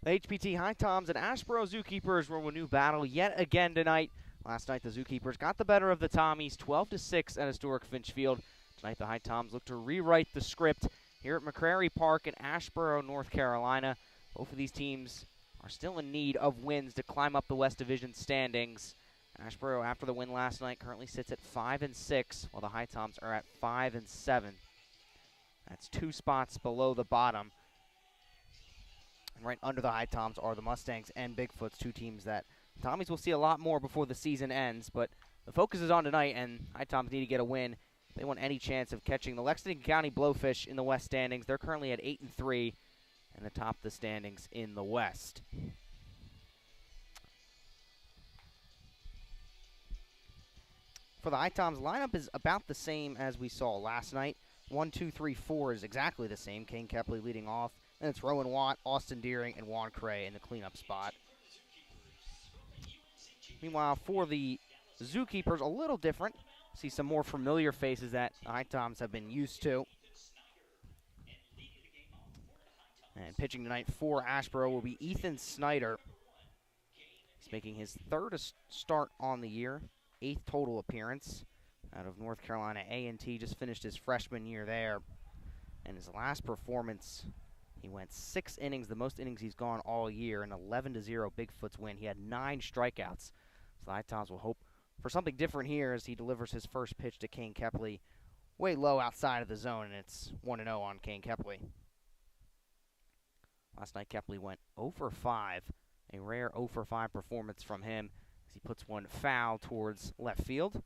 The HPT HiToms and Asheboro ZooKeepers will renew battle yet again tonight. Last night, the ZooKeepers got the better of the Tommies, 12-6 at historic Finch Field. Tonight, the HiToms look to rewrite the script here at McCrary Park in Asheboro, North Carolina. Both of these teams are still in need of wins to climb up the West Division standings. Asheboro, after the win last night, currently sits at 5-6, while the HiToms are at 5-7. That's 2 spots below the bottom. And right under the HiToms are the Mustangs and Bigfoots, 2 teams that Tommies will see a lot more before the season ends. But the focus is on tonight, and HiToms need to get a win if they want any chance of catching the Lexington County Blowfish in the West standings. They're currently at 8-3 and atop the standings in the West. For the HiToms, lineup is about the same as we saw last night. 1, 2, 3, 4 is exactly the same. Kane Kepley leading off. Then it's Rowan Watt, Austin Deering, and Juan Cray in the cleanup spot. Meanwhile, for the ZooKeepers, a little different. See some more familiar faces that the HiToms have been used to. And pitching tonight for Asheboro will be Ethan Snyder. He's making his 3rd start on the year, 8th total appearance out of North Carolina A&T. Just finished his freshman year there. And his last performance, he went 6 innings, the most innings he's gone all year, an 11-0 Bigfoots win. He had 9 strikeouts. So the HiToms will hope for something different here as he delivers his first pitch to Kane Kepley. Way low outside of the zone, and it's 1-0 on Kane Kepley. Last night, Kepley went 0 for 5, a rare 0 for 5 performance from him as he puts one foul towards left field.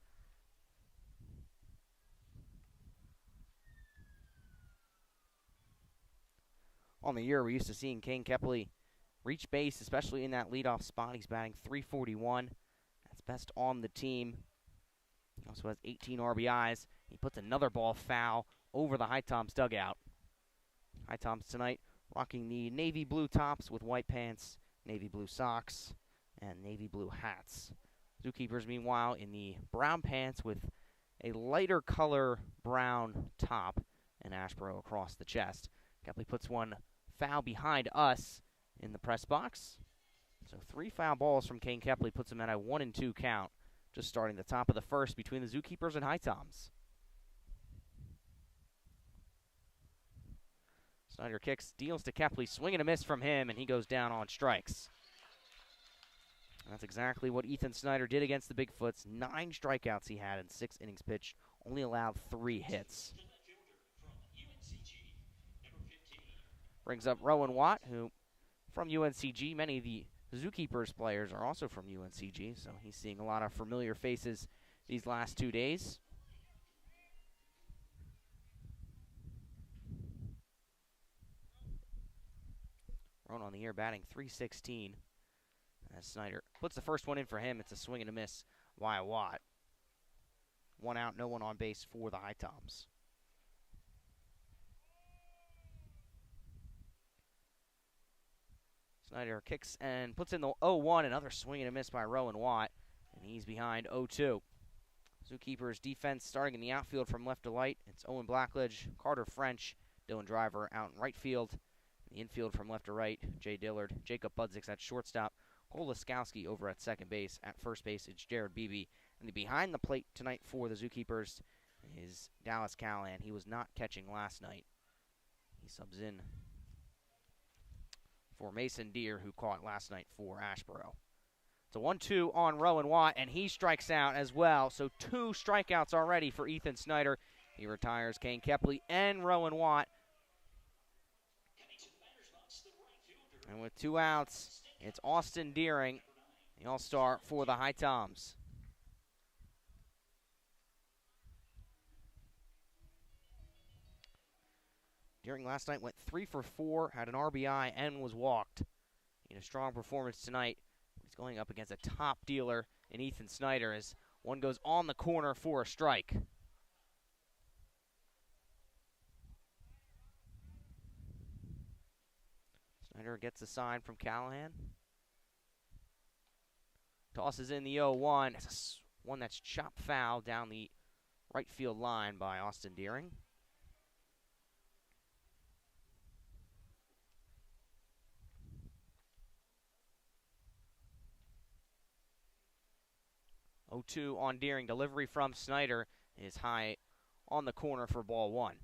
On the year, we're used to seeing Kane Kepley reach base, especially in that leadoff spot. He's batting .341. That's best on the team. He also has 18 RBIs. He puts another ball foul over the HiToms dugout. HiToms tonight rocking the navy blue tops with white pants, navy blue socks, and navy blue hats. ZooKeepers, meanwhile, in the brown pants with a lighter color brown top and Asheboro across the chest. Kepley puts one foul behind us in the press box. So 3 foul balls from Kane Kepley puts him at a 1-2 count, just starting the top of the first between the ZooKeepers and HiToms. Snyder kicks, deals to Kepley, swing and a miss from him, and he goes down on strikes. That's exactly what Ethan Snyder did against the Bigfoots. 9 strikeouts he had in 6 innings pitched, only allowed 3 hits. Brings up Rowan Watt, who from UNCG. Many of the ZooKeepers players are also from UNCG, so he's seeing a lot of familiar faces these last 2 days. Rowan on the year batting .316. As Snyder puts the first one in for him, it's a swing and a miss via Watt. 1 out, no one on base for the HiToms. Snyder kicks and puts in the 0-1, another swing and a miss by Rowan Watt, and he's behind 0-2. ZooKeepers defense starting in the outfield from left to right. It's Owen Blackledge, Carter French, Dylan Driver out in right field. In the infield from left to right, Jay Dillard, Jacob Budzix at shortstop, Cole Laskowski over at second base. At first base, it's Jared Beebe. And the behind the plate tonight for the ZooKeepers is Dallas Callahan. He was not catching last night. He subs in for Mason Deere, who caught last night for Asheboro. It's a 1-2 on Rowan Watt, and he strikes out as well. So 2 strikeouts already for Ethan Snyder. He retires Kane Kepley and Rowan Watt. And with 2 outs, it's Austin Deering, the all-star for the HiToms. Deering last night went 3 for 4, had an RBI, and was walked. In a strong performance tonight, he's going up against a top dealer in Ethan Snyder as one goes on the corner for a strike. Snyder gets a sign from Callahan. Tosses in the 0-1. It's one that's chopped foul down the right field line by Austin Deering. 0-2 on Deering. Delivery from Snyder is high on the corner for ball one.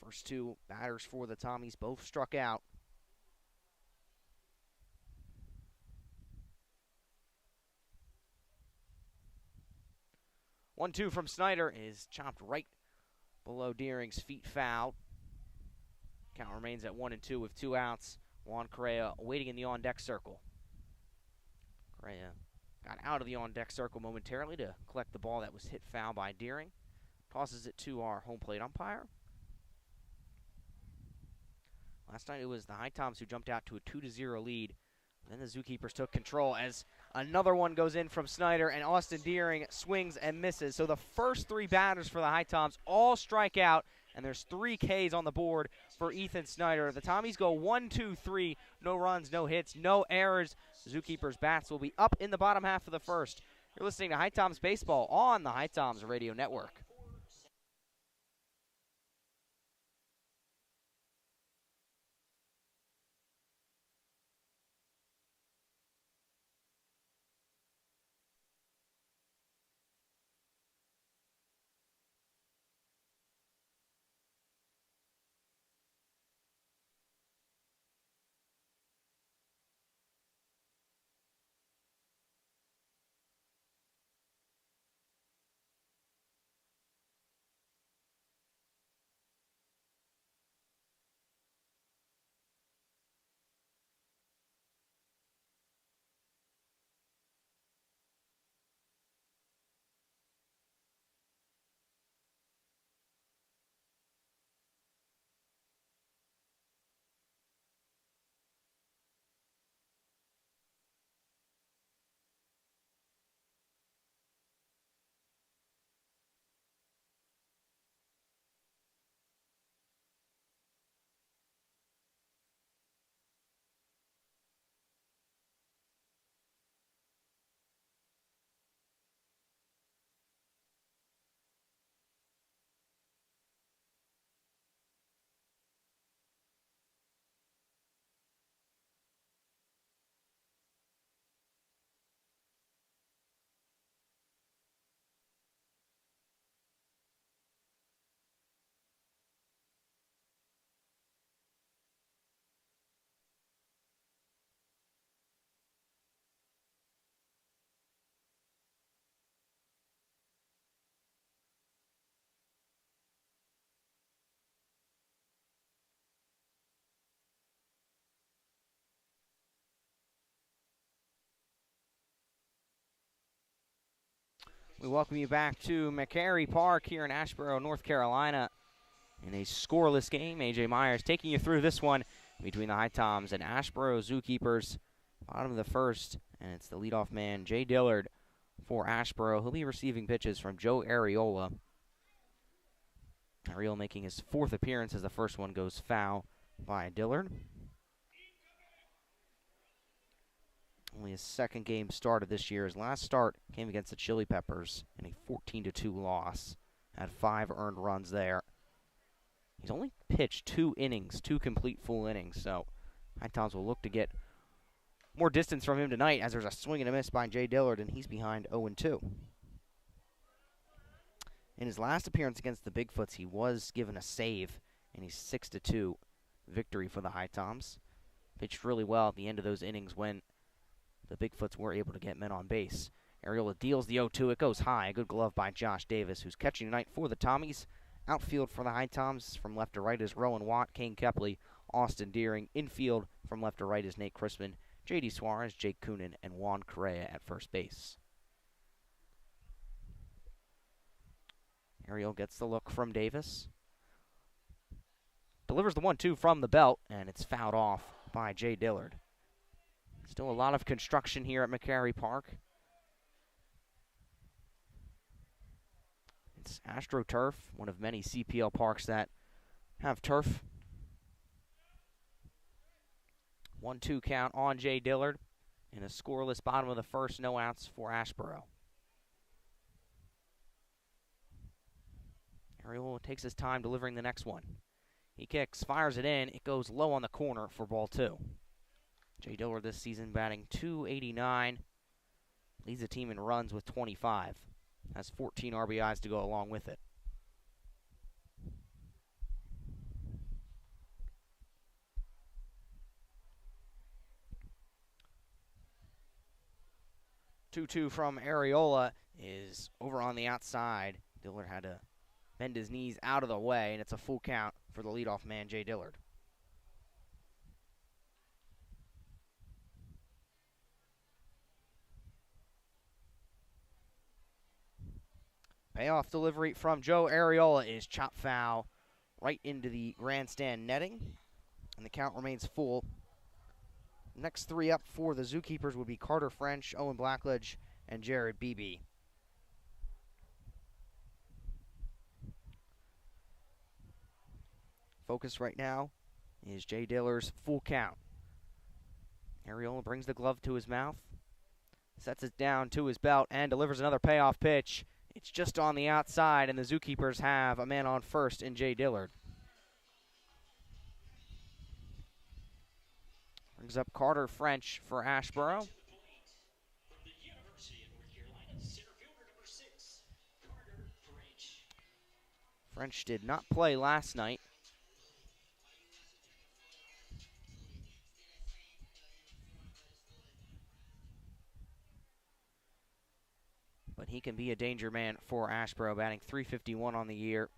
First two batters for the Tommies both struck out. 1-2 from Snyder is chopped right below Deering's feet, foul. Count remains at 1-2 with 2 outs. Juan Correa waiting in the on-deck circle. Correa got out of the on-deck circle momentarily to collect the ball that was hit foul by Deering. Tosses it to our home plate umpire. Last night it was the HiToms who jumped out to a 2-0 lead. Then the ZooKeepers took control as another one goes in from Snyder, and Austin Deering swings and misses. So the first 3 batters for the HiToms all strike out, and there's 3 Ks on the board for Ethan Snyder. The Tommies go 1-2-3, no runs, no hits, no errors. ZooKeepers bats will be up in the bottom half of the first. You're listening to HiToms Baseball on the HiToms Radio Network. We welcome you back to McCary Park here in Asheboro, North Carolina, in a scoreless game. A.J. Myers taking you through this one between the HiToms and Asheboro ZooKeepers. Bottom of the first, and it's the leadoff man, Jay Dillard, for Asheboro. He'll be receiving pitches from Joe Ariola. Ariola making his 4th appearance as the first one goes foul by Dillard. Only his 2nd game started this year. His last start came against the Chili Peppers in a 14-2 loss. Had 5 earned runs there. He's only pitched 2 innings, 2 complete full innings, so HiToms will look to get more distance from him tonight as there's a swing and a miss by Jay Dillard, and he's behind 0-2. In his last appearance against the Bigfoots, he was given a save in a 6-2 victory for the HiToms. Pitched really well at the end of those innings when the Bigfoots were able to get men on base. Ariola deals the 0-2. It goes high. A good glove by Josh Davis, who's catching tonight for the Tommies. Outfield for the HiToms from left to right is Rowan Watt, Kane Kepley, Austin Deering. Infield from left to right is Nate Crispin, J.D. Suarez, Jake Coonan, and Juan Correa at first base. Ariel gets the look from Davis. Delivers the 1-2 from the belt, and it's fouled off by Jay Dillard. Still a lot of construction here at McCary Park. It's AstroTurf, one of many CPL parks that have turf. 1-2 count on Jay Dillard in a scoreless bottom of the first, no outs for Asheboro. Ariel takes his time delivering the next one. He kicks, fires it in. It goes low on the corner for ball 2. Jay Dillard this season batting .289, Leads the team in runs with 25. Has 14 RBIs to go along with it. Two from Areola is over on the outside. Dillard had to bend his knees out of the way, and it's a full count for the leadoff man, Jay Dillard. Payoff delivery from Joe Areola is chop foul right into the grandstand netting, and the count remains full. Next three up for the Zookeepers would be Carter French, Owen Blackledge, and Jared Beebe. Focus right now is Jay Dillard's full count. Areola brings the glove to his mouth, sets it down to his belt, and delivers another payoff pitch. It's just on the outside, and the Zookeepers have a man on first in Jay Dillard. Brings up Carter French for Asheboro. French did not play last night. But he can be a danger man for Asheboro, batting .351 on the year.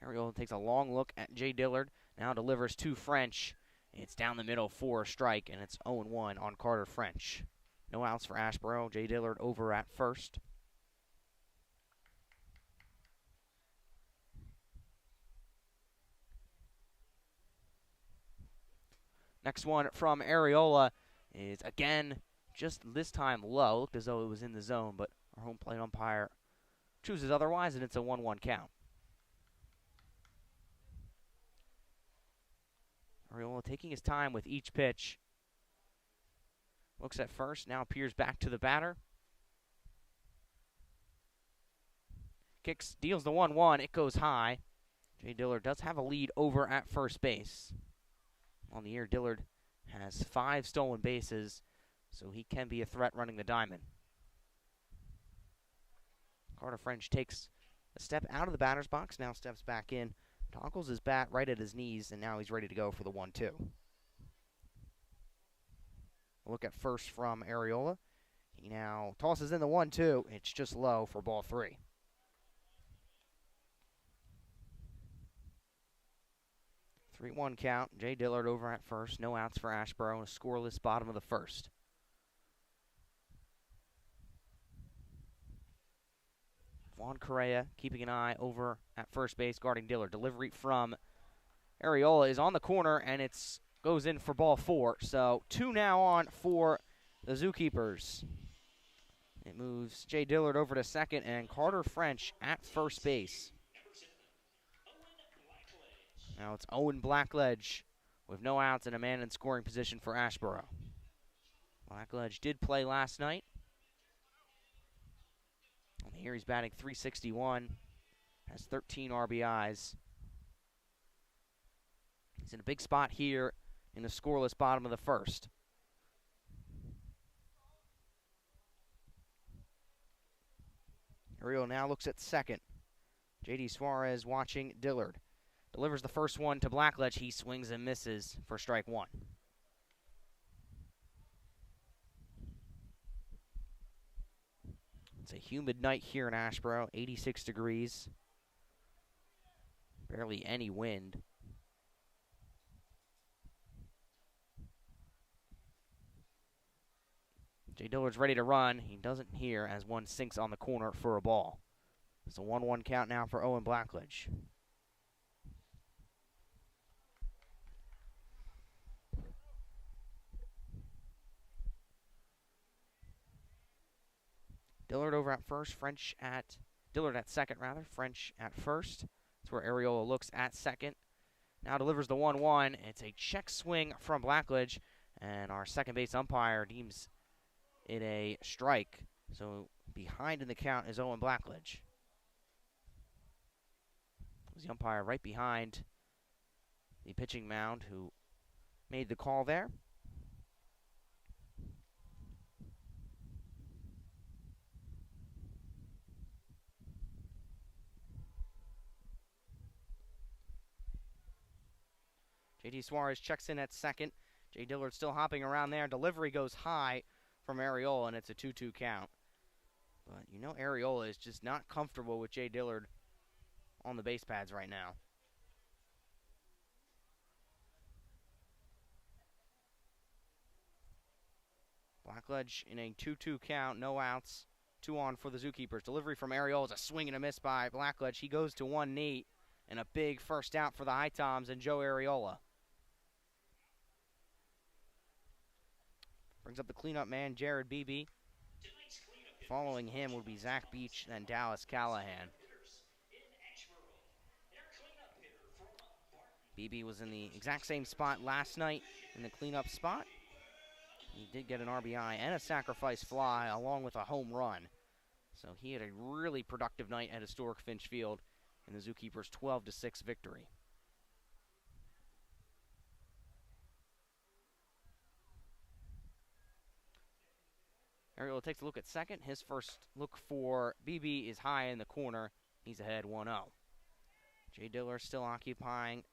Areola takes a long look at Jay Dillard, now delivers to French. It's down the middle for a strike, and it's 0-1 on Carter French. No outs for Asheboro. Jay Dillard over at first. Next one from Areola is, again, just this time low. Looked as though it was in the zone, but our home plate umpire chooses otherwise, and it's a 1-1 count. Areola taking his time with each pitch. Looks at first, now peers back to the batter. Kicks, deals the 1-1, it goes high. Jay Dillard does have a lead over at first base. On the year, Dillard has 5 stolen bases, so he can be a threat running the diamond. Carter French takes a step out of the batter's box, now steps back in, toggles his bat right at his knees, and now he's ready to go for the 1-2. Look at first from Areola. He now tosses in the 1-2. It's just low for ball 3. Three-one count. Jay Dillard over at first. No outs for Asheboro and a scoreless bottom of the first. Juan Correa keeping an eye over at first base, guarding Dillard. Delivery from Areola is on the corner, and it's goes in for ball 4. So 2 now on for the Zookeepers. It moves Jay Dillard over to second and Carter French at first base. Now it's Owen Blackledge with no outs and a man in scoring position for Asheboro. Blackledge did play last night. And here he's batting .361, has 13 RBIs. He's in a big spot here in the scoreless bottom of the first. Areola now looks at second. J.D. Suarez watching Dillard. Delivers the first one to Blackledge. He swings and misses for strike 1. It's a humid night here in Asheboro, 86 degrees. Barely any wind. Jay Dillard's ready to run. He doesn't hear as one sinks on the corner for a ball. It's a 1-1 count now for Owen Blackledge. Dillard over at first, Dillard at second rather, French at first. That's where Areola looks at second. Now delivers the 1-1. It's a check swing from Blackledge, and our second base umpire deems it a strike. So behind in the count is Owen Blackledge. Was the umpire right behind the pitching mound who made the call there. J.D. Suarez checks in at second. Jay Dillard still hopping around there. Delivery goes high from Arriola, and it's a 2-2 count. But you know Arriola is just not comfortable with Jay Dillard on the base pads right now. Blackledge in a 2-2 count, no outs, 2 on for the Zookeepers. Delivery from Arriola is a swing and a miss by Blackledge. He goes to one knee, and a big first out for the HiToms and Joe Arriola. Brings up the cleanup man, Jared Beebe. Following him would be Zach Beach and Dallas Callahan. Beebe was in the exact same spot last night in the cleanup spot. He did get an RBI and a sacrifice fly along with a home run. So he had a really productive night at historic Finch Field in the Zookeepers' 12-6 victory. Arriola takes a look at second. His first look for BB is high in the corner. He's ahead 1-0. Jay Dillard still occupying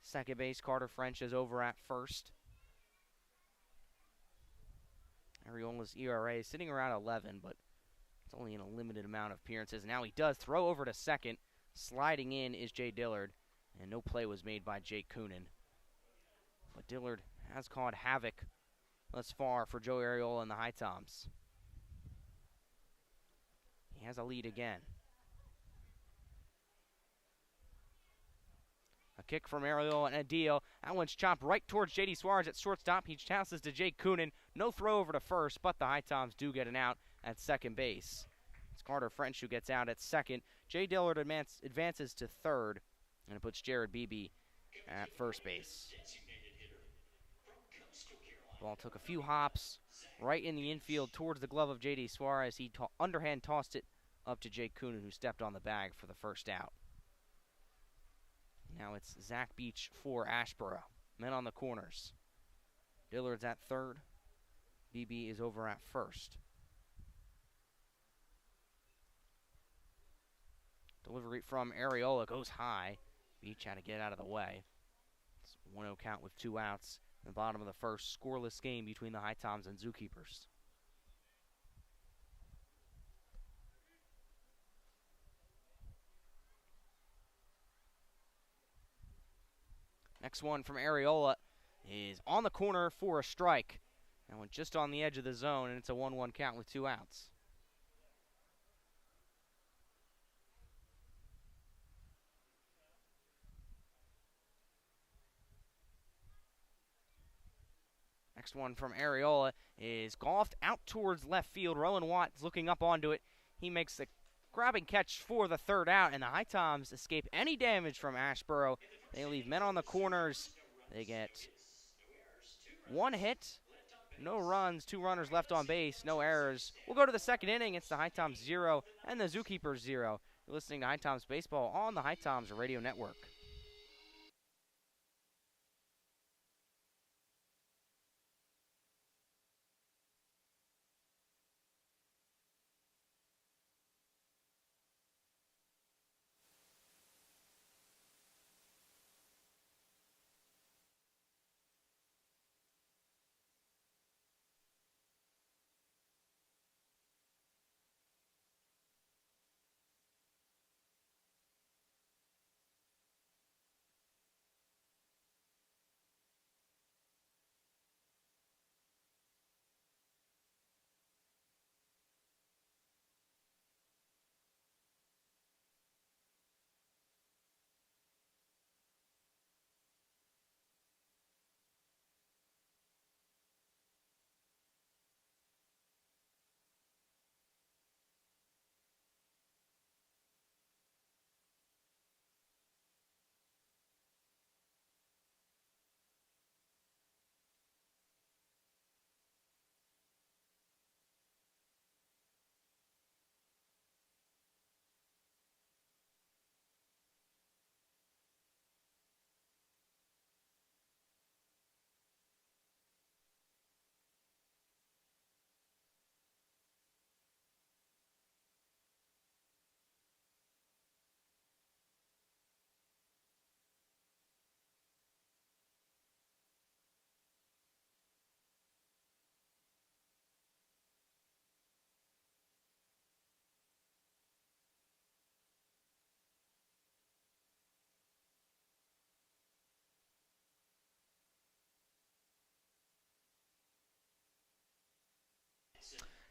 second base. Carter French is over at first. Arriola's ERA is sitting around 11, but it's only in a limited amount of appearances. Now he does throw over to second. Sliding in is Jay Dillard, and no play was made by Jake Coonan. But Dillard has caused havoc thus far for Joe Arriola and the HiToms. He has a lead again. A kick from Arriola and a deal. That one's chopped right towards J.D. Suarez at shortstop. He passes to Jake Coonan. No throw over to first, but the HiToms do get an out at second base. It's Carter French who gets out at second. Jay Dillard advances to third, and it puts Jared Beebe at first base. Ball took a few hops right in the infield towards the glove of J.D. Suarez. He underhand tossed it up to Jake Coonan, who stepped on the bag for the first out. Now it's Zach Beach for Asheboro. Men on the corners. Dillard's at third. BB is over at first. Delivery from Arriola goes high. Beach had to get out of the way. It's 1-0 count with 2 outs. In the bottom of the first, scoreless game between the HiToms and Zookeepers. Next one from Arriola is on the corner for a strike. That one just on the edge of the zone, and it's a 1-1 count with 2 outs. Next one from Arriola is golfed out towards left field. Rowan Watt is looking up onto it. He makes the grabbing catch for the third out, and the HiToms escape any damage from Asheboro. They leave men on the corners. They get 1 hit, no runs, 2 runners left on base, no errors. We'll go to the second inning. It's the HiToms 0 and the Zookeepers 0. You're listening to HiToms Baseball on the HiToms Radio Network.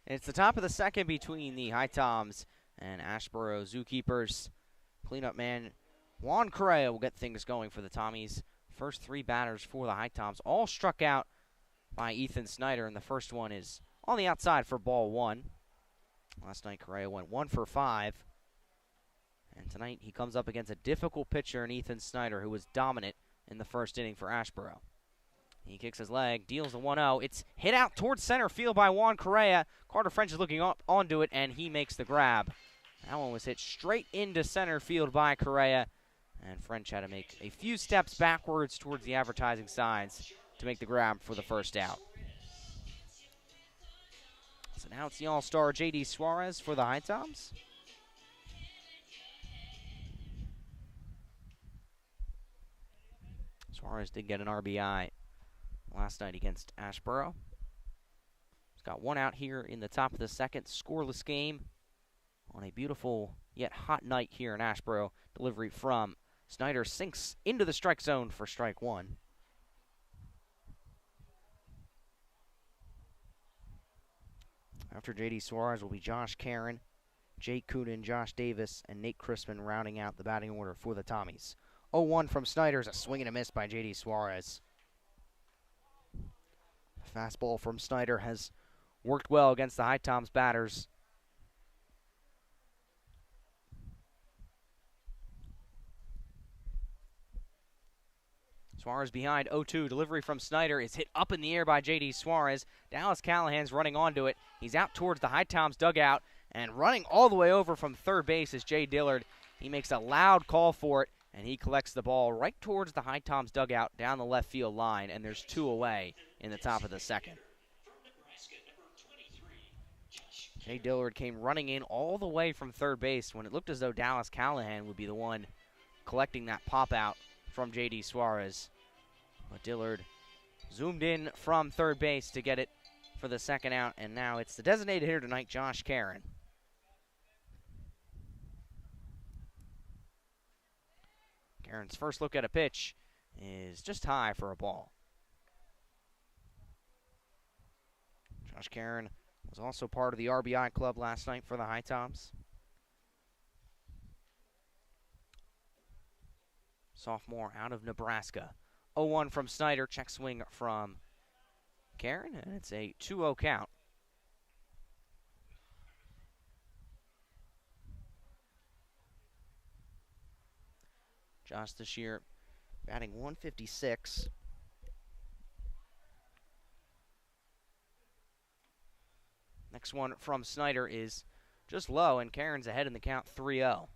It's the top of the second between the HiToms and Asheboro ZooKeepers. Cleanup man Juan Correa will get things going for the Tommies. First three batters for the HiToms all struck out by Ethan Snyder, and the first one is on the outside for ball one. Last night Correa went 1 for 5. And tonight he comes up against a difficult pitcher in Ethan Snyder, who was dominant in the first inning for Asheboro. He kicks his leg, deals the 1-0. It's hit out towards center field by Juan Correa. Carter French is looking up onto it, and he makes the grab. That one was hit straight into center field by Correa, and French had to make a few steps backwards towards the advertising signs to make the grab for the first out. So now it's the all-star J.D. Suarez for the HiToms. Suarez did get an RBI last night against Asheboro. He's got one out here in the top of the second. Scoreless game on a beautiful yet hot night here in Asheboro. Delivery from Snyder sinks into the strike zone for strike one. After J.D. Suarez will be Josh Karen, Jake Coonan, Josh Davis, and Nate Crispin rounding out the batting order for the Tommies. 0-1 from Snyder is a swing and a miss by J.D. Suarez. The fastball from Snyder has worked well against the HiToms batters. Suarez behind 0-2. Delivery from Snyder is hit up in the air by J.D. Suarez. Dallas Callahan's running onto it. He's out towards the HiToms dugout, and running all the way over from third base is Jay Dillard. He makes a loud call for it, and he collects the ball right towards the HiToms dugout down the left field line, and there's two away in the top of the second. Jay Dillard came running in all the way from third base when it looked as though Dallas Callahan would be the one collecting that pop out from J.D. Suarez. But Dillard zoomed in from third base to get it for the second out, and now it's the designated hitter tonight, Josh Karen. Karen's first look at a pitch is just high for a ball. Josh Karen was also part of the RBI club last night for the HiToms. Sophomore out of Nebraska. 0-1 from Snyder, check swing from Karen, and it's a 2-0 count. Josh this year batting 156. Next one from Snyder is just low, and Karen's ahead in the count 3-0.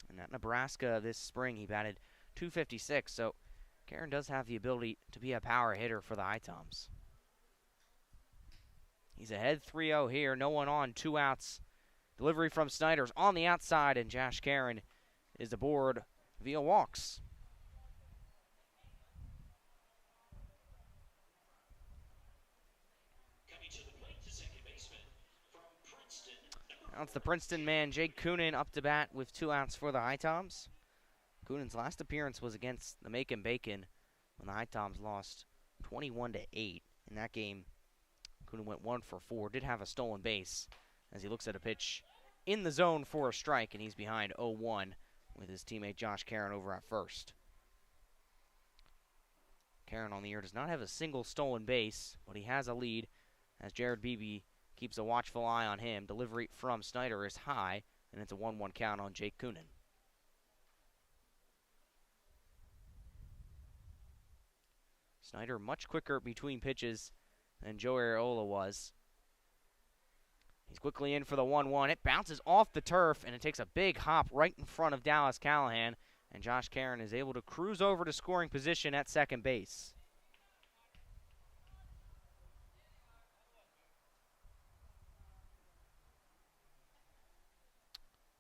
And at Nebraska this spring, he batted 256, so Karen does have the ability to be a power hitter for the HiToms. He's ahead 3-0 here, no one on, 2 outs. Delivery from Snyder's on the outside, and Josh Karen is aboard via walks. Now it's the Princeton man, Jake Coonan, up to bat with 2 outs for the HiToms. Coonan's last appearance was against the Macon Bacon when the HiToms lost 21-8. In that game, Coonan went 1 for 4, did have a stolen base as he looks at a pitch in the zone for a strike, and he's behind 0-1 with his teammate Josh Karen over at first. Karen on the year does not have a single stolen base, but he has a lead as Jared Beebe keeps a watchful eye on him. Delivery from Snyder is high, and it's a 1-1 count on Jake Coonan. Snyder much quicker between pitches than Joe Areola was. He's quickly in for the 1-1. It bounces off the turf, and it takes a big hop right in front of Dallas Callahan, and Josh Karen is able to cruise over to scoring position at second base.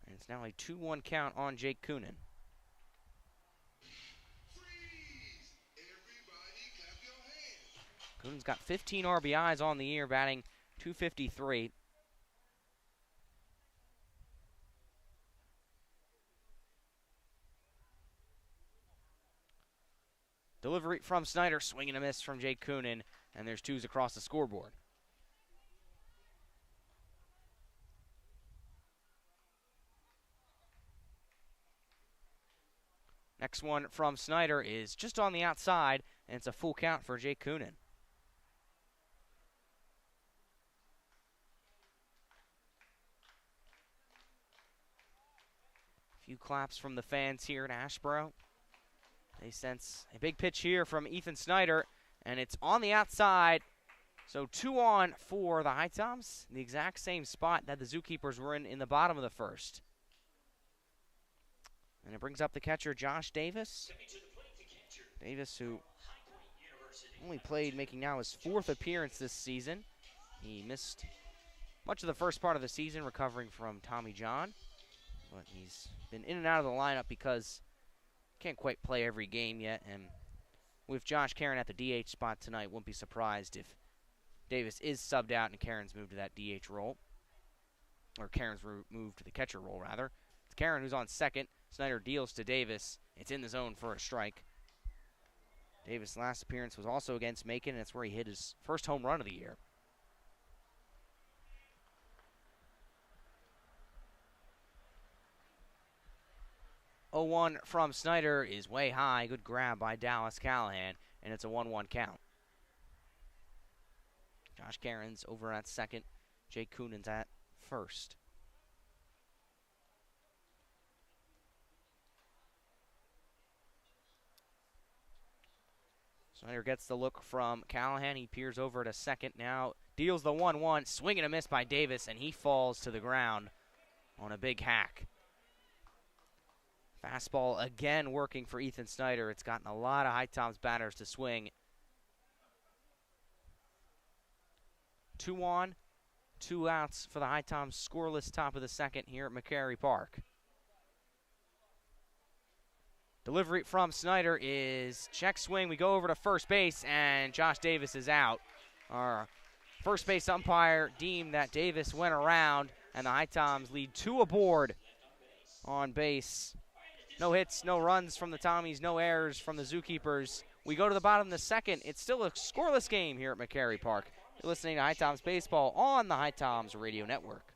And it's now a 2-1 count on Jake Coonan. Coonan's got 15 RBIs on the year, batting .253. Delivery from Snyder, swing and a miss from Jake Coonan, and there's 2s across the scoreboard. Next one from Snyder is just on the outside, and it's a full count for Jake Coonan. A few claps from the fans here at Asheboro. They sense a big pitch here from Ethan Snyder, and it's on the outside. So 2 on for the HiToms, the exact same spot that the ZooKeepers were in the bottom of the first. And it brings up the catcher, Josh Davis. Davis, who only played, making now his 4th appearance this season. He missed much of the first part of the season recovering from Tommy John, but he's been in and out of the lineup because he can't quite play every game yet. And with Josh Karen at the DH spot tonight, wouldn't be surprised if Davis is subbed out and Karen's moved to that DH role. Or Karen's moved to the catcher role, rather. It's Karen who's on second. Snyder deals to Davis. It's in the zone for a strike. Davis' last appearance was also against Macon, and it's where he hit his first home run of the year. Oh, 1 from Snyder is way high. Good grab by Dallas Callahan, and it's a 1-1 count. Josh Karen's over at second. Jake Coonan's at first. Snyder gets the look from Callahan. He peers over to second now. Deals the 1-1. Swing and a miss by Davis, and he falls to the ground on a big hack. Fastball again working for Ethan Snyder. It's gotten a lot of HiToms batters to swing. 2 on, 2 outs for the HiToms, scoreless top of the second here at McCary Park. Delivery from Snyder is check swing. We go over to first base, and Josh Davis is out. Our first base umpire deemed that Davis went around, and the HiToms lead 2 aboard on base. No hits, no runs from the Tommies, no errors from the ZooKeepers. We go to the bottom of the second. It's still a scoreless game here at McCary Park. You're listening to HiToms Baseball on the HiToms Radio Network.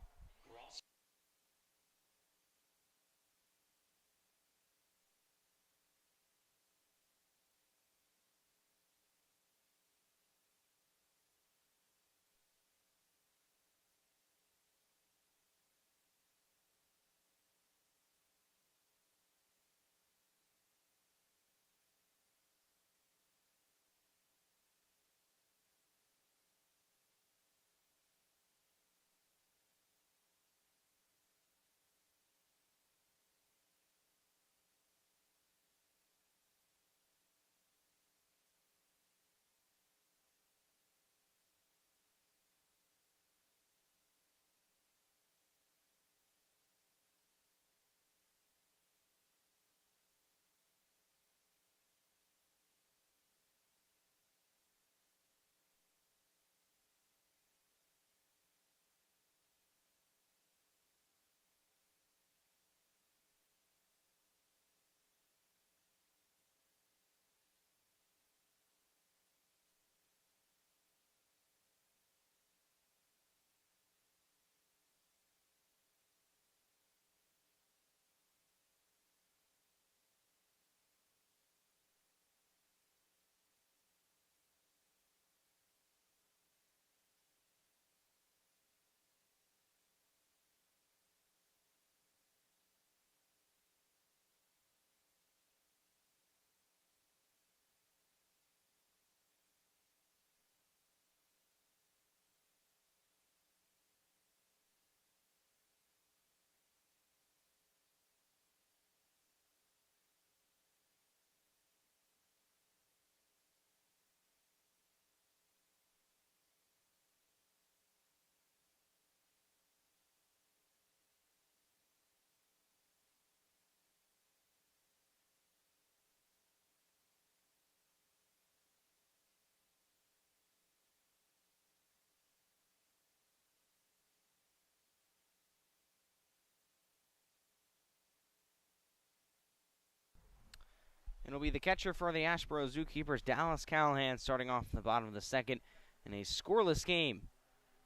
It'll be the catcher for the Asheboro ZooKeepers, Dallas Callahan, starting off the bottom of the second in a scoreless game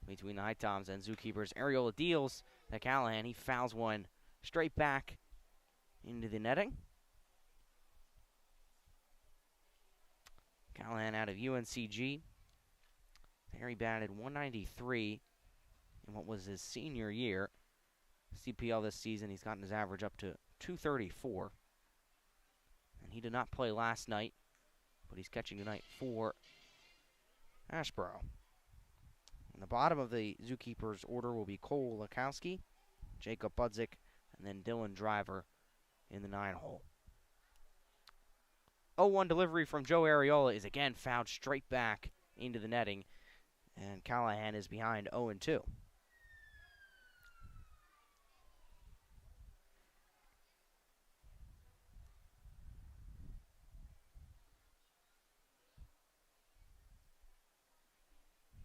between the HiToms and ZooKeepers. Areola deals to Callahan. He fouls one straight back into the netting. Callahan out of UNCG. He batted .193 in what was his senior year. CPL this season, he's gotten his average up to .234. And he did not play last night, but he's catching tonight for Asheboro. On the bottom of the ZooKeepers order will be Cole Lakowski, Jacob Budzik, and then Dylan Driver in the 9-hole. 0-1 delivery from Joe Areola is again fouled straight back into the netting, and Callahan is behind 0-2.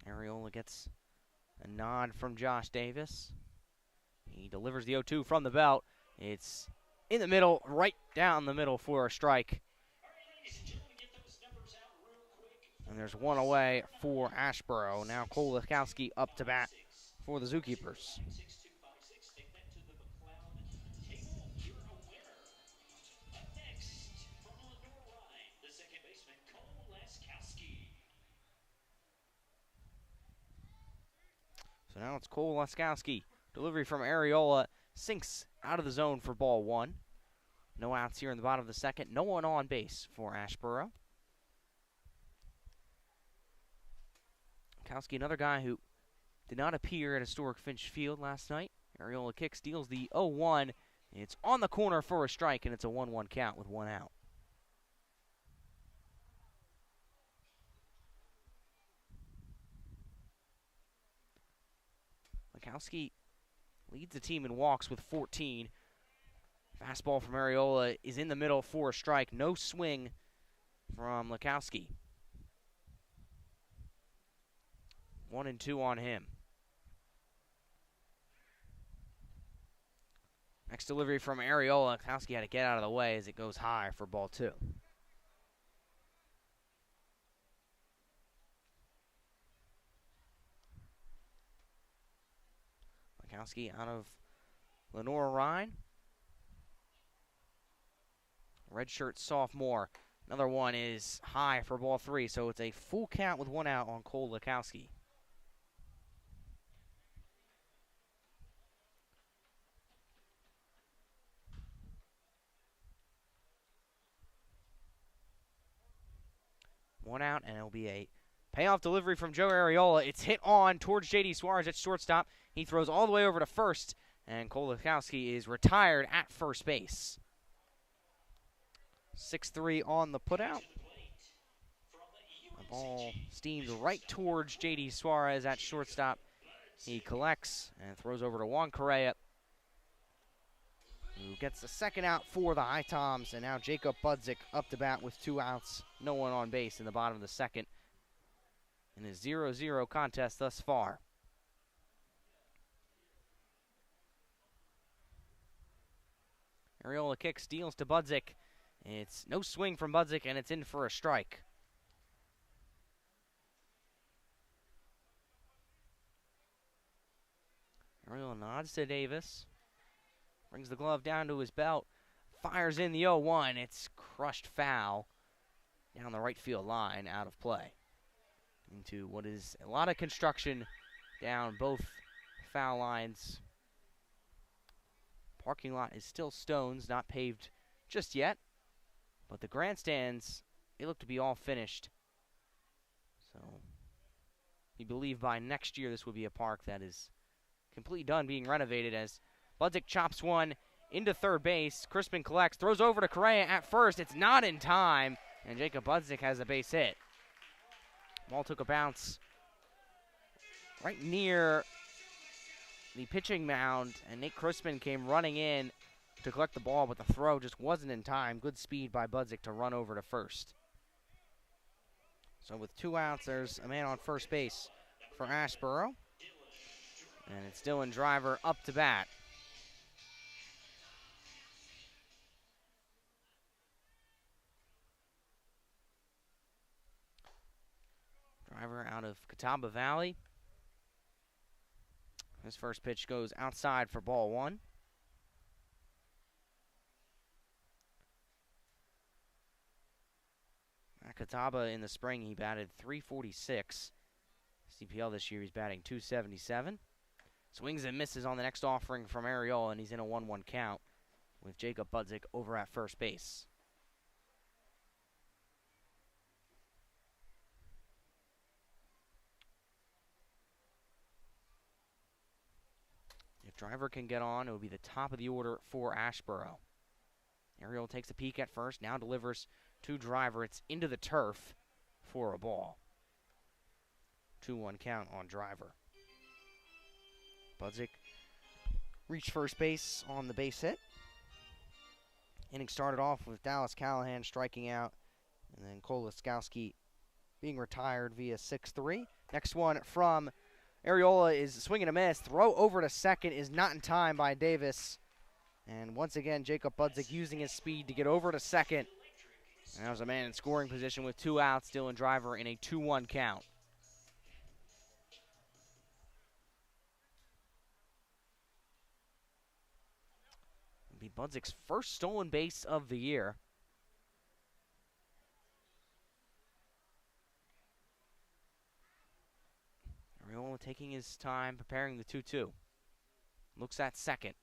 Areola gets a nod from Josh Davis. He delivers the 0-2 from the belt. It's in the middle, right down the middle for a strike. And there's one away for Asheboro. Now Cole Lakowski up to bat for the ZooKeepers. So now it's Cole Laskowski. Delivery from Areola sinks out of the zone for ball one. No outs here in the bottom of the second. No one on base for Asheboro. Laskowski, another guy who did not appear at historic Finch Field last night. Areola kicks, steals the 0-1. It's on the corner for a strike, and it's a 1-1 count with one out. Laskowski leads the team in walks with 14. Fastball from Areola is in the middle for a strike. No swing from Laskowski. 1-2 on him. Next delivery from Areola. Laskowski had to get out of the way as it goes high for ball two. Laskowski out of Lenore Rhine. Redshirt sophomore. Another one is high for ball three, so it's a full count with one out on Cole Laskowski. One out, and it'll be a payoff delivery from Joe Areola. It's hit on towards J.D. Suarez at shortstop. He throws all the way over to first, and Cole Laskowski is retired at first base. 6-3 on the putout. The ball steams right towards J.D. Suarez at shortstop. He collects and throws over to Juan Correa, who gets the second out for the HiToms, and now Jacob Budzik up to bat with 2 outs, no one on base in the bottom of the second in a 0-0 contest thus far. Areola kicks, steals to Budzik. It's no swing from Budzik, and it's in for a strike. Areola nods to Davis. Brings the glove down to his belt. Fires in the 0-1. It's crushed foul down the right field line, out of play. Into what is a lot of construction down both foul lines. Parking lot is still stones, not paved just yet. But the grandstands, they look to be all finished. So we believe by next year this will be a park that is completely done being renovated, as Budzik chops one into third base. Crispin collects, throws over to Correa at first. It's not in time, and Jacob Budzik has a base hit. Ball took a bounce right near the pitching mound, and Nate Crispin came running in to collect the ball, but the throw just wasn't in time. Good speed by Budzik to run over to first. So with 2 outs, there's a man on first base for Asheboro, and it's Dylan Driver up to bat. Driver out of Catawba Valley. His first pitch goes outside for ball one. At Catawba in the spring, he batted .346. CPL this year, he's batting .277. Swings and misses on the next offering from Ariola, and he's in a 1-1 count with Jacob Budzik over at first base. If Driver can get on, it will be the top of the order for Asheboro. Ariola takes a peek at first, now delivers to Driver. It's into the turf for a ball. 2-1 count on Driver. Budzik reached first base on the base hit. Inning started off with Dallas Callahan striking out, and then Kolaskowski being retired via 6-3. Next one from Ariola is swinging a miss. Throw over to second is not in time by Davis. And once again, Jacob Budzik using his speed to get over to second. And that was a man in scoring position with 2 outs, Dylan Driver in a 2-1 count. It'll be Budzik's first stolen base of the year. Ariola taking his time, preparing the 2-2. Looks at second.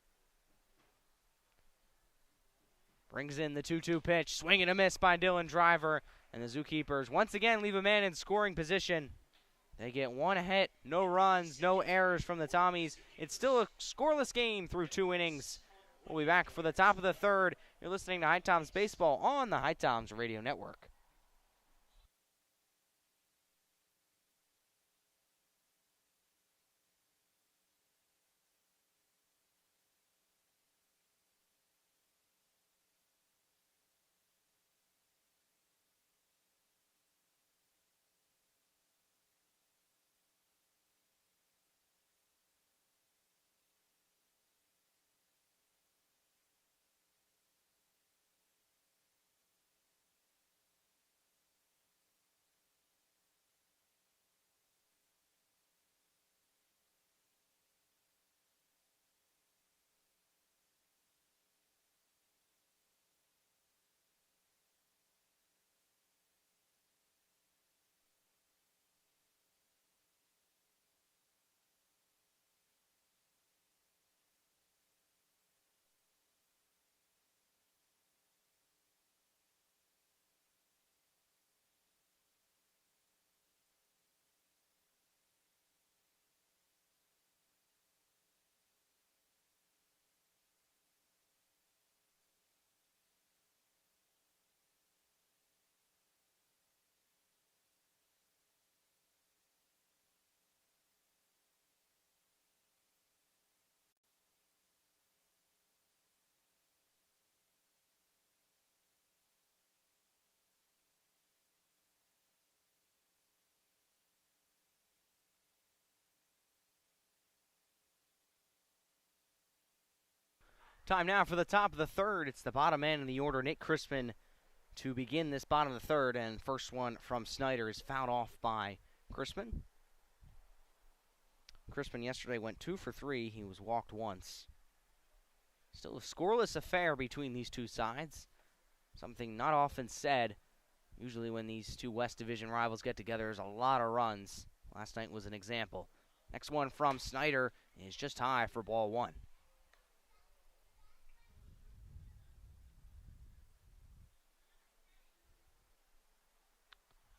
Brings in the 2-2 pitch. Swing and a miss by Dylan Driver. And the ZooKeepers once again leave a man in scoring position. They get 1 hit, no runs, no errors from the Tommies. It's still a scoreless game through 2 innings. We'll be back for the top of the third. You're listening to HiToms Baseball on the HiToms Radio Network. Time now for the top of the third. It's the bottom man in the order, Nick Crispin, to begin this bottom of the third. And first one from Snyder is fouled off by Crispin. Crispin yesterday went 2 for 3. He was walked once. Still a scoreless affair between these two sides. Something not often said. Usually when these two West Division rivals get together, there's a lot of runs. Last night was an example. Next one from Snyder is just high for ball one.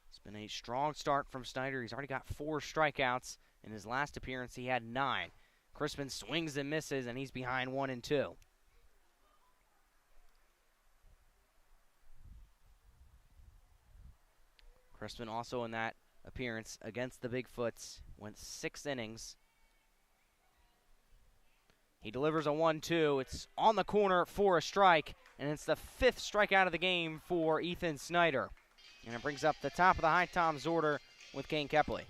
It's been a strong start from Snyder. He's already got 4 strikeouts. In his last appearance, he had 9. Crispin swings and misses, and he's behind 1-2. Crispin also in that appearance against the Bigfoots went 6 innings. He delivers a 1-2. It's on the corner for a strike, and it's the 5th strikeout of the game for Ethan Snyder. And it brings up the top of the HiToms order with Kane Kepley.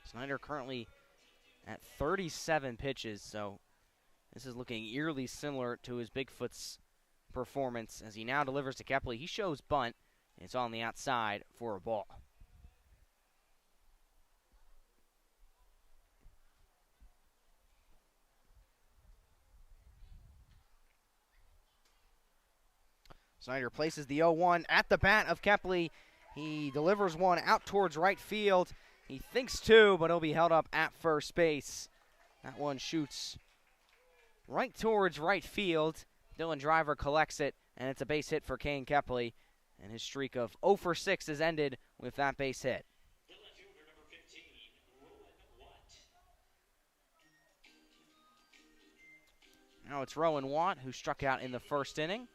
Snyder currently at 37 pitches, so this is looking eerily similar to his Bigfoot's performance as he now delivers to Kepley. He shows bunt. It's on the outside for a ball. Snyder places the 0-1 at the bat of Kepley. He delivers one out towards right field. He thinks two, but he'll be held up at first base. That one shoots right towards right field. Dylan Driver collects it, and it's a base hit for Kane Kepley. And his streak of 0 for 6 is ended with that base hit. Now it's Rowan Watt, who struck out in the first inning,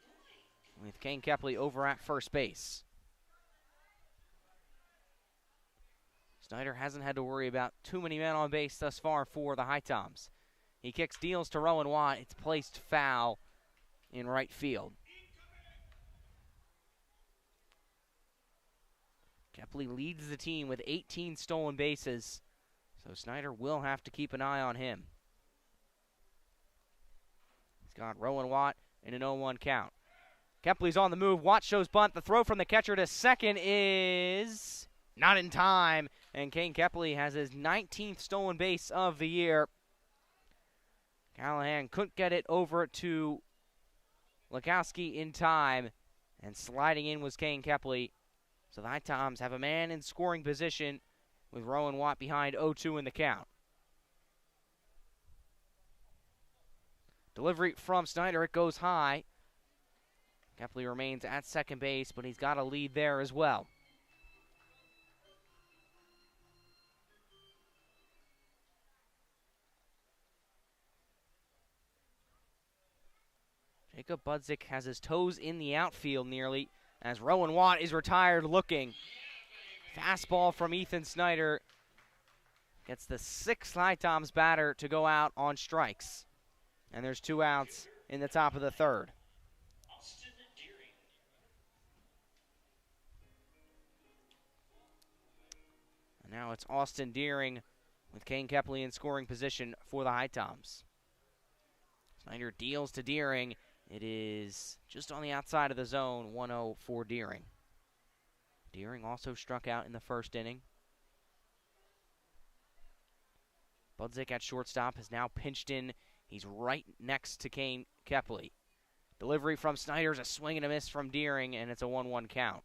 with Kane Kepley over at first base. Snyder hasn't had to worry about too many men on base thus far for the HiToms. He kicks, deals to Rowan Watt. It's placed foul in right field. Kepley leads the team with 18 stolen bases, so Snyder will have to keep an eye on him. He's got Rowan Watt in an 0-1 count. Kepley's on the move. Watt shows bunt. The throw from the catcher to second is not in time, and Kane Kepley has his 19th stolen base of the year. Callahan couldn't get it over to Lukowski in time, and sliding in was Kane Kepley. So the HiToms have a man in scoring position with Rowan Watt behind 0-2 in the count. Delivery from Snyder. It goes high. Kepley remains at second base, but he's got a lead there as well. Jacob Budzik has his toes in the outfield nearly as Rowan Watt is retired looking. Fastball from Ethan Snyder gets the 6th HiToms batter to go out on strikes. And there's 2 outs in the top of the third. And now it's Austin Deering with Kane Kepley in scoring position for the HiToms. Snyder deals to Deering. It is just on the outside of the zone, 1-0 for Deering. Deering also struck out in the first inning. Budzik at shortstop has now pinched in. He's right next to Kane Kepley. Delivery from Snyder's a swing and a miss from Deering, and it's a 1-1 count.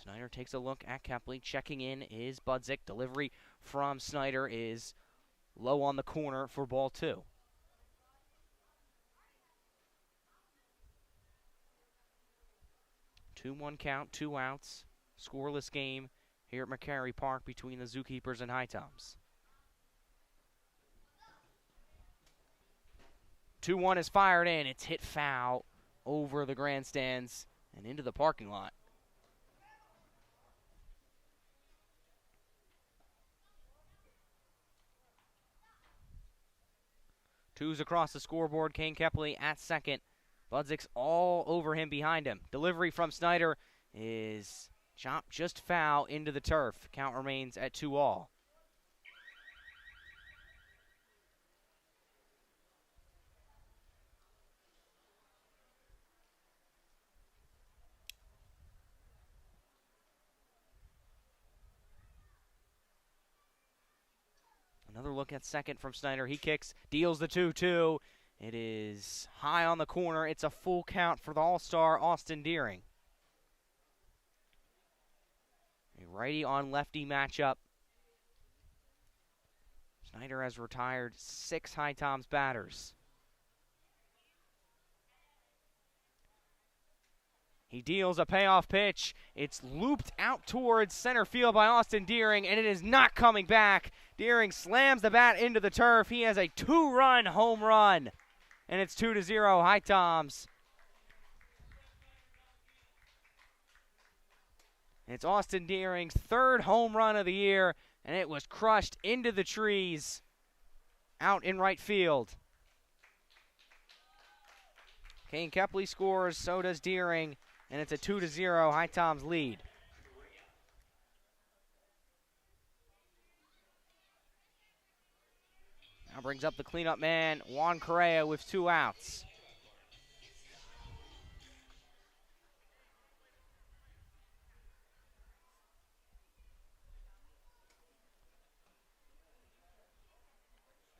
Snyder takes a look at Kepley. Checking in is Budzik. Delivery from Snyder is low on the corner for ball 2. 2-1 count, 2 outs. Scoreless game here at McCary Park between the ZooKeepers and HiToms. 2-1 is fired in. It's hit foul over the grandstands and into the parking lot. Twos across the scoreboard. Kane Kepley at second. Budzik's all over him behind him. Delivery from Snyder is chopped just foul into the turf. Count remains at 2-all. Another look at second from Snyder. He kicks, deals the 2-2. It is high on the corner. It's a full count for the all-star Austin Deering. A righty on lefty matchup. Snyder has retired 6 HiToms batters. He deals a payoff pitch. It's looped out towards center field by Austin Deering, and it is not coming back. Deering slams the bat into the turf. He has a 2-run home run, and it's 2-0 HiToms. It's Austin Deering's 3rd home run of the year, and it was crushed into the trees out in right field. Kane Kepley scores, so does Deering, and it's a 2-0 HiToms lead. Now brings up the cleanup man, Juan Correa, with 2 outs.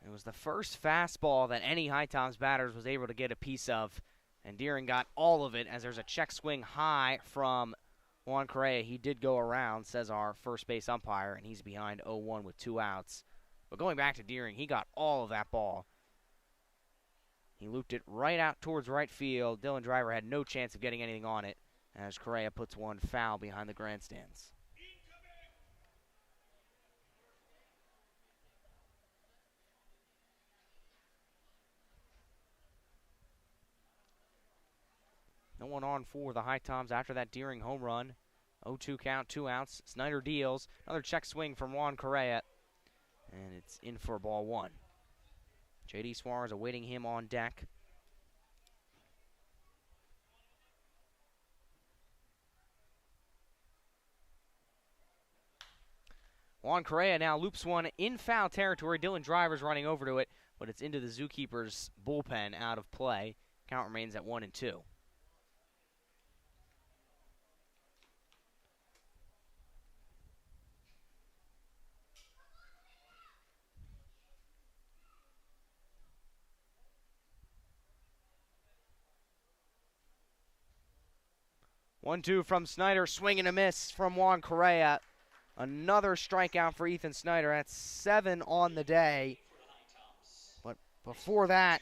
It was the first fastball that any HiToms batters was able to get a piece of, and Deering got all of it as there's a check swing high from Juan Correa. He did go around, says our first base umpire, and he's behind 0-1 with 2 outs. But going back to Deering, he got all of that ball. He looped it right out towards right field. Dylan Driver had no chance of getting anything on it as Correa puts one foul behind the grandstands. No one on for the HiToms after that Deering home run. 0-2 count, 2 outs. Snyder deals. Another check swing from Juan Correa. And it's in for ball 1. J.D. Suarez awaiting him on deck. Juan Correa now loops one in foul territory. Dylan Driver's running over to it, but it's into the ZooKeepers bullpen out of play. Count remains at 1-2. One-two from Snyder, swing and a miss from Juan Correa. Another strikeout for Ethan Snyder. That's 7 on the day. But before that,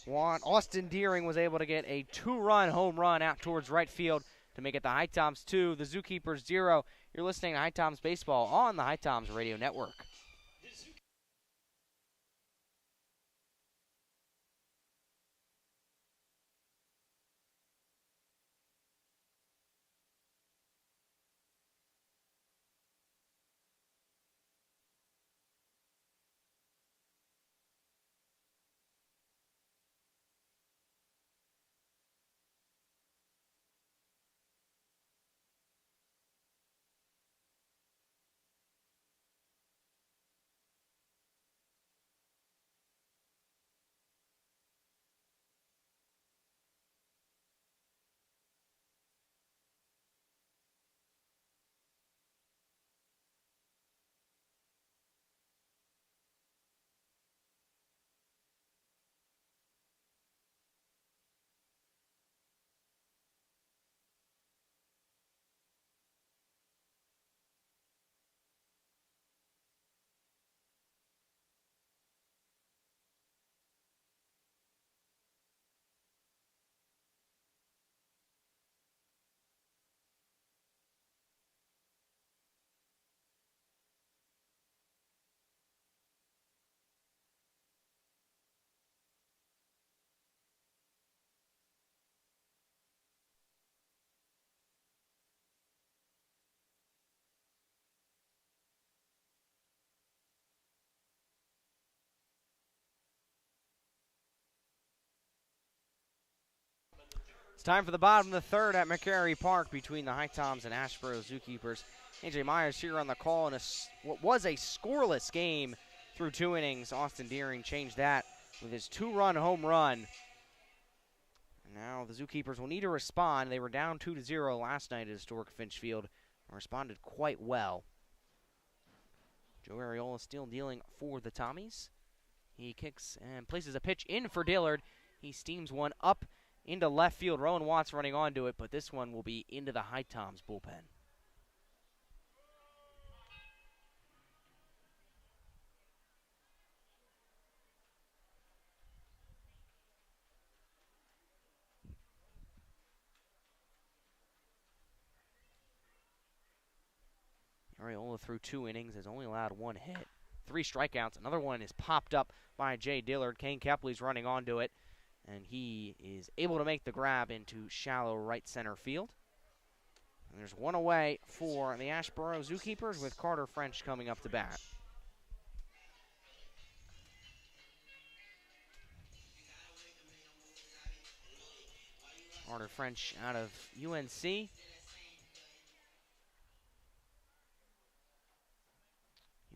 Austin Deering was able to get a 2-run home run out towards right field to make it the HiToms 2, the ZooKeepers 0. You're listening to HiToms Baseball on the HiToms Radio Network. It's time for the bottom of the third at McCary Park between the HiToms and Asheboro ZooKeepers. AJ Myers here on the call in what was a scoreless game through 2 innings. Austin Deering changed that with his 2-run home run. Now the ZooKeepers will need to respond. They were down 2-0 last night at historic Finch Field and responded quite well. Joe Ariola still dealing for the Tommies. He kicks and places a pitch in for Dillard. He steams one up into left field. Rowan Watts running onto it, but this one will be into the HiToms bullpen. Ariola through 2 innings has only allowed 1 hit. 3 strikeouts. Another one is popped up by Jay Dillard. Kane Kepley's running onto it, and he is able to make the grab into shallow right center field. And there's 1 away for the Asheboro ZooKeepers with Carter French coming up to bat. Carter French out of UNC. He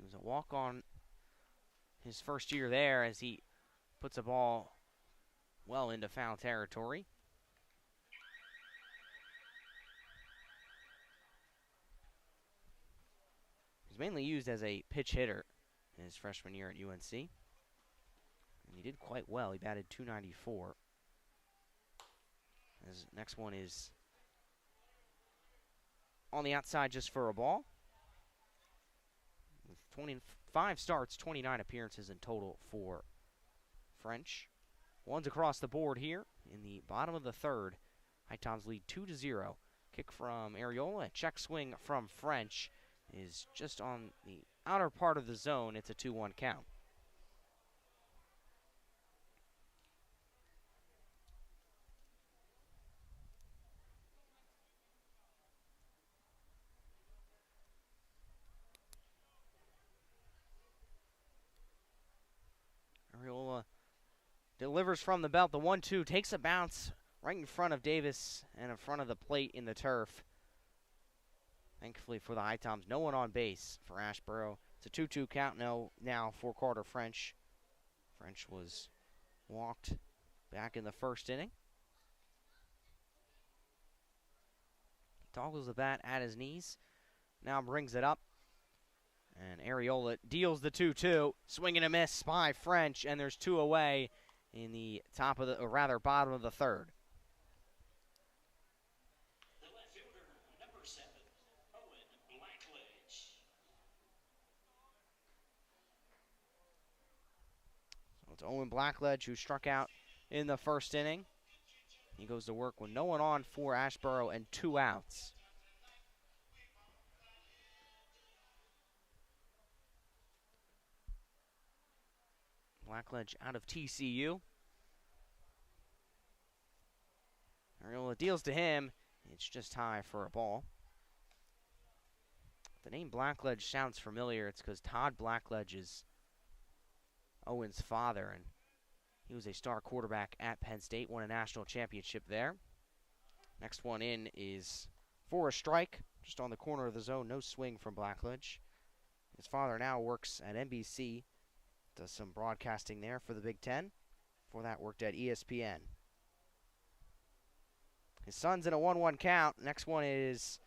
was a walk-on his first year there as he puts a ball well into foul territory. He's mainly used as a pitch hitter in his freshman year at UNC. And he did quite well. He batted .294. His next one is on the outside just for a ball. With 25 starts, 29 appearances in total for French. One's across the board here in the bottom of the third. HiToms lead 2-0. Kick from Areola. A check swing from French is just on the outer part of the zone. It's a 2-1 count. Areola delivers from the belt. The 1-2 takes a bounce right in front of Davis and in front of the plate in the turf. Thankfully for the HiToms, no one on base for Asheboro. It's a 2-2 count now for Carter French. French was walked back in the first inning. Toggles the bat at his knees. Now brings it up. And Areola deals the 2-2. Swing and a miss by French, and there's two away in the top of the, or rather bottom of the third. The left fielder, number 7, Owen Blackledge. So it's Owen Blackledge who struck out in the first inning. He goes to work with no one on for Asheboro and 2 outs. Blackledge out of TCU. Areola deals to him. It's just high for a ball. The name Blackledge sounds familiar. It's because Todd Blackledge is Owen's father, and he was a star quarterback at Penn State, won a national championship there. Next one in is for a strike, just on the corner of the zone. No swing from Blackledge. His father now works at NBC, does some broadcasting there for the Big Ten. Before that, worked at ESPN. His son's in a 1-1 count. Next one is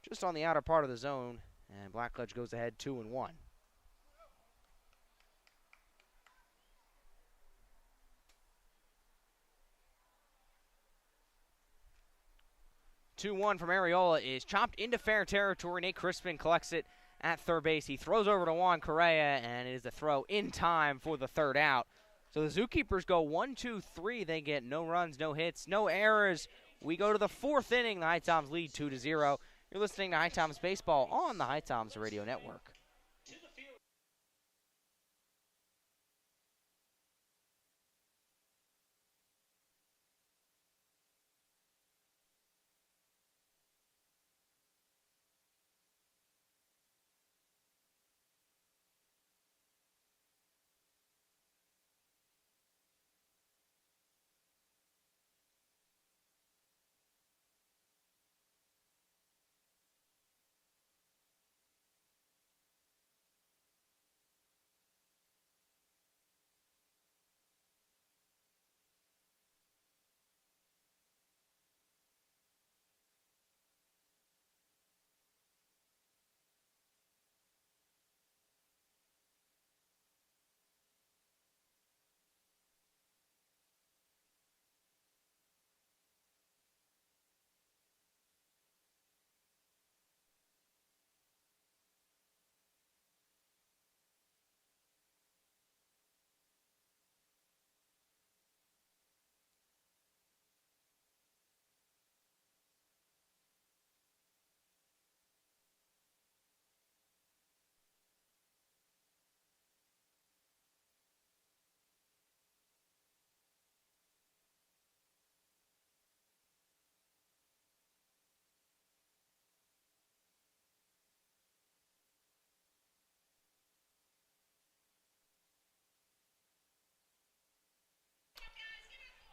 just on the outer part of the zone, and Blackledge goes ahead 2-1. 2-1 from Areola is chopped into fair territory. Nate Crispin collects it at third base. He throws over to Juan Correa, and it is a throw in time for the third out. So the ZooKeepers go 1-2-3. They get no runs, no hits, no errors. We go to the fourth inning. The HiToms lead 2-0. You're listening to HiToms Baseball on the HiToms Radio Network.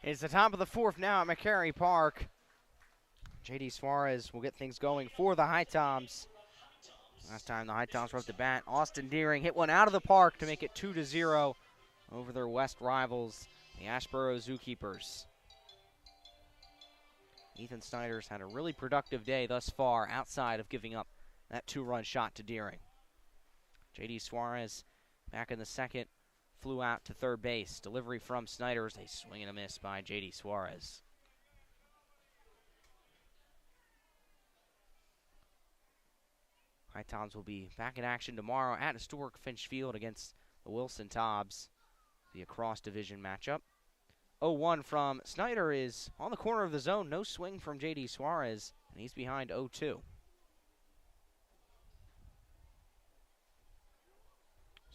It's the top of the fourth now at McCary Park. J.D. Suarez will get things going for the HiToms. Last time the HiToms were up to bat, Austin Deering hit one out of the park to make it 2-0 over their West rivals, the Asheboro ZooKeepers. Ethan Snyder's had a really productive day thus far outside of giving up that 2-run shot to Deering. J.D. Suarez back in the second, flew out to third base. Delivery from Snyder's, a swing and a miss by J.D. Suarez. HiToms will be back in action tomorrow at historic Finch Field against the Wilson Tobbs. The cross-division matchup. 0-1 from Snyder is on the corner of the zone. No swing from J.D. Suarez, and he's behind 0-2.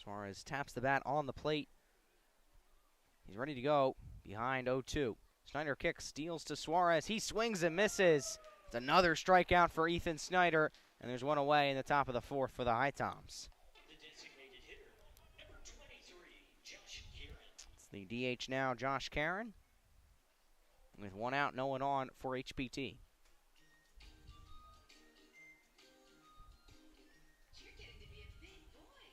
Suarez taps the bat on the plate. He's ready to go, behind 0-2. Snyder kicks, steals to Suarez. He swings and misses. It's another strikeout for Ethan Snyder, and there's one away in the top of the fourth for the HiToms. The designated hitter, number 23, Josh Kieran. It's the DH now, Josh Karen, with one out, no one on for HPT. You're getting to be a big boy.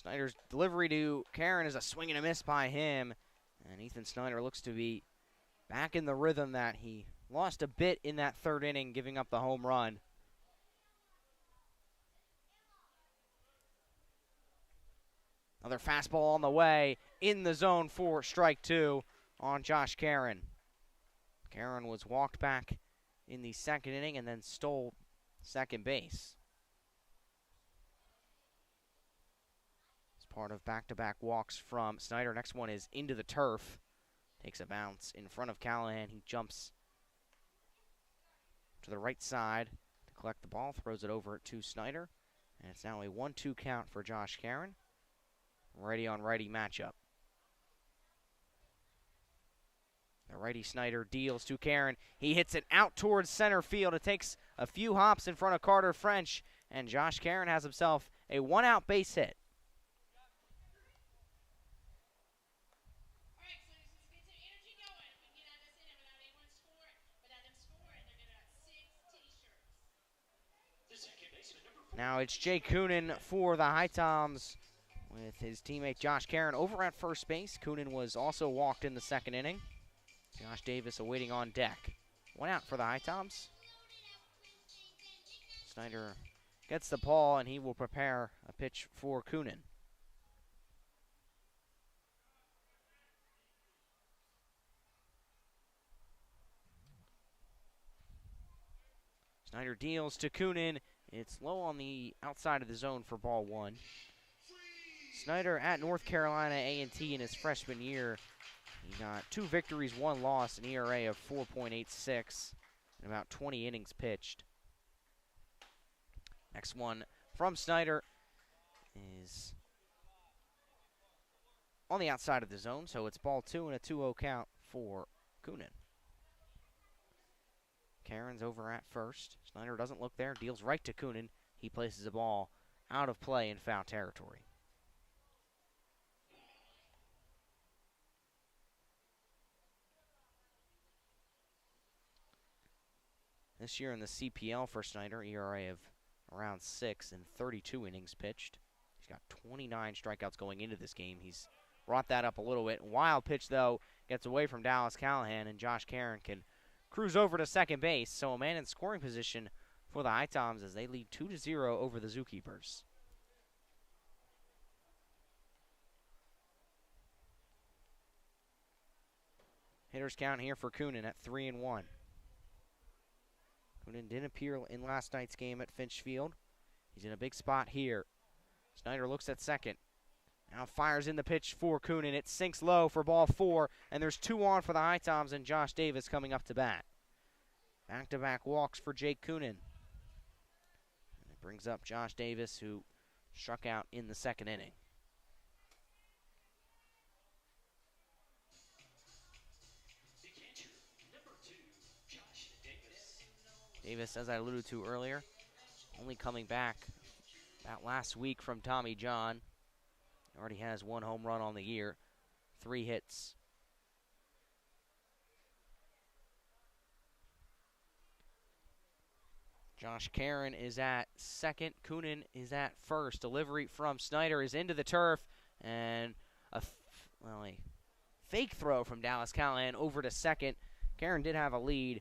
Snyder's delivery to Karen is a swing and a miss by him. And Ethan Snyder looks to be back in the rhythm that he lost a bit in that third inning, giving up the home run. Another fastball on the way, in the zone for strike two on Josh Karen. Karen was walked back in the second inning and then stole second base. Part of back-to-back walks from Snyder. Next one is into the turf. Takes a bounce in front of Callahan. He jumps to the right side to collect the ball. Throws it over to Snyder. And it's now a 1-2 count for Josh Karen. Righty-on-righty matchup. The righty Snyder deals to Karen. He hits it out towards center field. It takes a few hops in front of Carter French. And Josh Karen has himself a one-out base hit. Now it's Jay Coonan for the HiToms with his teammate Josh Karen over at first base. Coonan was also walked in the second inning. Josh Davis awaiting on deck. One out for the HiToms. Snyder gets the ball and he will prepare a pitch for Coonan. Snyder deals to Coonan. It's low on the outside of the zone for ball one. Snyder at North Carolina A&T in his freshman year. He got 2 victories, 1 loss, an ERA of 4.86, and about 20 innings pitched. Next one from Snyder is on the outside of the zone, so it's ball 2 and a 2-0 count for Coonan. Karen's over at first. Snyder doesn't look there, deals right to Coonan. He places the ball out of play in foul territory. This year in the CPL for Snyder, ERA of around 6 and 32 innings pitched. He's got 29 strikeouts going into this game. He's brought that up a little bit. Wild pitch, though, gets away from Dallas Callahan, and Josh Karen can cruise over to second base. So a man in scoring position for the HiToms as they lead 2-0 over the ZooKeepers. Hitters count here for Coonan at 3-1. Coonan didn't appear in last night's game at Finch Field. He's in a big spot here. Snyder looks at second. Now fires in the pitch for Coonan. It sinks low for ball 4, and there's 2 on for the HiToms and Josh Davis coming up to bat. Back-to-back walks for Jake Coonan. And it brings up Josh Davis, who struck out in the second inning. Davis, as I alluded to earlier, only coming back about last week from Tommy John. Already has 1 home run on the year, 3 hits. Josh Karen is at second. Coonan is at first. Delivery from Snyder is into the turf, and a fake throw from Dallas Callahan over to second. Karen did have a lead,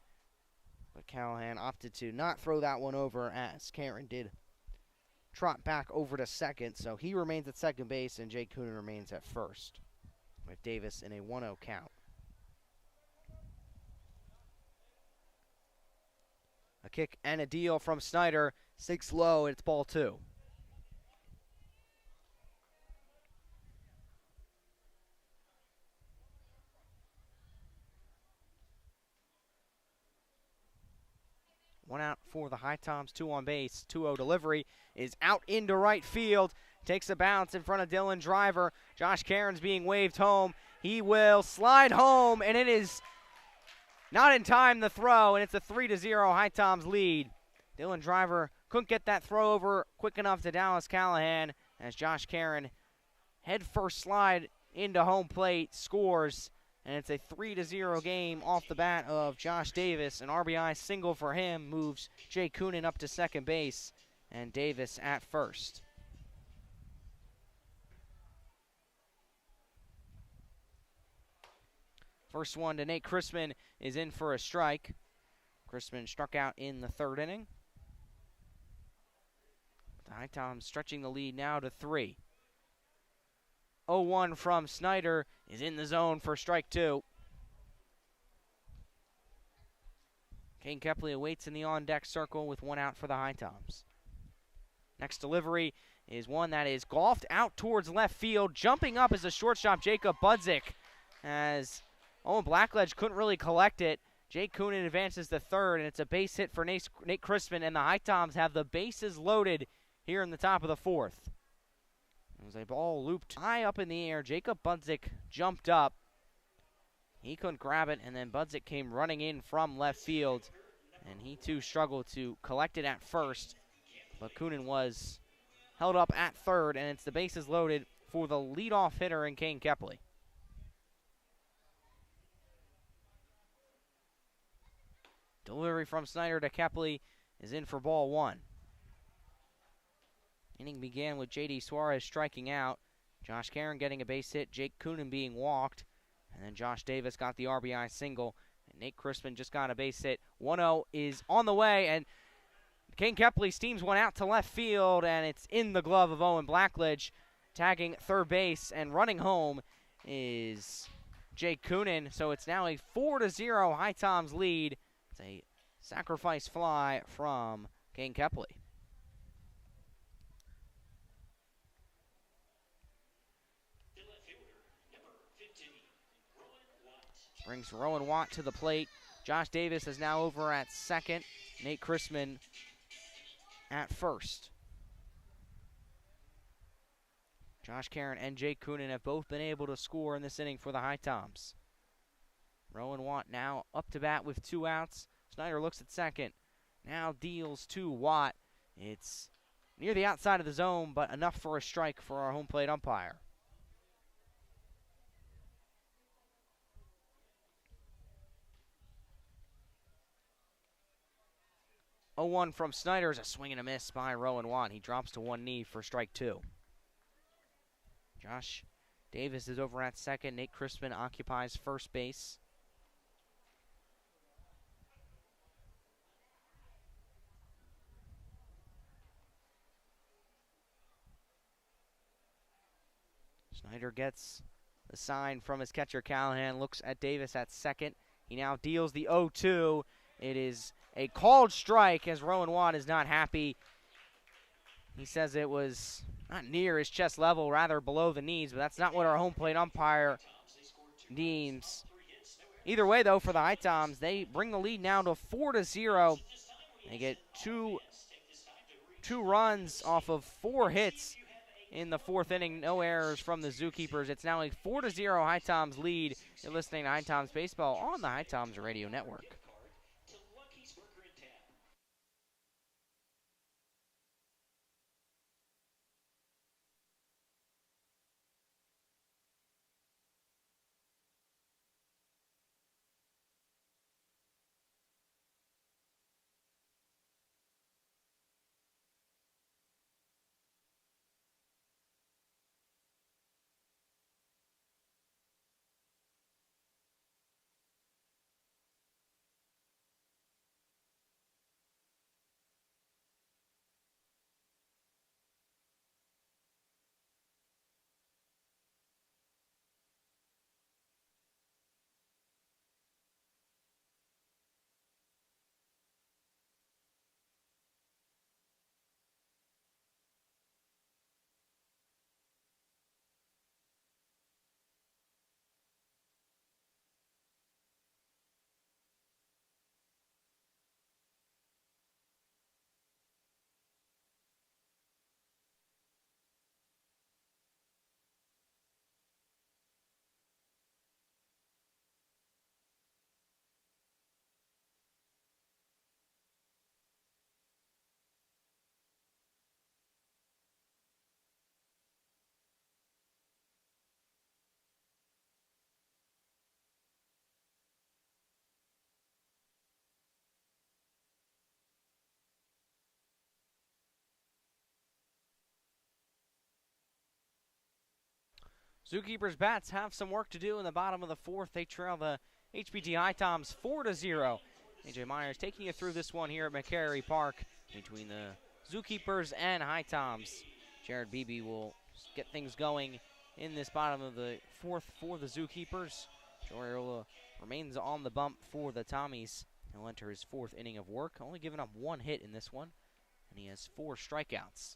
but Callahan opted to not throw that one over as Karen did trot back over to second. So he remains at second base, and Jake Coonan remains at first with Davis in a 1-0 count. A kick and a deal from Snyder. 6 low, it's ball 2. One out for the HiToms, 2 on base. 2-0 delivery is out into right field. Takes a bounce in front of Dylan Driver. Josh Caron's being waved home. He will slide home, and it is not in time to throw, and it's a 3-0 HiToms lead. Dylan Driver couldn't get that throw over quick enough to Dallas Callahan as Josh Caron head first slide into home plate, scores, and it's a 3-0 game off the bat of Josh Davis. An RBI single for him moves Jay Coonan up to second base, and Davis at first. First one to Nate Chrisman is in for a strike. Chrisman struck out in the 3rd inning. The HiToms stretching the lead now to 3. 0-1 from Snyder is in the zone for strike 2. Kane Kepley awaits in the on-deck circle with 1 out for the HiToms. Next delivery is one that is golfed out towards left field. Jumping up is the shortstop, Jacob Budzik, as Owen Blackledge couldn't really collect it. Jake Coonan advances to 3rd, and it's a base hit for Nate Chrisman, and the HiToms have the bases loaded here in the top of the 4th. It was a ball looped high up in the air. Jacob Budzik jumped up. He couldn't grab it, and then Budzik came running in from left field, and he too struggled to collect it at first. But Coonan was held up at 3rd, and it's the bases loaded for the leadoff hitter in Kane Kepley. Delivery from Snyder to Kepley is in for ball 1. Inning began with J.D. Suarez striking out, Josh Caron getting a base hit, Jake Coonan being walked, and then Josh Davis got the RBI single, and Nate Chrisman just got a base hit. 1-0 is on the way, and Kane Kepley steams one out to left field, and it's in the glove of Owen Blackledge. Tagging 3rd base and running home is Jake Coonan, so it's now a 4-0 HiToms lead. It's a sacrifice fly from Kane Kepley. Brings Rowan Watt to the plate. Josh Davis is now over at second. Nate Chrisman at first. Josh Caron and Jake Coonan have both been able to score in this inning for the HiToms. Rowan Watt now up to bat with 2 outs. Snyder looks at second. Now deals to Watt. It's near the outside of the zone, but enough for a strike for our home plate umpire. Oh, 0-1 from Snyder is a swing and a miss by Rowan Watt. He drops to 1 knee for strike 2. Josh Davis is over at second. Nate Chrisman occupies first base. Snyder gets the sign from his catcher Callahan, looks at Davis at second. He now deals the 0-2. It is a called strike as Rowan Watt is not happy. He says it was not near his chest level, rather below the knees, but that's not what our home plate umpire deems. Either way, though, for the HiToms, they bring the lead now to 4-0. They get two runs off of 4 hits in the 4th inning. No errors from the ZooKeepers. It's now a 4-0 HiToms lead. You're listening to HiToms Baseball on the HiToms Radio Network. Zookeepers bats have some work to do in the bottom of the fourth. They trail the HBT HiToms 4-0. AJ Myers taking you through this one here at McCary Park between the Zookeepers and HiToms. Jared Beebe will get things going in this bottom of the fourth for the Zookeepers. Joe Ariola remains on the bump for the Tommies. He'll enter his fourth inning of work, only giving up one hit in this one, and he has 4 strikeouts.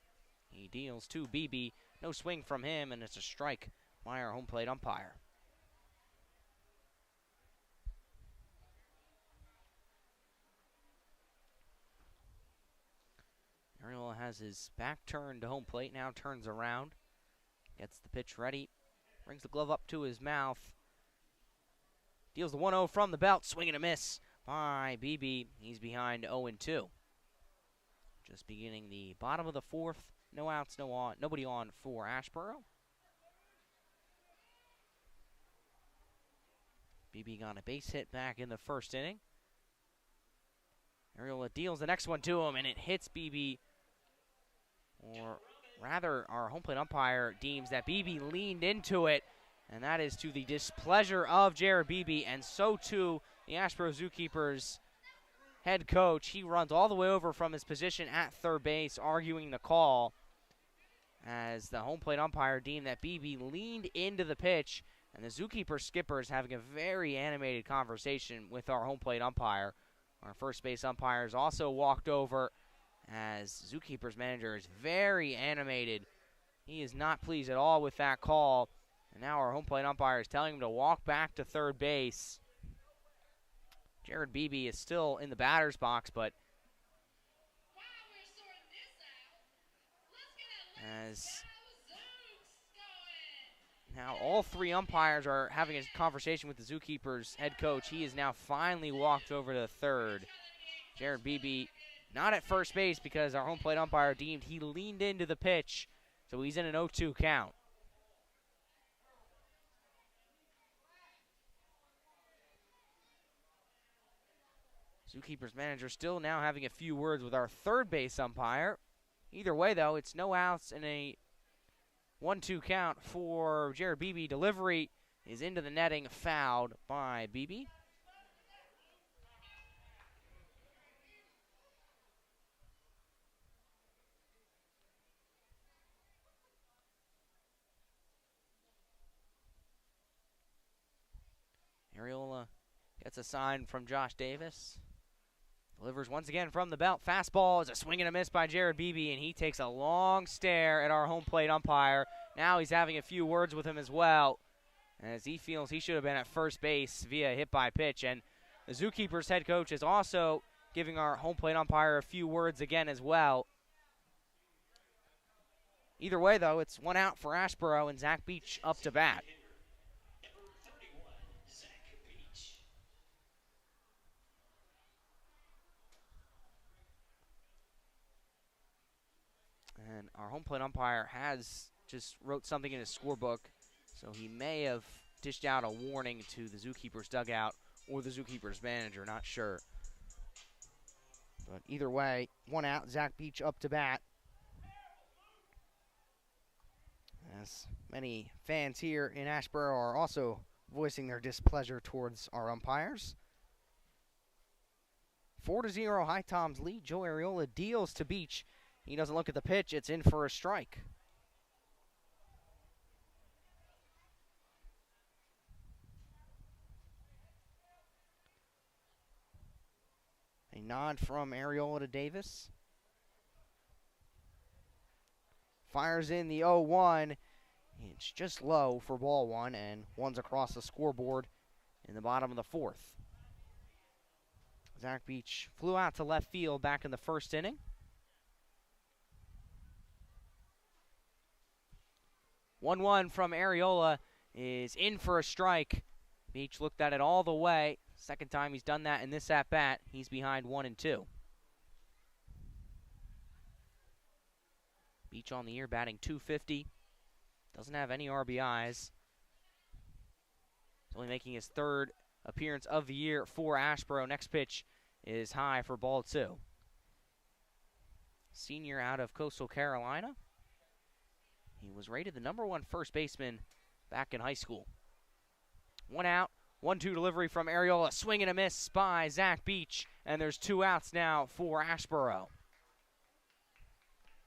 He deals to Beebe, no swing from him, and it's a strike by our home plate umpire. Ariola has his back turned to home plate, now turns around, gets the pitch ready, brings the glove up to his mouth, deals the 1-0 from the belt, swing and a miss by Beebe. He's behind 0-2. Just beginning the bottom of the fourth, no outs, nobody on for Asheboro. Beebe got a base hit back in the first inning. Ariola deals the next one to him, and it hits Beebe. Or rather, our home plate umpire deems that Beebe leaned into it, and that is to the displeasure of Jared Beebe, and so too the Asheboro Zookeepers head coach. He runs all the way over from his position at third base, arguing the call, as the home plate umpire deemed that Beebe leaned into the pitch, and the Zookeeper skippers having a very animated conversation with our home plate umpire. Our first base umpires also walked over, as Zookeeper's manager is very animated. He is not pleased at all with that call. And now our home plate umpire is telling him to walk back to third base. Jared Beebe is still in the batter's box, but as now all 3 umpires are having a conversation with the Zookeepers head coach. He is now finally walked over to third. Jared Beebe not at first base because our home plate umpire deemed he leaned into the pitch, so he's in an 0-2 count. Zookeepers manager still now having a few words with our third base umpire. Either way, though, it's no outs and a 1-2 count for Jared Beebe. Delivery is into the netting, fouled by Beebe. Ariola gets a sign from Josh Davis. Delivers once again from the belt. Fastball is a swing and a miss by Jared Beebe, and he takes a long stare at our home plate umpire. Now he's having a few words with him as well, as he feels he should have been at first base via hit by pitch. And the Zookeepers head coach is also giving our home plate umpire a few words again as well. Either way, though, it's 1 out for Asheboro, and Zach Beach up to bat. And our home plate umpire has just wrote something in his scorebook, so he may have dished out a warning to the Zookeepers dugout or the Zookeepers manager, not sure. But either way, 1 out, Zach Beach up to bat. As many fans here in Asheboro are also voicing their displeasure towards our umpires. 4-0 HiToms lead. Joe Ariola deals to Beach. He doesn't look at the pitch. It's in for a strike. A nod from Ariola to Davis. Fires in the 0-1. It's just low for ball 1, and 1's across the scoreboard in the bottom of the fourth. Zach Beach flew out to left field back in the first inning. 1-1 from Ariola is in for a strike. Beach looked at it all the way. Second time he's done that in this at-bat. He's behind 1-2. Beach on the year batting .250. Doesn't have any RBIs. He's only making his 3rd appearance of the year for Asheboro. Next pitch is high for ball 2. Senior out of Coastal Carolina. He was rated the #1 first baseman back in high school. 1 out, 1-2 delivery from Areola. Swing and a miss by Zach Beach. And there's 2 outs now for Asheboro.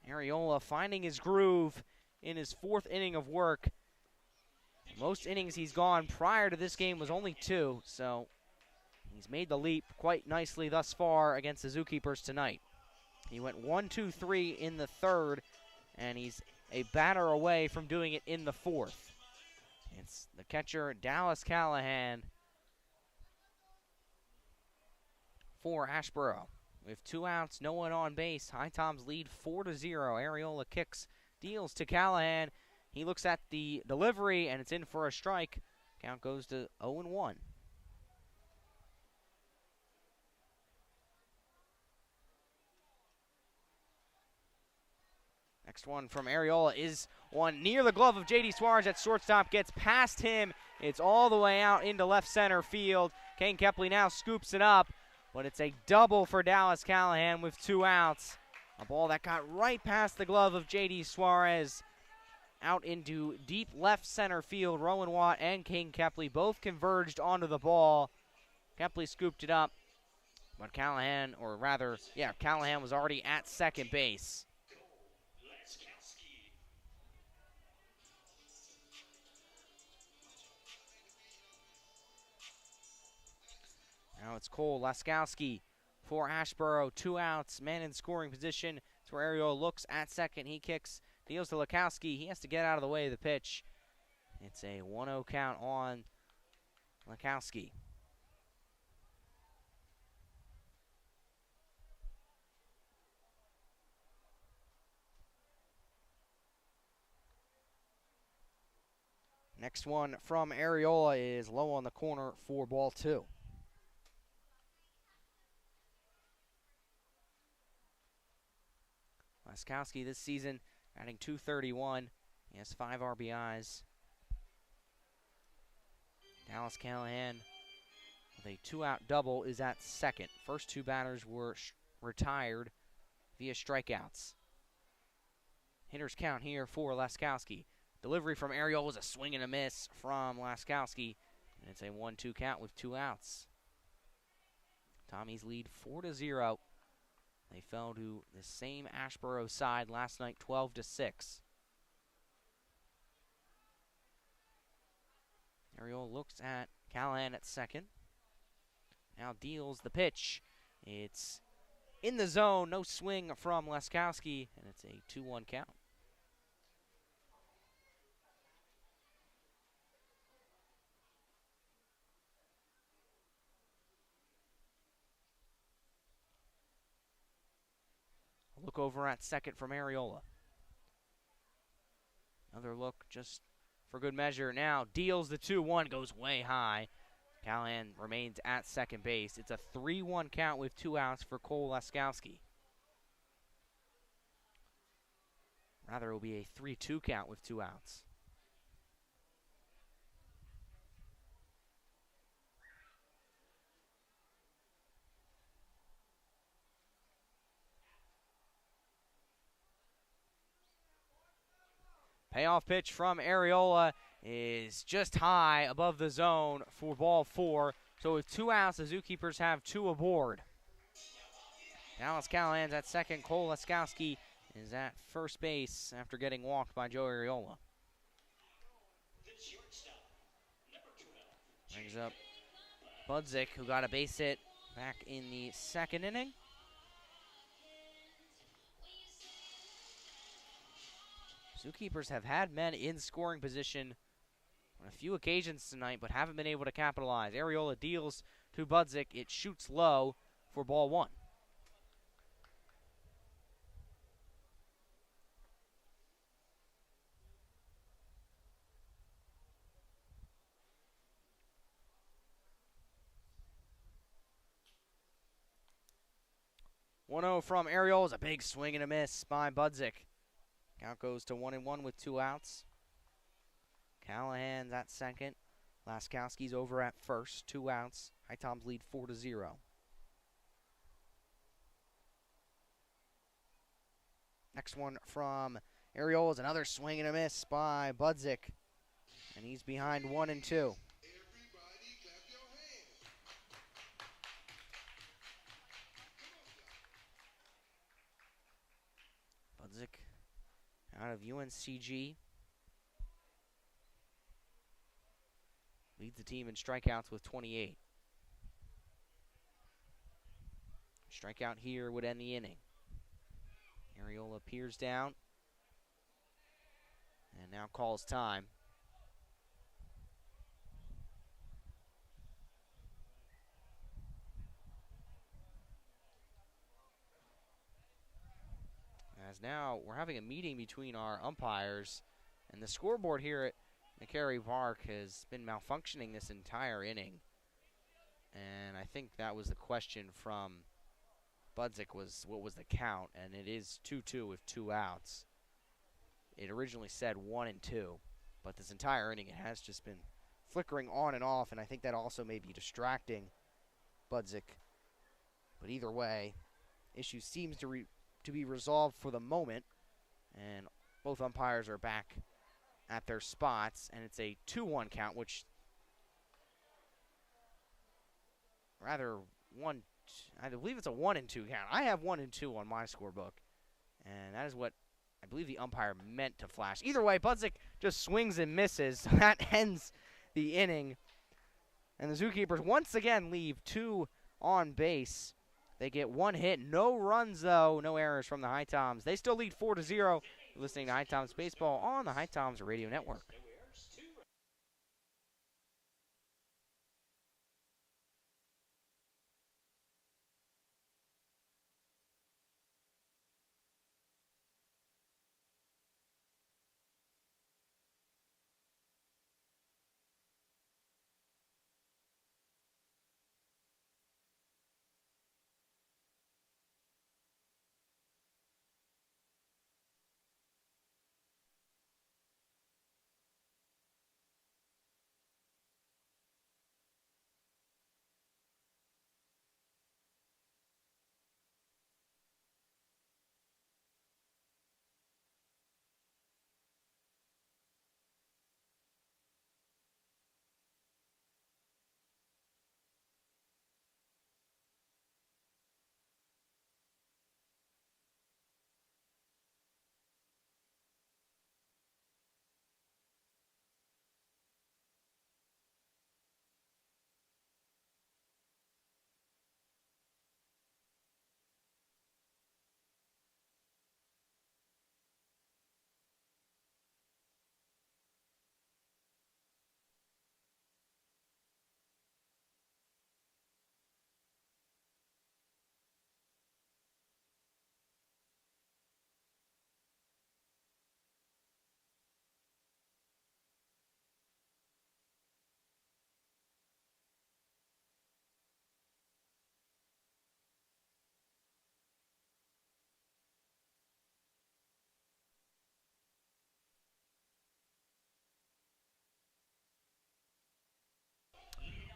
Areola finding his groove in his 4th inning of work. Most innings he's gone prior to this game was only 2, so he's made the leap quite nicely thus far against the ZooKeepers tonight. He went 1-2-3 in the 3rd, and he's a batter away from doing it in the 4th. It's the catcher, Dallas Callahan, for Asheboro. With 2 outs, no one on base, HiToms lead 4-0. Areola kicks, deals to Callahan. He looks at the delivery, and it's in for a strike. Count goes to 0-1. Next one from Areola is one near the glove of J.D. Suarez at shortstop. Gets past him. It's all the way out into left center field. Kane Kepley now scoops it up, but it's a double for Dallas Callahan with 2 outs. A ball that got right past the glove of J.D. Suarez out into deep left center field. Rowan Watt and Kane Kepley both converged onto the ball. Kepley scooped it up, but Callahan was already at second base. Now it's Cole Laskowski for Asheboro. 2 outs, man in scoring position. It's where Areola looks at second. He kicks, deals to Laskowski. He has to get out of the way of the pitch. It's a 1-0 count on Laskowski. Next one from Areola is low on the corner for ball 2. Laskowski this season adding .231. He has 5 RBIs. Dallas Callahan with a 2-out double is at second. First 2 batters were retired via strikeouts. Hitters count here for Laskowski. Delivery from Areola is a swing and a miss from Laskowski. And it's a 1-2 count with 2 outs. Tommies lead 4-0. They fell to the same Asheboro side last night, 12-6. Areola looks at Callahan at second. Now deals the pitch. It's in the zone, no swing from Laskowski, and it's a 2-1 count. Look over at second from Areola. Another look just for good measure. Now deals the 2-1, goes way high. Callahan remains at second base. It's a 3-1 count with 2 outs for Cole Laskowski. Rather, it will be a 3-2 count with 2 outs. Payoff pitch from Areola is just high above the zone for ball 4. So with 2 outs, the ZooKeepers have 2 aboard. Dallas Callahan's at second. Cole Laskowski is at first base after getting walked by Joe Areola. Brings up Budzik, who got a base hit back in the 2nd inning. ZooKeepers have had men in scoring position on a few occasions tonight, but haven't been able to capitalize. Areola deals to Budzik. It shoots low for ball 1. .1-0 from Areola is a big swing and a miss by Budzik. Count goes to 1-1 with 2 outs. Callahan's at second. Laskowski's over at first. 2 outs. HiToms lead 4-0. Next one from Areola is another swing and a miss by Budzik. And he's behind 1-2. Budzik out of UNCG leads the team in strikeouts with 28. Strikeout here would end the inning. Ariola peers down and now calls time. As now we're having a meeting between our umpires, and the scoreboard here at McCary Park has been malfunctioning this entire inning. And I think that was the question from Budzik, was what was the count, and it is 2-2 with 2 outs. It originally said 1-2, but this entire inning it has just been flickering on and off, and I think that also may be distracting Budzik. But either way, issue seems to be resolved for the moment, and both umpires are back at their spots, and it's a 2-1 count, which rather I believe it's a 1-2 count. I have 1-2 on my scorebook, and that is what I believe the umpire meant to flash. Either way, Budzik just swings and misses. That ends the inning, and the Zookeepers once again leave 2 on base. They get 1 hit, no runs though, no errors from the HiToms. They still lead 4-0. You're listening to HiToms Baseball on the HiToms Radio Network.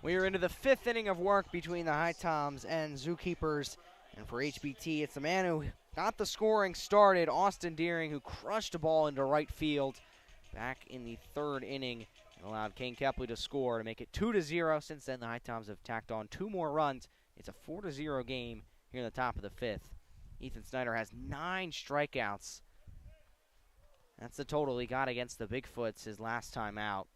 We are into the 5th inning of work between the HiToms and Zookeepers. And for HBT, it's the man who got the scoring started, Austin Deering, who crushed a ball into right field back in the 3rd inning and allowed Kane Kepley to score to make it 2-0. Since then, the HiToms have tacked on 2 more runs. It's a 4-0 game here in the top of the 5th. Ethan Snyder has 9 strikeouts. That's the total he got against the Bigfoots his last time out.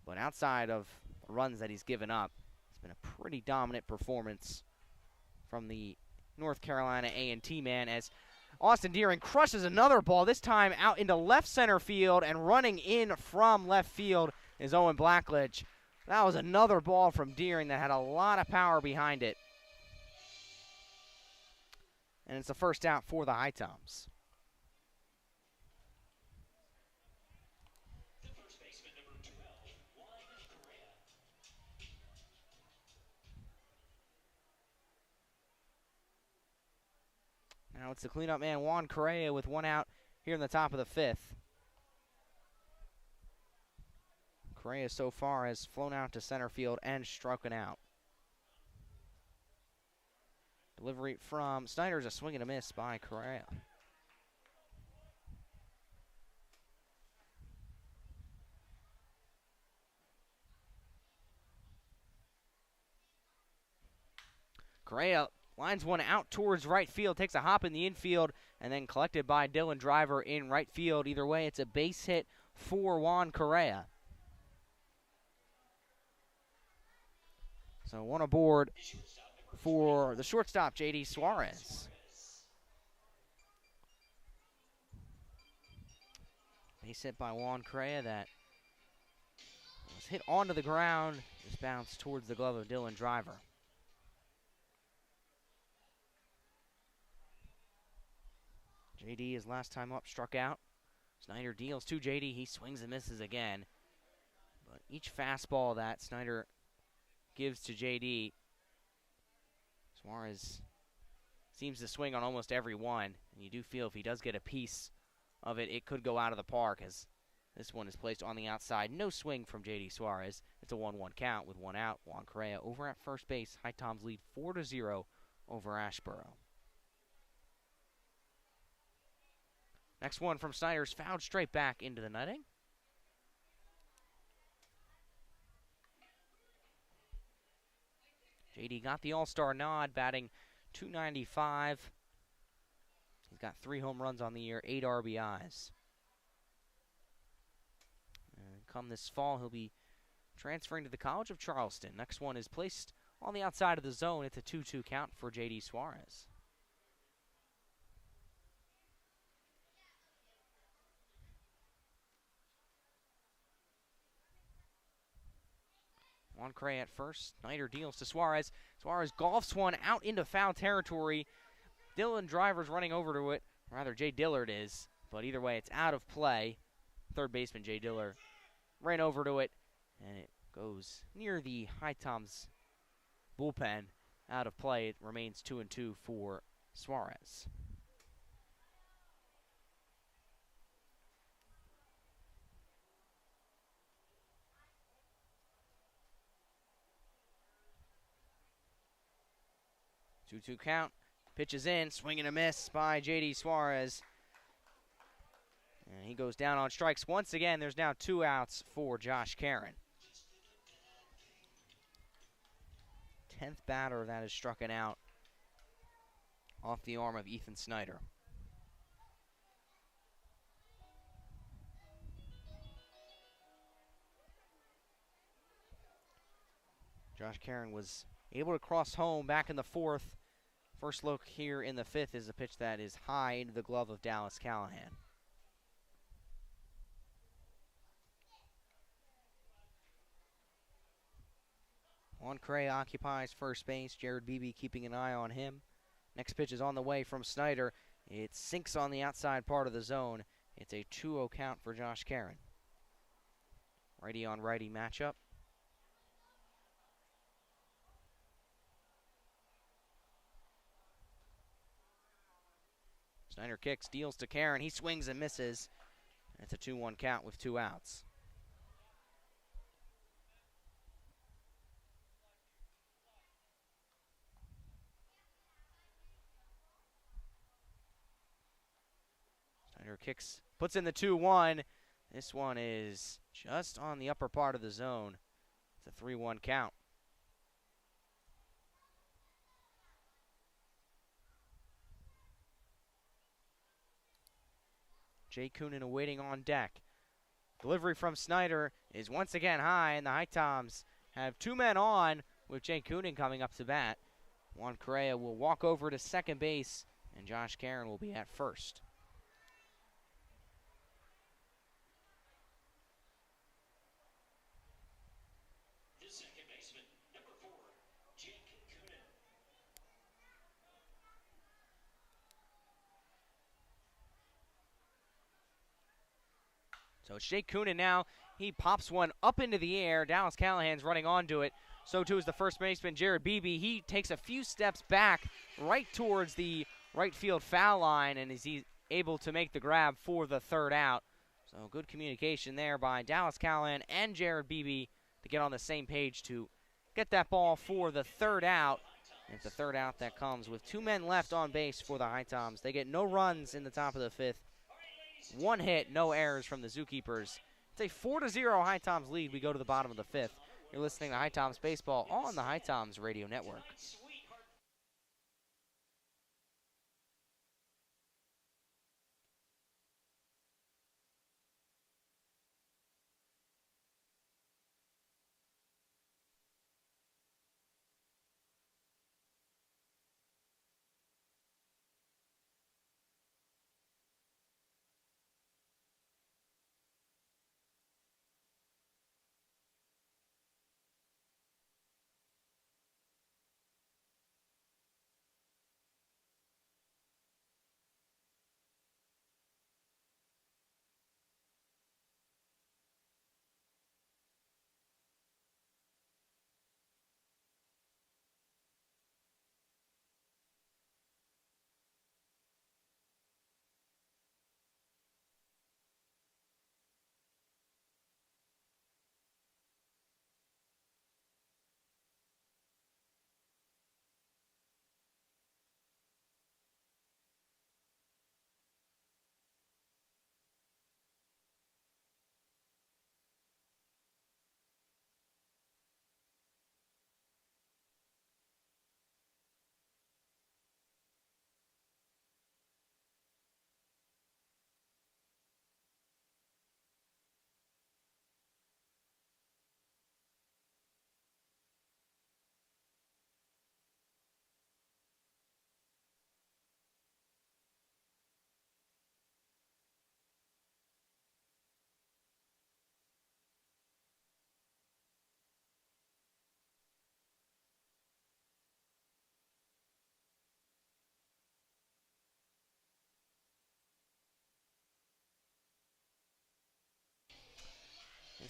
But outside of runs that he's given up, it's been a pretty dominant performance from the North Carolina A&T man, as Austin Deering crushes another ball, this time out into left center field, and running in from left field is Owen Blackledge. That was another ball from Deering that had a lot of power behind it. And it's the first out for the HiToms. Now it's the cleanup man, Juan Correa, with 1 out here in the top of the 5th. Correa so far has flown out to center field and strucken out. Delivery from Snyder's a swing and a miss by Correa. Correa lines one out towards right field, takes a hop in the infield, and then collected by Dylan Driver in right field. Either way, it's a base hit for Juan Correa. So one aboard for the shortstop, J.D. Suarez. Base hit by Juan Correa that was hit onto the ground, just bounced towards the glove of Dylan Driver. J.D. his last time up struck out. Snyder deals to J.D. He swings and misses again. But each fastball that Snyder gives to J.D., Suarez seems to swing on almost every one. And you do feel if he does get a piece of it, it could go out of the park, as this one is placed on the outside. No swing from J.D. Suarez. It's a 1-1 count with one out. Juan Correa over at first base. HiToms lead 4-0 over Asheboro. Next one from Snyder's fouled straight back into the netting. JD got the all-star nod, batting .295. He's got 3 home runs on the year, 8 RBIs. And come this fall, he'll be transferring to the College of Charleston. Next one is placed on the outside of the zone. It's a 2-2 count for J.D. Suarez. Juan Correa at first. Snyder deals to Suarez. Suarez golfs one out into foul territory. Dylan Driver's running over to it. Rather, Jay Dillard is. But either way, it's out of play. Third baseman Jay Dillard ran over to it. And it goes near the HiToms bullpen. Out of play. It remains 2-2 for Suarez. Two-two count. Pitches in. Swing and a miss by J.D. Suarez. And he goes down on strikes once again. There's now 2 outs for Josh Karen. 10th batter that is struck out off the arm of Ethan Snyder. Josh Karen was able to cross home back in the 4th. First look here in the 5th is a pitch that is high into the glove of Dallas Callahan. Juan Correa occupies first base. Jared Beebe keeping an eye on him. Next pitch is on the way from Snyder. It sinks on the outside part of the zone. It's a 2-0 count for Josh Karen. Righty on righty matchup. Snyder kicks, deals to Karen. He swings and misses. It's a 2-1 count with 2 outs. Snyder kicks, puts in the 2-1. This one is just on the upper part of the zone. It's a 3-1 count. Jay Coonan awaiting on deck. Delivery from Snyder is once again high, and the HiToms have 2 men on with Jay Coonan coming up to bat. Juan Correa will walk over to second base, and Josh Karen will be at first. The second baseman, number 4, Jake Coonan. So it's Jay Coonan now. He pops one up into the air. Dallas Callahan's running onto it. So too is the first baseman, Jared Beebe. He takes a few steps back right towards the right field foul line, and is he able to make the grab for the 3rd out. So good communication there by Dallas Callahan and Jared Beebe to get on the same page to get that ball for the 3rd out. And it's the 3rd out that comes with 2 men left on base for the HiToms. They get no runs in the top of the 5th. 1 hit, no errors from the ZooKeepers. It's a 4-0 HiToms lead. We go to the bottom of the 5th. You're listening to HiToms Baseball on the HiToms Radio Network.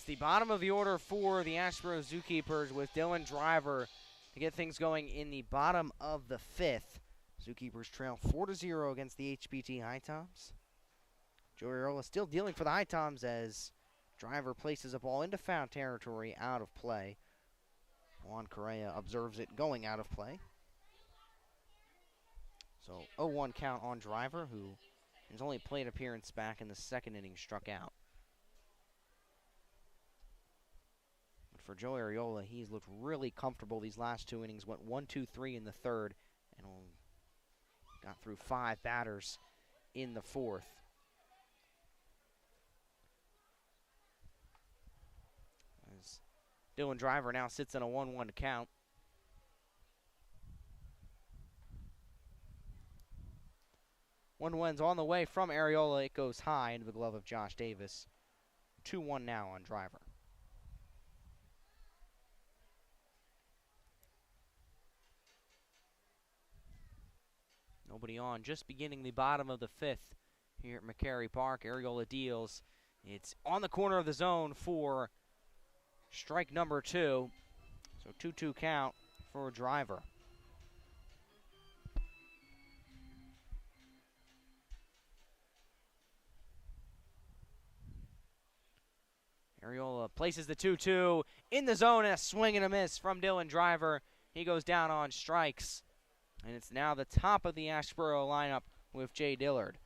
the bottom of the order for the Asheboro ZooKeepers with Dylan Driver to get things going in the bottom of the 5th. ZooKeepers trail 4-0 against the HBT HiToms. Joey Ariola still dealing for the HiToms as Driver places a ball into foul territory out of play. Juan Correa observes it going out of play. So 0-1 count on Driver, who his only plate appearance back in the 2nd inning struck out. But for Joey Ariola, he's looked really comfortable these last 2 innings. Went 1-2-3 in the 3rd and got through 5 batters in the 4th. As Dylan Driver now sits in a 1-1 count. One wins on the way from Ariola. It goes high into the glove of Josh Davis. 2-1 now on Driver. Nobody on, just beginning the bottom of the 5th here at McCary Park. Ariola deals. It's on the corner of the zone for strike number 2. So 2-2 count for Driver. Ariola places the 2-2 in the zone, and a swing and a miss from Dylan Driver. He goes down on strikes, and it's now the top of the Asheboro lineup with Jay Dillard.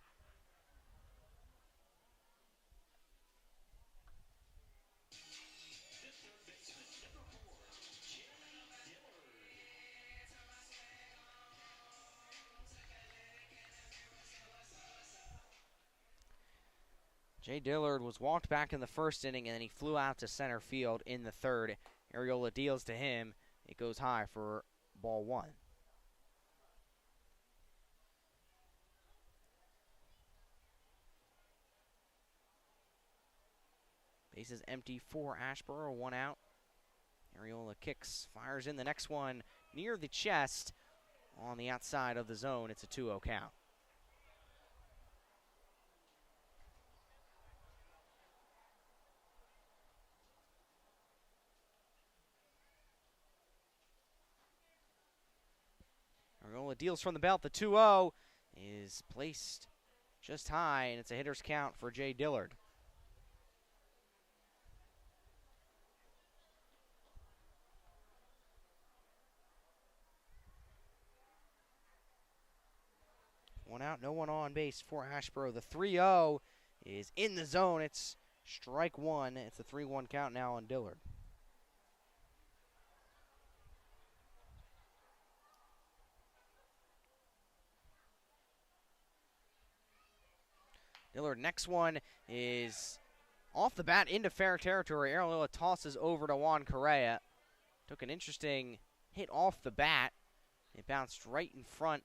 Jay Dillard was walked back in the 1st inning, and then he flew out to center field in the 3rd. Ariola deals to him. It goes high for ball 1. Bases empty for Asheboro, 1 out. Ariola kicks, fires in the next one near the chest on the outside of the zone. It's a 2-0 count. Ariola deals from the belt. The 2-0 is placed just high, and it's a hitter's count for Jay Dillard. One out, no one on base for Asheboro. The 3-0 is in the zone. It's strike 1. It's a 3-1 count now on Dillard. Dillard, next one is off the bat into fair territory. Ariola tosses over to Juan Correa. Took an interesting hit off the bat. It bounced right in front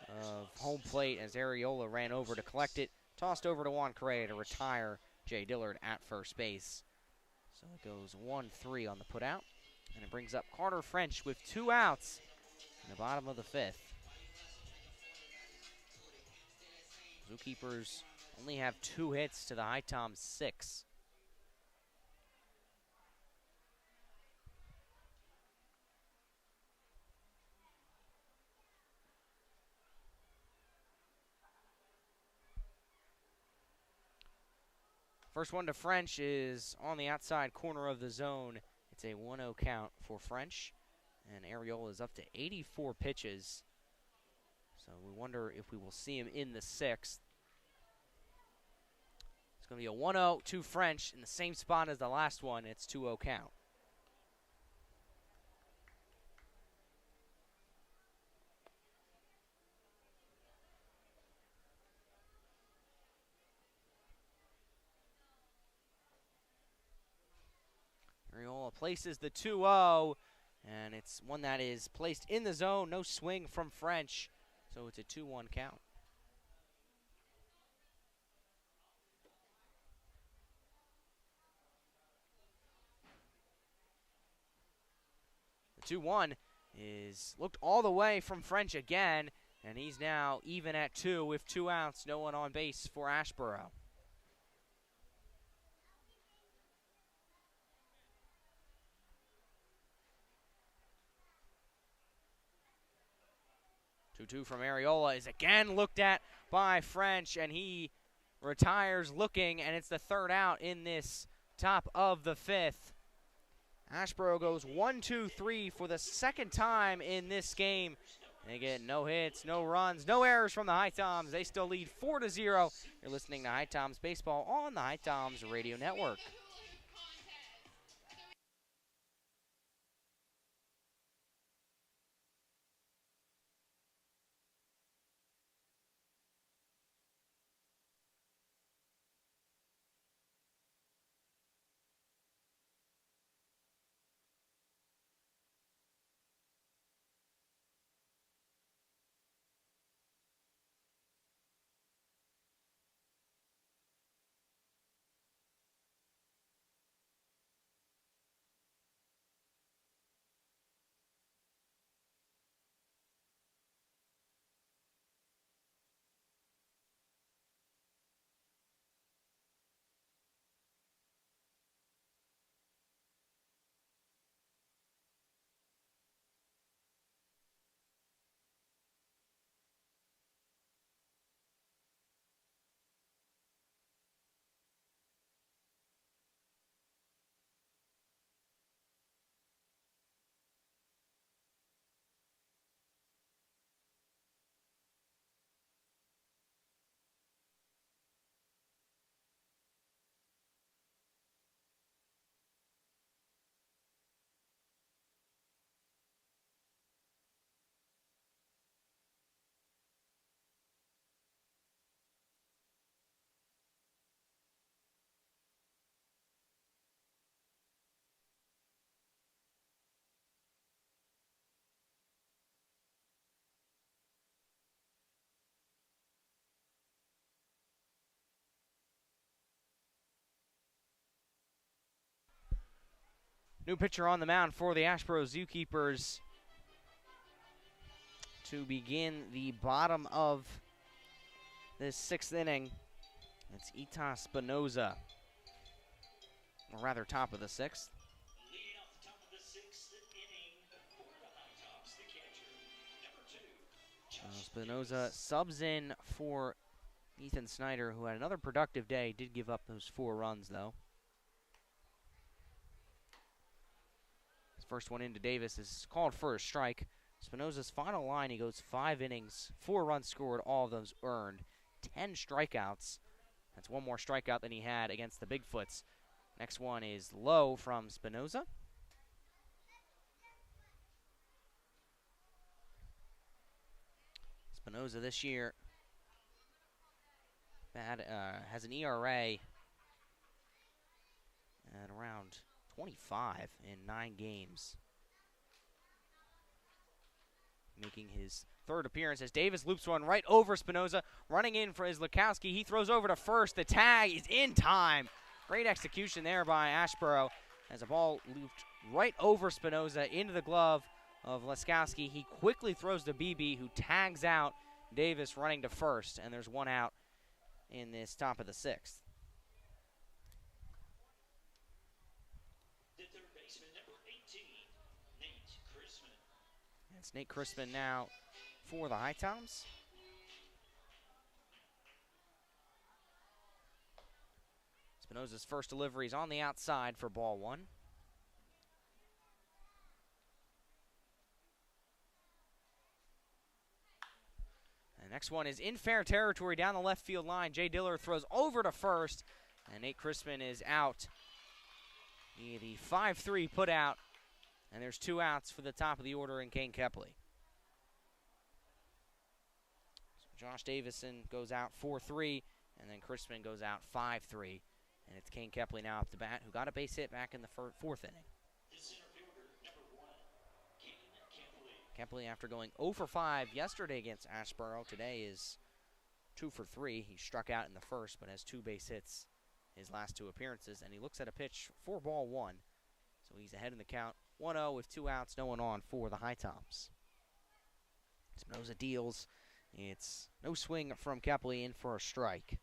of home plate as Ariola ran over to collect it. Tossed over to Juan Correa to retire Jay Dillard at first base. So it goes 1-3 on the putout. And it brings up Carter French with 2 outs in the bottom of the 5th. ZooKeepers only have 2 hits to the HiToms 6. First one to French is on the outside corner of the zone. It's a 1-0 count for French. And Ariola is up to 84 pitches. So we wonder if we will see him in the 6th. It's going to be a 1-0 to French in the same spot as the last one. It's 2-0 count. Ariola places the 2-0, and it's one that is placed in the zone. No swing from French, so it's a 2-1 count. The 2-1 is looked all the way from French again, and he's now even at 2 with 2 outs, no one on base for Asheboro. 2-2 from Areola is again looked at by French, and he retires looking, and it's the third out in this top of the fifth. Asheboro goes 1-2-3 for the second time in this game. They get no hits, no runs, no errors from the HiToms. They still lead 4-0. You're listening to HiToms Baseball on the HiToms Radio Network. New pitcher on the mound for the Asheboro ZooKeepers to begin the bottom of this sixth inning. It's Ita Spinoza, or rather top of the sixth. Leading off the top of the sixth inning for the HiToms, the catcher, number 2. Spinoza subs in for Ethan Snyder, who had another productive day. Did give up those 4 runs, though. His first one into Davis is called for a strike. Spinoza's final line, he goes 5 innings, 4 runs scored, all of those earned, 10 strikeouts. That's 1 more strikeout than he had against the Bigfoots. Next one is low from Spinoza. Spinoza this year has an ERA at around 25 in 9 games. Making his third appearance as Davis loops one right over Spinoza. Running in for his Lukowski. He throws over to first. The tag is in time. Great execution there by Asheboro as a ball looped right over Spinoza into the glove of Leskowski. He quickly throws to BB, who tags out Davis running to first, and there's 1 out in this top of the sixth. The third baseman, number 18, Nate Chrisman. It's Nate Crispin now for the HiToms. Spinoza's first delivery is on the outside for ball 1. And the next one is in fair territory down the left field line. Jay Diller throws over to first, and Nate Crispin is out. The 5-3 put out, and there's 2 outs for the top of the order in Kane Kepley. So Josh Davison goes out 4-3, and then Crispin goes out 5-3. And it's Kane Kepley now up to bat, who got a base hit back in the 4th inning. The center fielder, number 1, Kane Kepley. Kepley, after going 0 for 5 yesterday against Asheboro, today is 2 for 3. He struck out in the first, but has 2 base hits his last 2 appearances. And he looks at a pitch for ball 1. So he's ahead in the count. 1-0 with 2 outs, no one on for the HiToms. Spinoza deals. It's no swing from Kepley, in for a strike.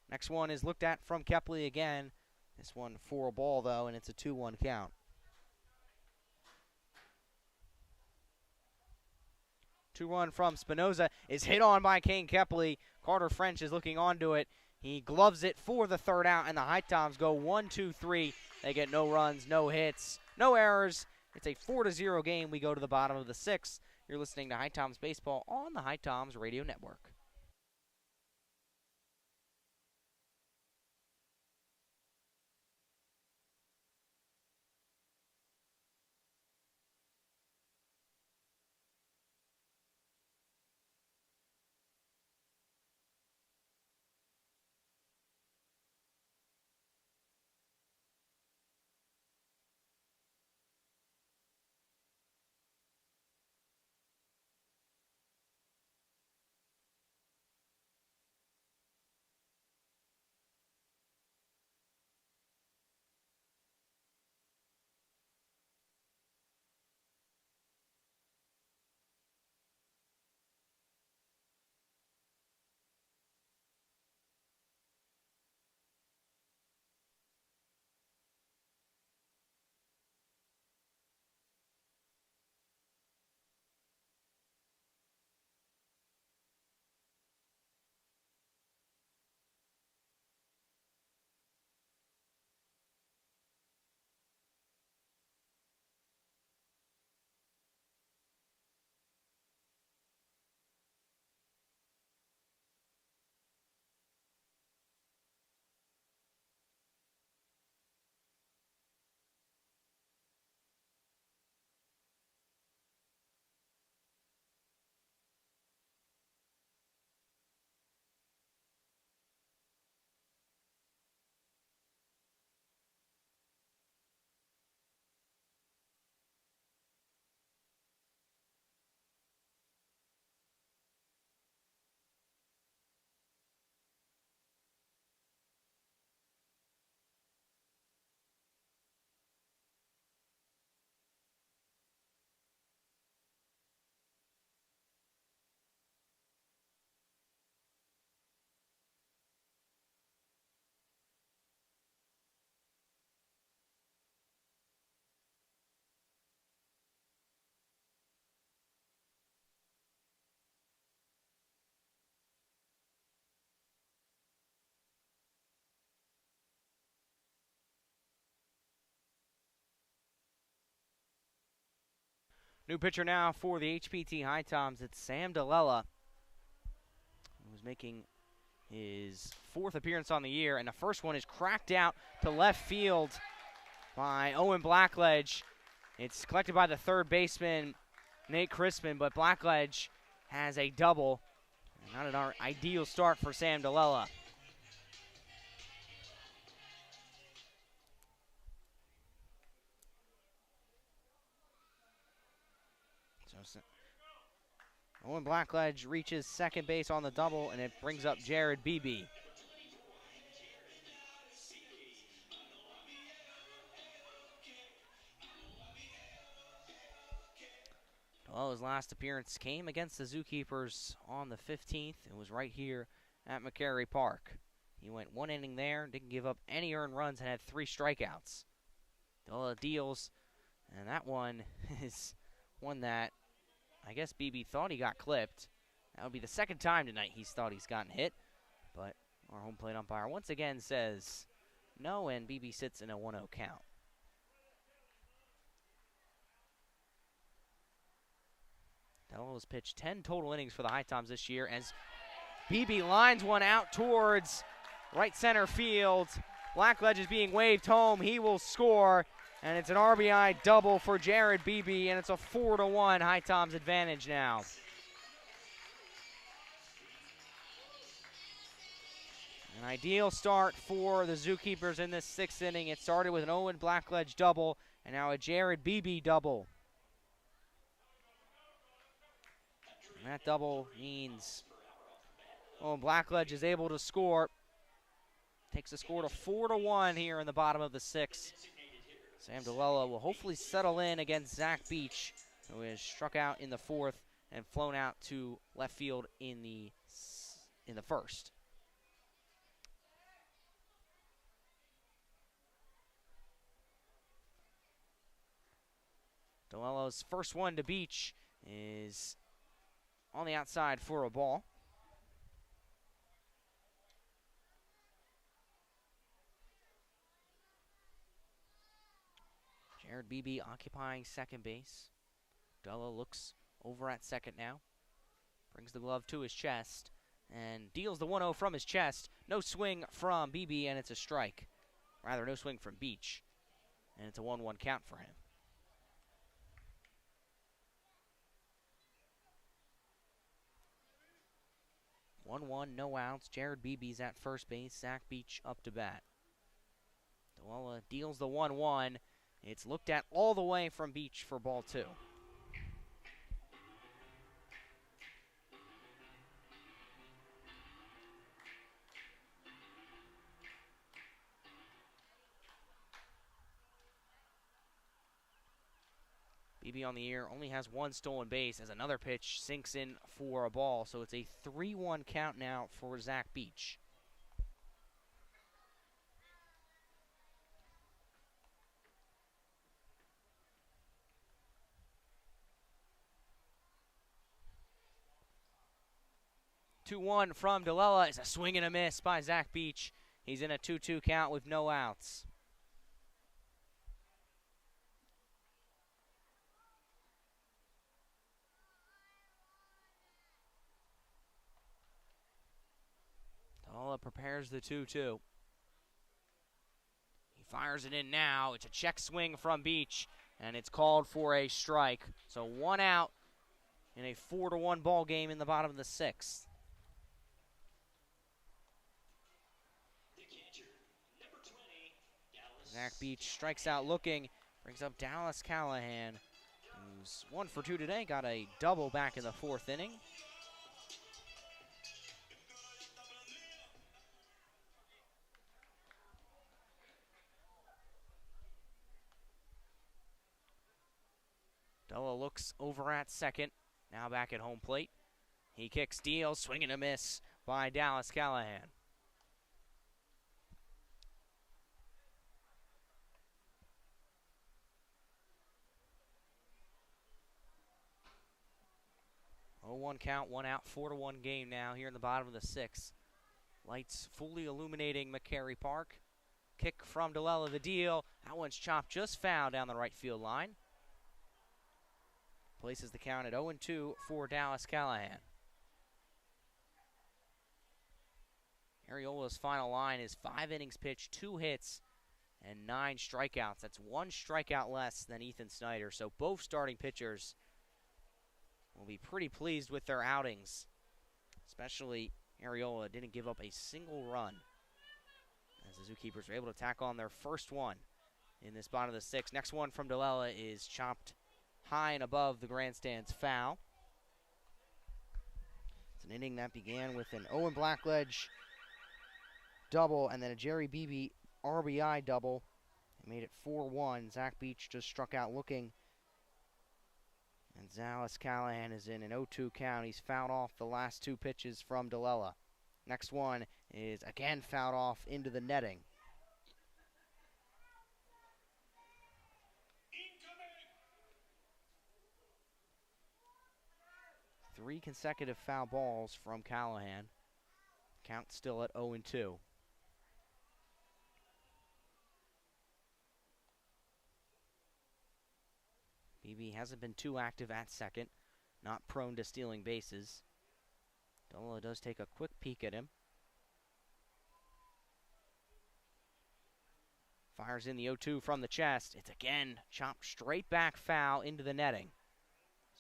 Next one is looked at from Kepley again. This one for a ball, though, and it's a 2-1 count. 2-1 from Spinoza is hit on by Kane Kepley. Carter French is looking onto it. He gloves it for the third out, and the HiToms go 1-2-3. They get no runs, no hits, no errors. It's a 4-0 game. We go to the bottom of the 6th. You're listening to HiToms Baseball on the HiToms Radio Network. New pitcher now for the HPT HiToms. It's Sam DeLella, who's making his 4th appearance on the year, and the first one is cracked out to left field by Owen Blackledge. It's collected by the third baseman, Nate Crispin, but Blackledge has a double. Not an ideal start for Sam DeLella. So Owen Blackledge reaches second base on the double, and it brings up Jared Beebe. Well, his last appearance came against the ZooKeepers on the 15th. It was right here at McCary Park. He went 1 inning there, didn't give up any earned runs, and had 3 strikeouts. DeLella deals, and that one is one that I guess Beebe thought he got clipped. That would be the second time tonight he's thought he's gotten hit, but our home plate umpire once again says no, and Beebe sits in a 1-0 count. DeLella's pitched 10 total innings for the HiToms this year as Beebe lines one out towards right center field. Blackledge is being waved home. He will score, and it's an RBI double for Jared Beebe, and it's a 4-1 HiToms advantage now. An ideal start for the ZooKeepers in this 6th inning. It started with an Owen Blackledge double, and now a Jared Beebe double. And that double means Owen Blackledge is able to score. Takes the score to 4-1 here in the bottom of the 6th. Sam DeLella will hopefully settle in against Zach Beach, who is struck out in the 4th and flown out to left field in the 1st. DeLello's first one to Beach is on the outside for a ball. Jared Beebe occupying second base. DeLello looks over at second now. Brings the glove to his chest and deals the 1-0 from his chest. No swing from Beebe, and it's a strike. Rather, no swing from Beach, and it's a 1-1 count for him. 1-1, no outs. Jared Beebe's at first base. Zach Beach up to bat. DeLello deals the 1-1. It's looked at all the way from Beach for ball 2. Beebe on the year only has one stolen base as another pitch sinks in for a ball. So it's a 3-1 count now for Zach Beach. Two-one from DeLello is a swing and a miss by Zach Beach. He's in a 2-2 count with no outs. DeLello prepares the 2-2. He fires it in now. It's a check swing from Beach, and it's called for a strike. So 1 out in a 4-1 ball game in the bottom of the 6th. Zach Beach strikes out looking, brings up Dallas Callahan, who's 1 for 2 today, got a double back in the 4th inning. DeLello looks over at second, now back at home plate. He kicks, deals, swing and a miss by Dallas Callahan. Oh, 1 count, 1 out, 4-1 game now here in the bottom of the 6th. Lights fully illuminating McCary Park. Kick from DeLello, the deal. That one's chopped just foul down the right field line. Places the count at 0-2 for Dallas Callahan. Ariola's final line is 5 innings pitched, 2 hits, and 9 strikeouts. That's 1 strikeout less than Ethan Snyder. So both starting pitchers will be pretty pleased with their outings. Especially Ariola didn't give up a single run as the Zookeepers were able to tack on their first one in this bottom of the 6th. Next one from DeLello is chopped high and above the grandstand's foul. It's an inning that began with an Owen Blackledge double and then a Jerry Beebe RBI double. It made it 4-1. Zach Beach just struck out looking. And Dallas Callahan is in an 0-2 count. He's fouled off the last 2 pitches from DeLello. Next one is again fouled off into the netting. Three consecutive foul balls from Callahan. Count still at 0-2. Beebe hasn't been too active at second, not prone to stealing bases. DeLello does take a quick peek at him. Fires in the 0-2 from the chest. It's again chopped straight back foul into the netting.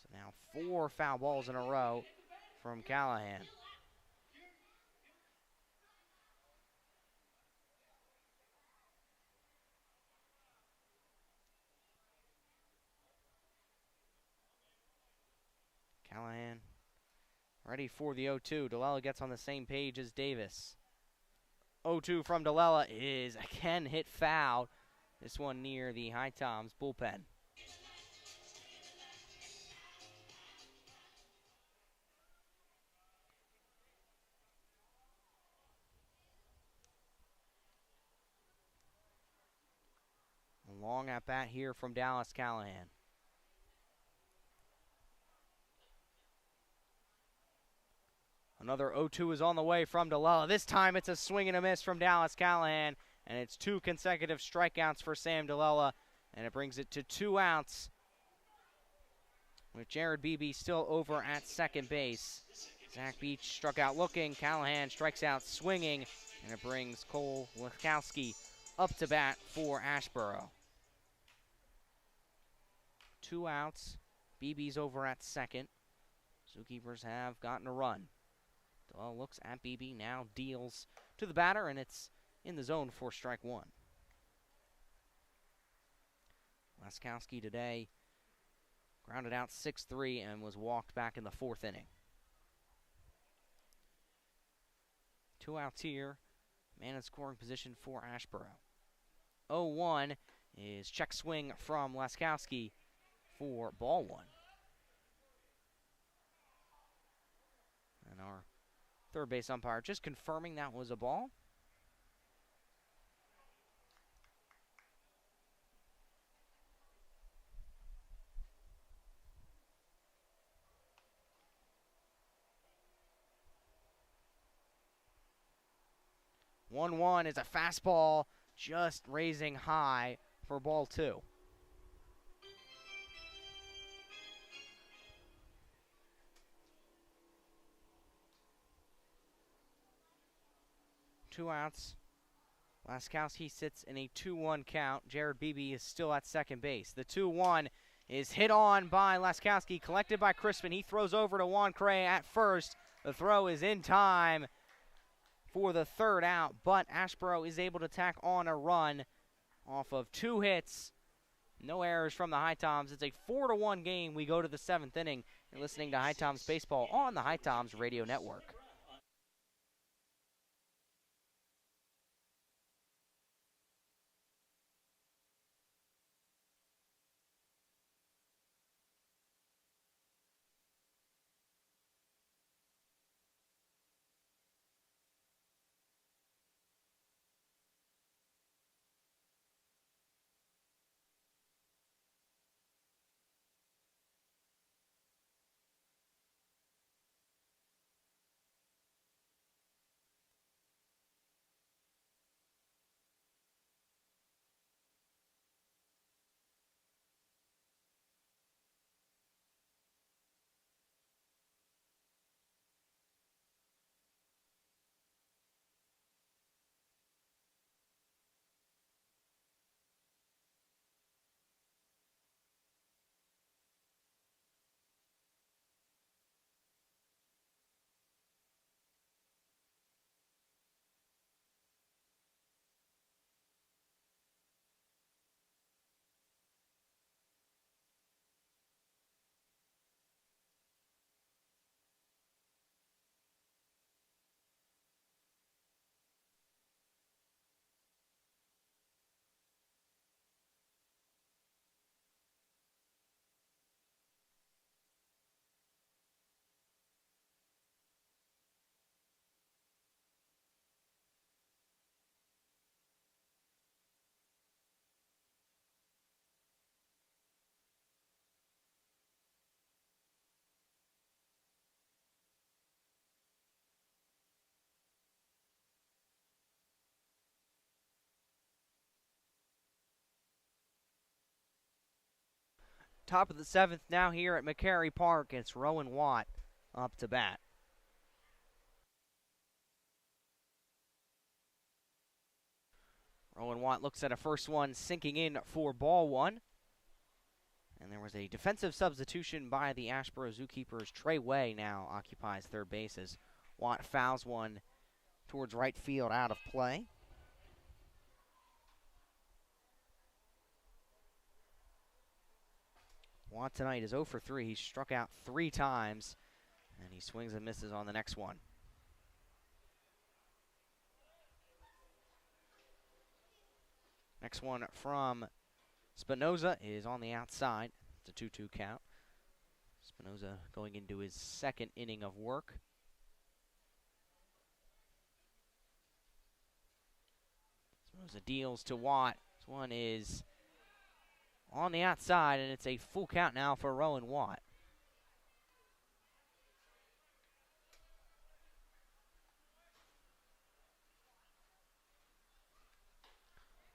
So now 4 foul balls in a row from Callahan. Callahan ready for the 0-2. DeLello gets on the same page as Davis. 0-2 from DeLello is again hit foul. This one near the HiToms bullpen. A long at bat here from Dallas Callahan. Another 0-2 is on the way from DeLella. This time it's a swing and a miss from Dallas Callahan, and it's 2 consecutive strikeouts for Sam DeLella, and it brings it to 2 outs with Jared Beebe still over at second base. Zach Beach struck out looking, Callahan strikes out swinging, and it brings Cole Witkowski up to bat for Asheboro. 2 outs, Beebe's over at second. ZooKeepers have gotten a run. DeLella looks at Beebe, now deals to the batter, and it's in the zone for strike 1. Witkowski today grounded out 6-3 and was walked back in the 4th inning. 2 outs here. Man in scoring position for Asheboro. 0-1 is check swing from Witkowski for ball 1. And our third base umpire just confirming that was a ball. One is a fastball just raising high for ball 2. Two outs. Witkowski sits in a 2-1 count. Jared Beebe is still at second base. The 2-1 is hit on by Witkowski, collected by Crispin. He throws over to Juan Cray at first. The throw is in time for the 3rd out, but Asheboro is able to tack on a run off of 2 hits. No errors from the HiToms. It's a 4-1 game. We go to the 7th inning. You're listening to HiToms Baseball on the HiToms Radio Network. Top of the 7th now here at McCary Park. It's Rowan Watt up to bat. Rowan Watt looks at a first one sinking in for ball 1. And there was a defensive substitution by the Asheboro ZooKeepers. Trey Way now occupies third base as Watt fouls one towards right field out of play. Watt tonight is 0 for 3. He's struck out 3 times, and he swings and misses on the next one. Next one from Spinoza is on the outside. It's a 2-2 count. Spinoza going into his 2nd inning of work. Spinoza deals to Watt. This one is on the outside, and it's a full count now for Rowan Watt.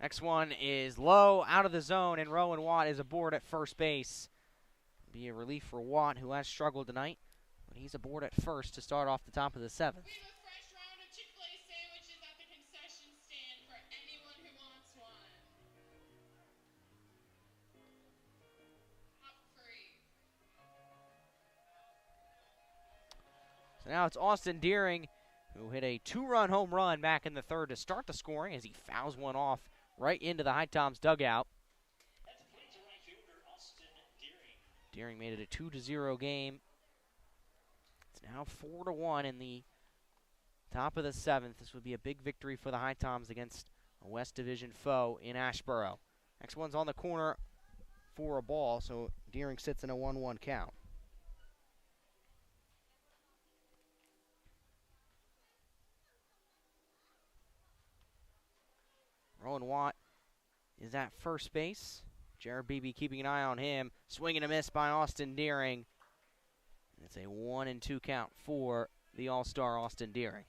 Next one is low, out of the zone, and Rowan Watt is aboard at first base. Be a relief for Watt, who has struggled tonight, but he's aboard at first to start off the top of the seventh. We have a fresh round of Chick-fil-A sandwiches at the concession stand for anyone who wants one. Hop free. So now it's Austin Deering, who hit a 2-run home run back in the third to start the scoring as he fouls one off right into the HiToms dugout. At the plate, the right fielder, Austin Deering. Deering made it a 2-0 game. It's now 4-1 in the top of the seventh. This would be a big victory for the HiToms against a West Division foe in Asheboro. Next one's on the corner for a ball, so Deering sits in a 1-1 count. Rowan Watt is at first base. Jared Beebe keeping an eye on him. Swing and a miss by Austin Deering. It's a 1-2 count for the All-Star Austin Deering.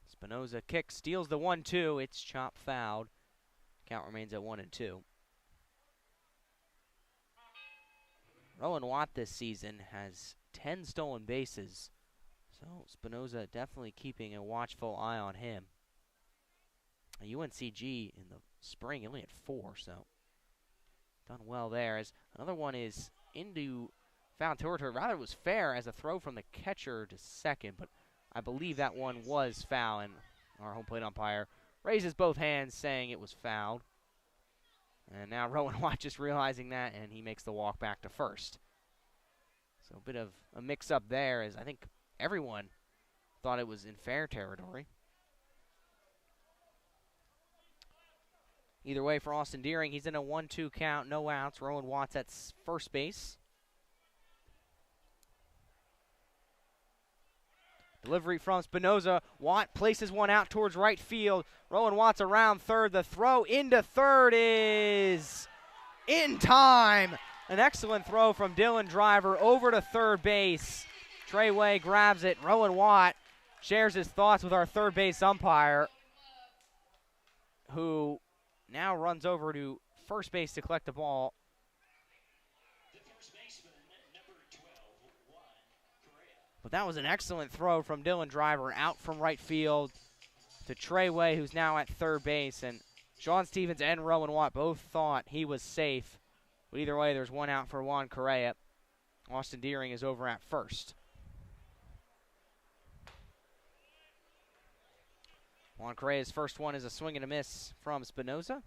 Spinoza kicks, steals the 1-2. It's chopped fouled. Count remains at 1-2. Rowan Watt this season has 10 stolen bases, so Spinoza definitely keeping a watchful eye on him. UNCG in the spring only had 4, so done well there. As another one is into foul territory. Rather, it was fair as a throw from the catcher to second, but I believe that one was foul, and our home plate umpire raises both hands saying it was fouled. And now Rowan Watt just realizing that, and he makes the walk back to first. So a bit of a mix-up there, as I think everyone thought it was in fair territory. Either way for Austin Deering, he's in a 1-2 count, no outs. Rowan Watt's at first base. Delivery from Spinoza. Watt places one out towards right field. Rowan Watt's around third. The throw into third is in time. An excellent throw from Dylan Driver over to third base. Treyway grabs it. Rowan Watt shares his thoughts with our third base umpire, who now runs over to first base to collect the ball. The first baseman, number 12, Juan Correa. But that was an excellent throw from Dylan Driver out from right field to Treyway, who's now at third base. And Sean Stevens and Rowan Watt both thought he was safe. But either way, there's one out for Juan Correa. Austin Deering is over at first. Juan Correa's first one is a swing and a miss from Spinoza.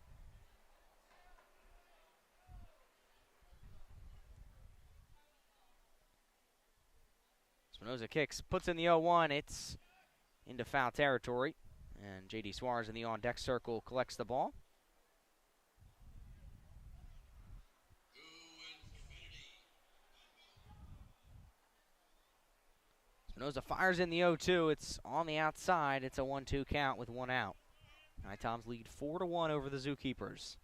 Spinoza kicks, puts in the 0-1. It's into foul territory. And J.D. Suarez in the on-deck circle collects the ball. Spinoza fires in the 0-2. It's on the outside. It's a 1-2 count with one out. HiToms lead 4-1 over the ZooKeepers.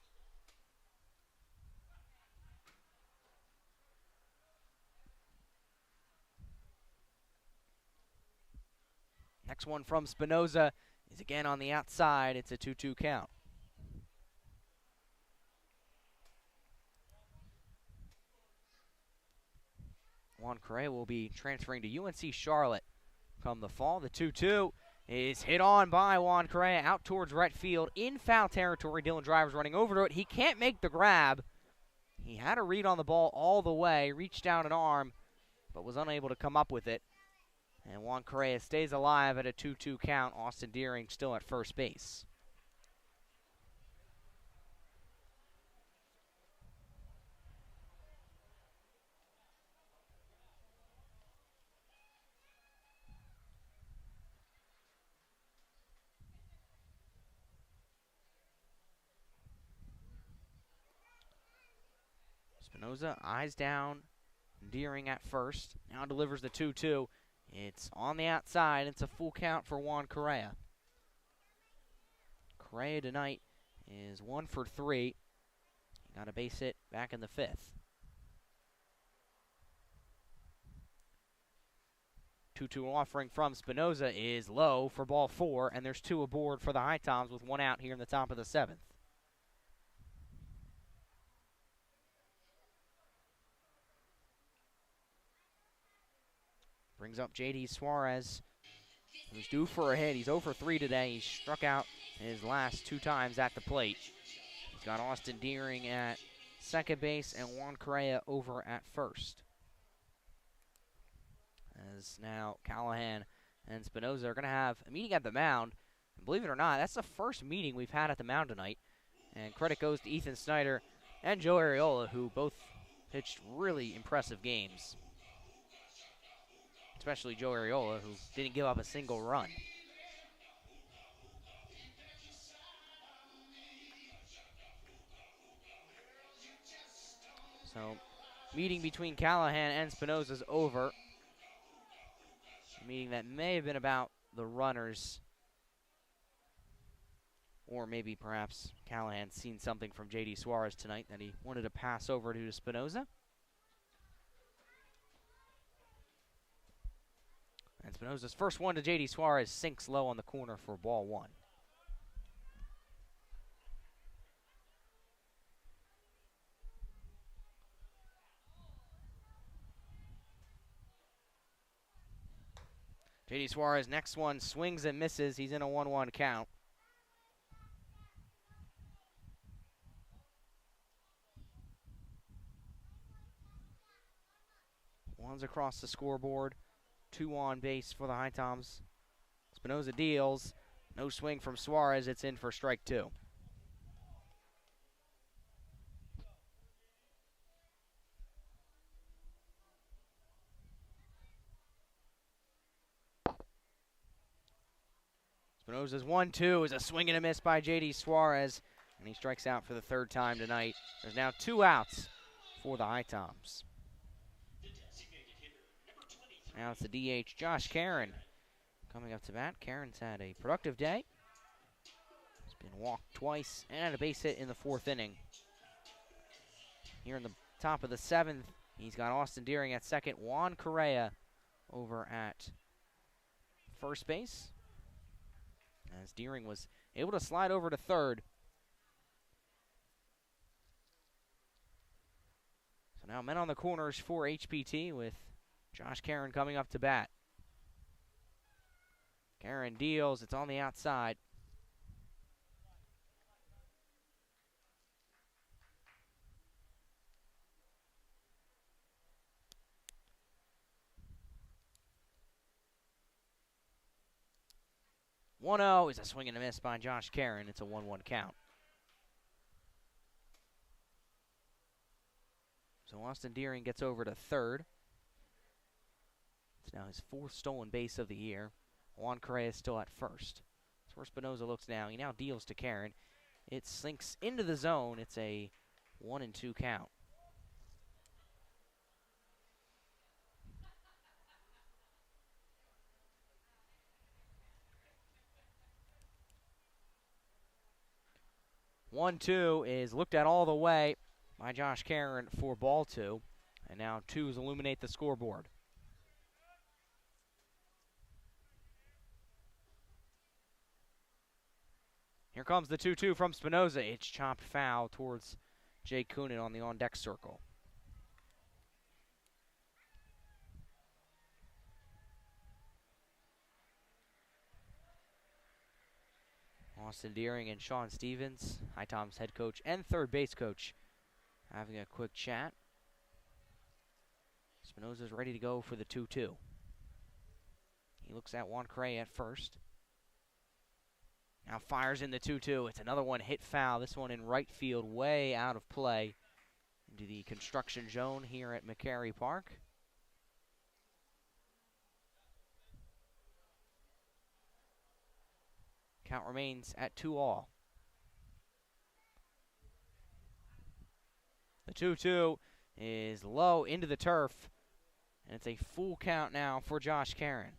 Next one from Spinoza is again on the outside. It's a 2-2 count. Juan Correa will be transferring to UNC Charlotte come the fall. The 2-2 is hit on by Juan Correa out towards right field in foul territory. Dylan Driver's running over to it. He can't make the grab. He had a read on the ball all the way, reached down an arm, but was unable to come up with it. And Juan Correa stays alive at a 2-2 count. Austin Deering still at first base. Spinoza eyes down Deering at first. Now delivers the 2-2. It's on the outside. It's a full count for Juan Correa. Correa tonight is 1 for 3. He got a base hit back in the fifth. 2-2 offering from Spinoza is low for ball 4, and there's 2 aboard for the HiToms with 1 out here in the top of the 7th. Brings up J.D. Suarez, who's due for a hit. He's 0 for 3 today. He struck out his last 2 times at the plate. He's got Austin Deering at second base and Juan Correa over at first. As now Callahan and Spinoza are going to have a meeting at the mound. And believe it or not, that's the first meeting we've had at the mound tonight. And credit goes to Ethan Snyder and Joe Arriola, who both pitched really impressive games. Especially Joe Arriola, who didn't give up a single run. So, meeting between Callahan and Spinoza is over. A meeting that may have been about the runners. Or maybe perhaps Callahan's seen something from J.D. Suarez tonight that he wanted to pass over to Spinoza. And Spinoza's first one to J.D. Suarez sinks low on the corner for ball 1. J.D. Suarez, next one, swings and misses. He's in a 1-1 count. One's across the scoreboard. 2 on base for the HiToms. Spinoza deals. No swing from Suarez. It's in for strike 2. Spinoza's 1-2 is a swing and a miss by J.D. Suarez, and he strikes out for the 3rd time tonight. There's now 2 outs for the HiToms. Now it's the DH, Josh Karen, coming up to bat. Karen's had a productive day. He's been walked twice and had a base hit in the 4th inning. Here in the top of the 7th, he's got Austin Deering at second, Juan Correa over at first base. As Deering was able to slide over to 3rd. So now men on the corners for HPT with Josh Karen coming up to bat. Karen deals. It's on the outside. One-0 is a swing and a miss by Josh Karen. It's a 1-1 count. So Austin Deering gets over to 3rd. It's now his 4th stolen base of the year. Juan Correa is still at first. That's where Spinoza looks now. He now deals to Karen. It sinks into the zone. It's a 1-2 count. One-two is looked at all the way by Josh Karen for ball 2. And now 2s illuminate the scoreboard. Here comes the 2-2 from Spinoza. It's chopped foul towards Jay Coonan on the on-deck circle. Austin Deering and Sean Stevens, HiToms head coach and 3rd base coach, having a quick chat. Spinoza's ready to go for the 2-2. He looks at Juan Correa at first. Now fires in the 2-2. It's another one hit foul. This one in right field, way out of play into the construction zone here at McCary Park. Count remains at 2-2. The 2-2 is low into the turf, and it's a full count now for Josh Karen.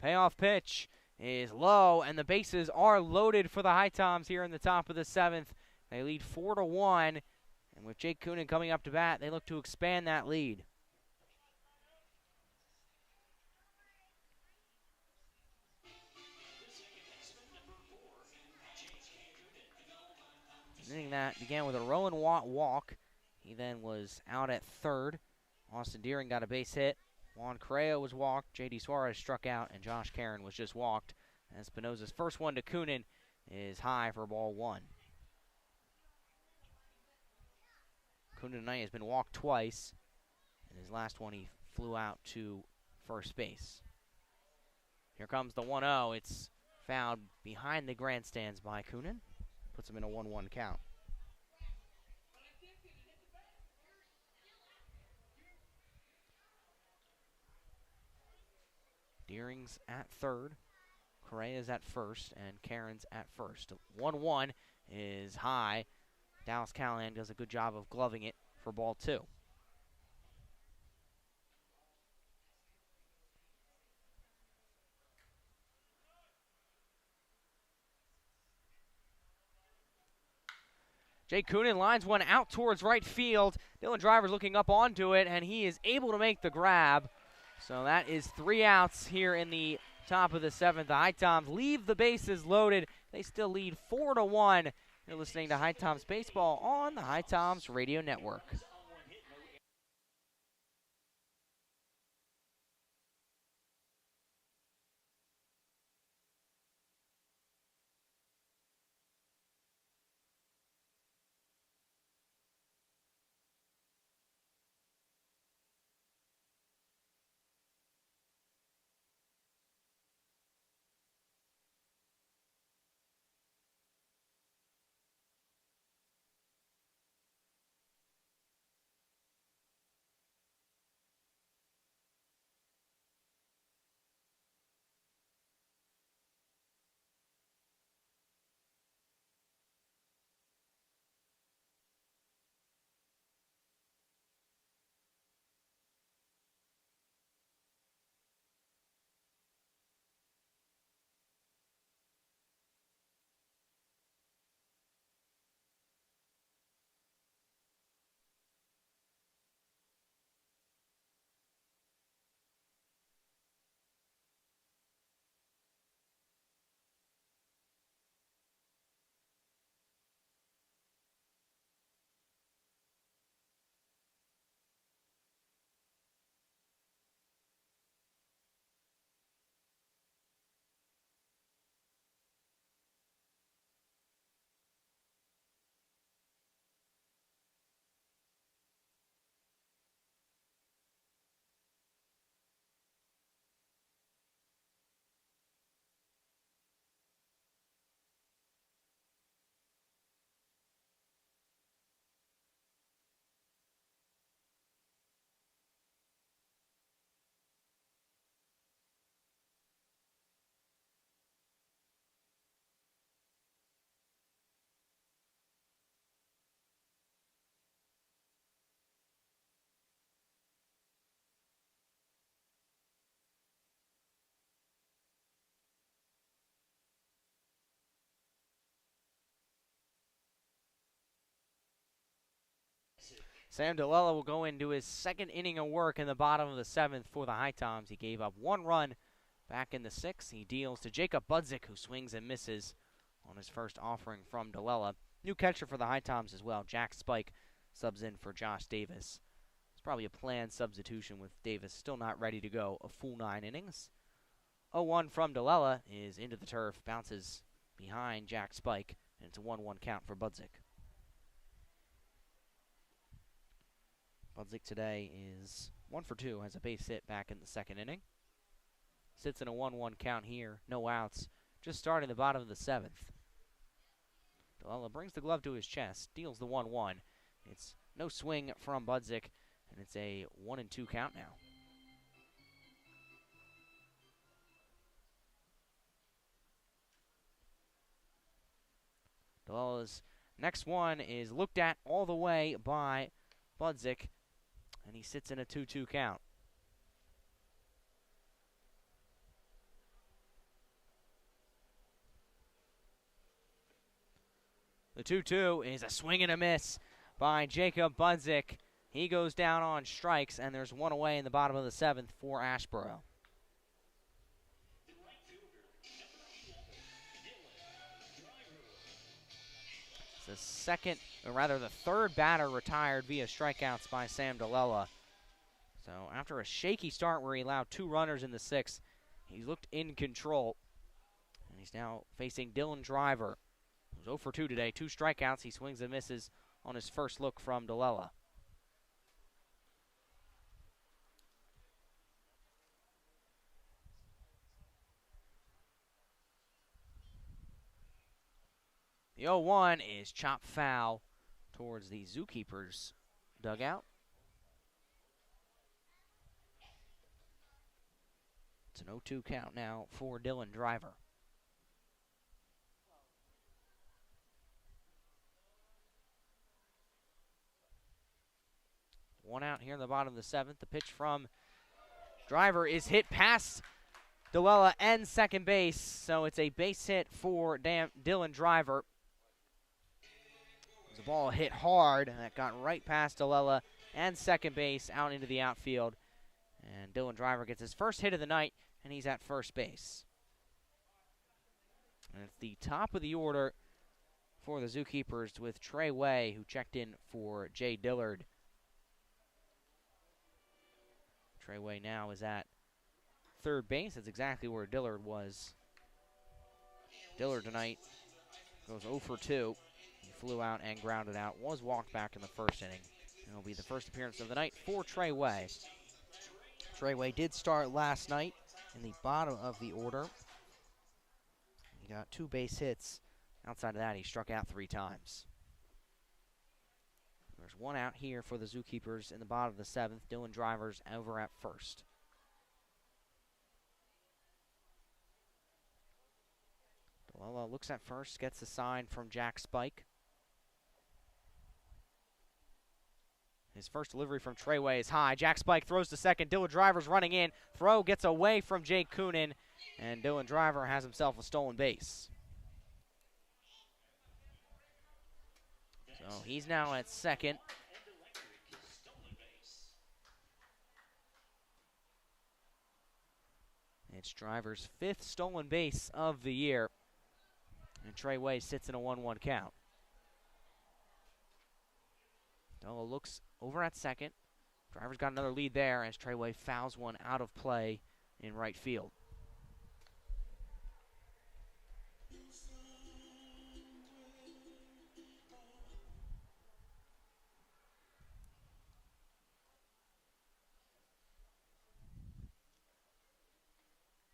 Payoff pitch is low, and the bases are loaded for the HiToms here in the top of the 7th. They lead 4-1, and with Jake Coonan coming up to bat, they look to expand that lead. An inning that began with a Rowan Watt walk. He then was out at third. Austin Deering got a base hit. Juan Correa was walked. J.D. Suarez struck out, and Josh Karen was just walked. Espinosa's first one to Coonan is high for ball 1. Coonan tonight has been walked twice. In his last one, he flew out to first base. Here comes the 1-0. It's fouled behind the grandstands by Coonan. Puts him in a 1-1 count. Deering's at third. Correa's at first, and Karen's at first. 1-1 is high. Dallas Callahan does a good job of gloving it for ball 2. Jake Coonan lines one out towards right field. Dylan Driver's looking up onto it, and he is able to make the grab. So that is 3 outs here in the top of the 7th. The HiToms leave the bases loaded. They still lead 4-1. You're listening to HiToms Baseball on the HiToms Radio Network. Sam DeLella will go into his second inning of work in the bottom of the 7th for the HiToms. He gave up 1 run back in the 6th. He deals to Jacob Budzik, who swings and misses on his first offering from DeLella. New catcher for the HiToms as well. Jack Spike subs in for Josh Davis. It's probably a planned substitution with Davis still not ready to go a full 9 innings. 0-1 from DeLella is into the turf, bounces behind Jack Spike, and it's a 1-1 count for Budzik. Budzik today is 1 for 2, has a base hit back in the 2nd inning. Sits in a 1-1 count here, no outs, just starting the bottom of the 7th. DeLella brings the glove to his chest, deals the 1-1. It's no swing from Budzik, and it's a 1-2 count now. DeLella's next one is looked at all the way by Budzik, and he sits in a 2-2 count. 2-2 is a swing and a miss by Jacob Budzik. He goes down on strikes, and there's one away in the bottom of the 7th for Asheboro. The second, or rather the third batter retired via strikeouts by Sam DeLella. So after a shaky start where he allowed 2 runners in the 6th, he looked in control. And he's now facing Dylan Driver, who's 0 for 2 today. 2 strikeouts. He swings and misses on his first look from DeLella. The 0-1 is chopped foul towards the ZooKeepers dugout. It's an 0-2 count now for Dylan Driver. One out here in the bottom of the 7th. The pitch from Driver is hit past DeLella and second base, so it's a base hit for Dylan Driver. The ball hit hard, and that got right past DeLella and second base out into the outfield. And Dylan Driver gets his first hit of the night, and he's at first base. And it's the top of the order for the ZooKeepers with Trey Way, who checked in for Jay Dillard. Trey Way now is at third base. That's exactly where Dillard was. Dillard tonight goes 0 for 2. He flew out and grounded out, was walked back in the first inning. It'll be the first appearance of the night for Trey Way. Trey Way did start last night in the bottom of the order. He got 2 base hits. Outside of that, he struck out 3 times. There's 1 out here for the ZooKeepers in the bottom of the 7th. Dylan Driver's over at first. DeLella looks at first, gets a sign from Jack Spike. His first delivery from Trey Way is high. Jack Spike throws to second. Dylan Driver's running in. Throw gets away from Jake Coonan, and Dylan Driver has himself a stolen base. So he's now at second. It's Driver's 5th stolen base of the year. And Trey Way sits in a 1-1 count. DeLella looks over at second. Driver's got another lead there as Trey Way fouls one out of play in right field.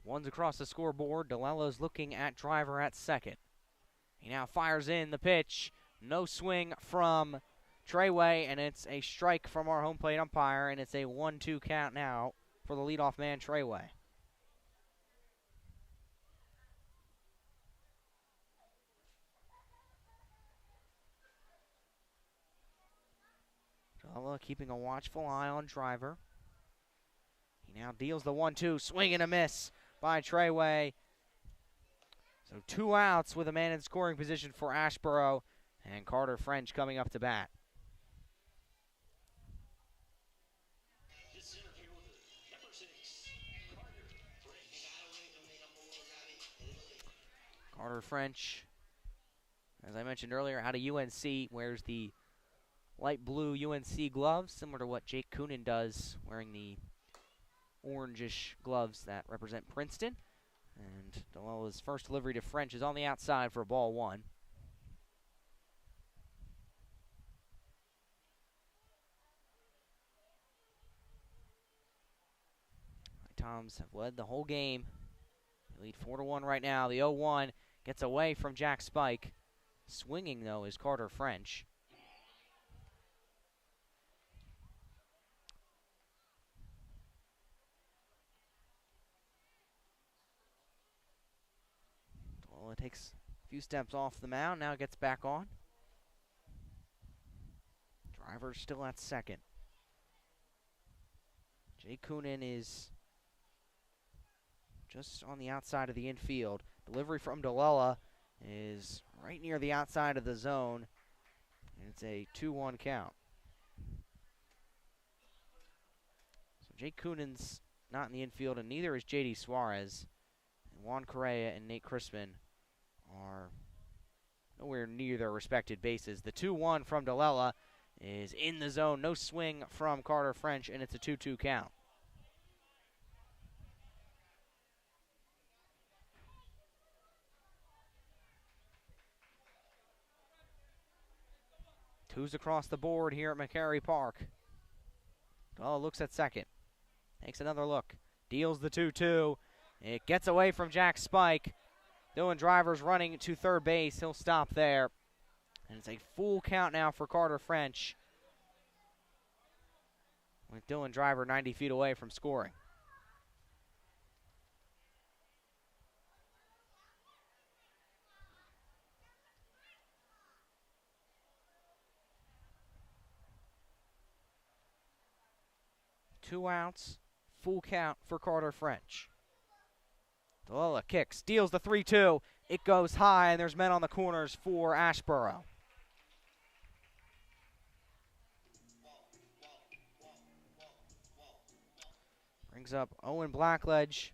One's across the scoreboard. DeLella's looking at Driver at second. He now fires in the pitch. No swing from Trey Way, and it's a strike from our home plate umpire, and it's a 1-2 count now for the leadoff man, Trey Way. DeLella keeping a watchful eye on Driver. He now deals the 1-2, swing and a miss by Trey Way. So 2 outs with a man in scoring position for Asheboro, and Carter French coming up to bat. Carter French, as I mentioned earlier, out of UNC, wears the light blue UNC gloves, similar to what Jake Coonan does, wearing the orangish gloves that represent Princeton. And DeLella's first delivery to French is on the outside for ball 1. HiToms have led the whole game. They lead 4-1 right now. The 0-1 gets away from Jack Spike. Swinging, though, is Carter French. DeLella takes a few steps off the mound, now gets back on. Driver's still at second. Jay Coonan is just on the outside of the infield. Delivery from DeLella, is right near the outside of the zone, and it's a 2-1 count. So Jake Coonan's not in the infield, and neither is J.D. Suarez. And Juan Correa and Nate Crispin are nowhere near their respected bases. The 2-1 from DeLella is in the zone. No swing from Carter French, and it's a 2-2 count. Twos across the board here at McCary Park. DeLella looks at second. Takes another look. Deals the 2-2. It gets away from Jack Spike. Dylan Driver's running to third base. He'll stop there. And it's a full count now for Carter French, with Dylan Driver 90 feet away from scoring. Two outs, full count for Carter French. DeLella kicks, steals the 3-2. It goes high, and there's men on the corners for Asheboro. Brings up Owen Blackledge,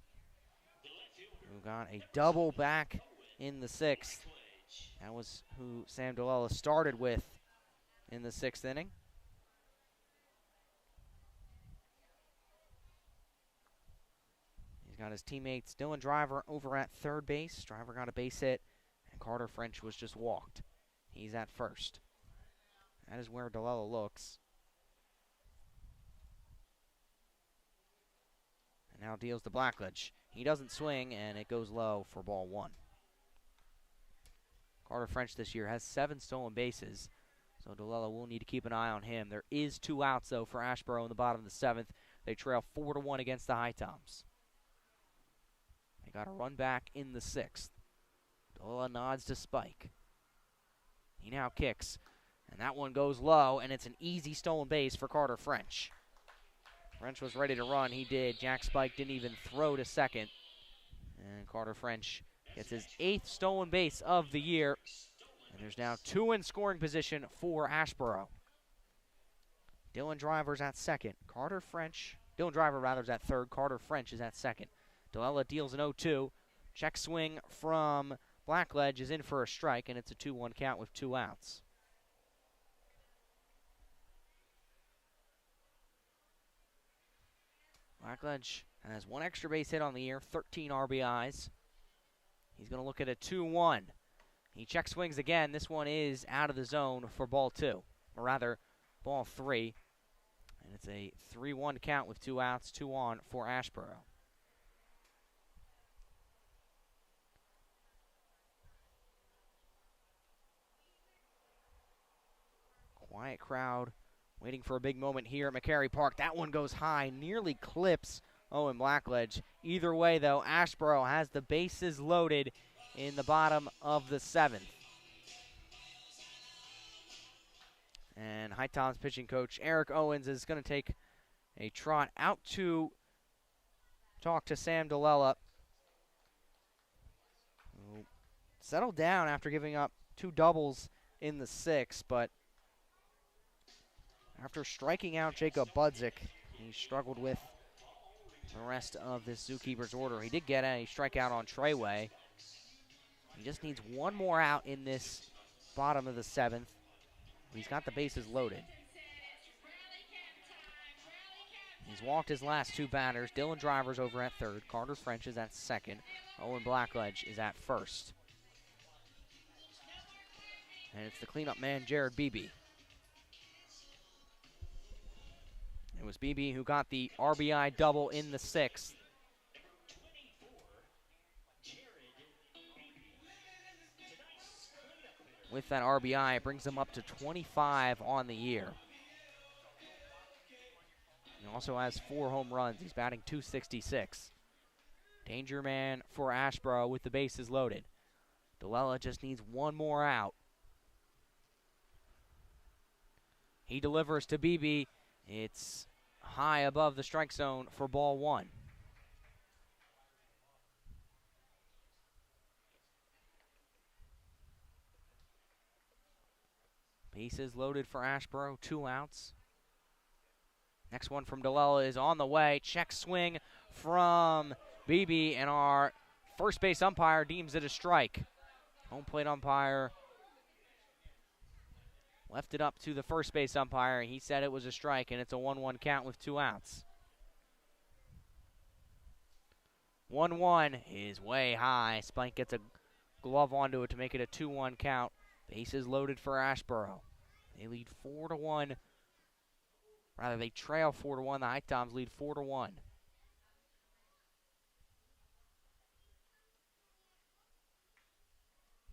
who got a double back in the sixth. That was who Sam DeLella started with in the sixth inning. He's got his teammates Dylan Driver over at third base. Driver got a base hit, and Carter French was just walked. He's at first. That is where DeLella looks. And now deals to Blackledge. He doesn't swing, and it goes low for ball one. Carter French this year has 7 stolen bases, so DeLella will need to keep an eye on him. There is 2 outs, though, for Asheboro in the bottom of the 7th. They trail 4-1 against the HiToms. They got a run back in the 6th. DeLella nods to Spike. He now kicks, and that one goes low, and it's an easy stolen base for Carter French. French was ready to run. He did. Jack Spike didn't even throw to second. And Carter French gets his 8th stolen base of the year. And there's now 2 in scoring position for Asheboro. Dylan Driver's at second. Dylan Driver rather is at third. Carter French is at second. DeLella deals an 0-2. Check swing from Blackledge is in for a strike, and it's a 2-1 count with 2 outs. Blackledge has 1 extra base hit on the year, 13 RBIs. He's going to look at a 2-1. He check swings again. This one is out of the zone for ball 2, or rather, ball 3. And it's a 3-1 count with 2 outs, 2 on for Asheboro. Quiet crowd waiting for a big moment here at McCary Park. That one goes high, nearly clips Owen Blackledge. Either way, though, Asheboro has the bases loaded in the bottom of the 7th. And HiToms pitching coach Eric Owens is going to take a trot out to talk to Sam DeLella, who settled down after giving up 2 doubles in the 6th, but after striking out Jacob Budzik, he struggled with the rest of this Zookeepers order. He did get a strikeout on Treyway. He just needs 1 more out in this bottom of the 7th. He's got the bases loaded. He's walked his last 2 batters. Dylan Driver's over at third. Carter French is at second. Owen Blackledge is at first. And it's the cleanup man, Jared Beebe. It was Beebe who got the RBI double in the 6th. With that RBI, it brings him up to 25 on the year. He also has 4 home runs. He's batting .266. Danger man for Asheboro with the bases loaded. DeLella just needs 1 more out. He delivers to Beebe. It's high above the strike zone for ball 1. Bases loaded for Asheboro, 2 outs. Next one from Delella is on the way. Check swing from Beebe, and our first base umpire deems it a strike. Home plate umpire left it up to the first base umpire. He said it was a strike, and it's a 1-1 count with 2 outs. 1-1 is way high. Spike gets a glove onto it to make it a 2-1 count. Bases loaded for Asheboro. They lead 4-1. Rather, they trail 4-1. The HiToms lead 4-1.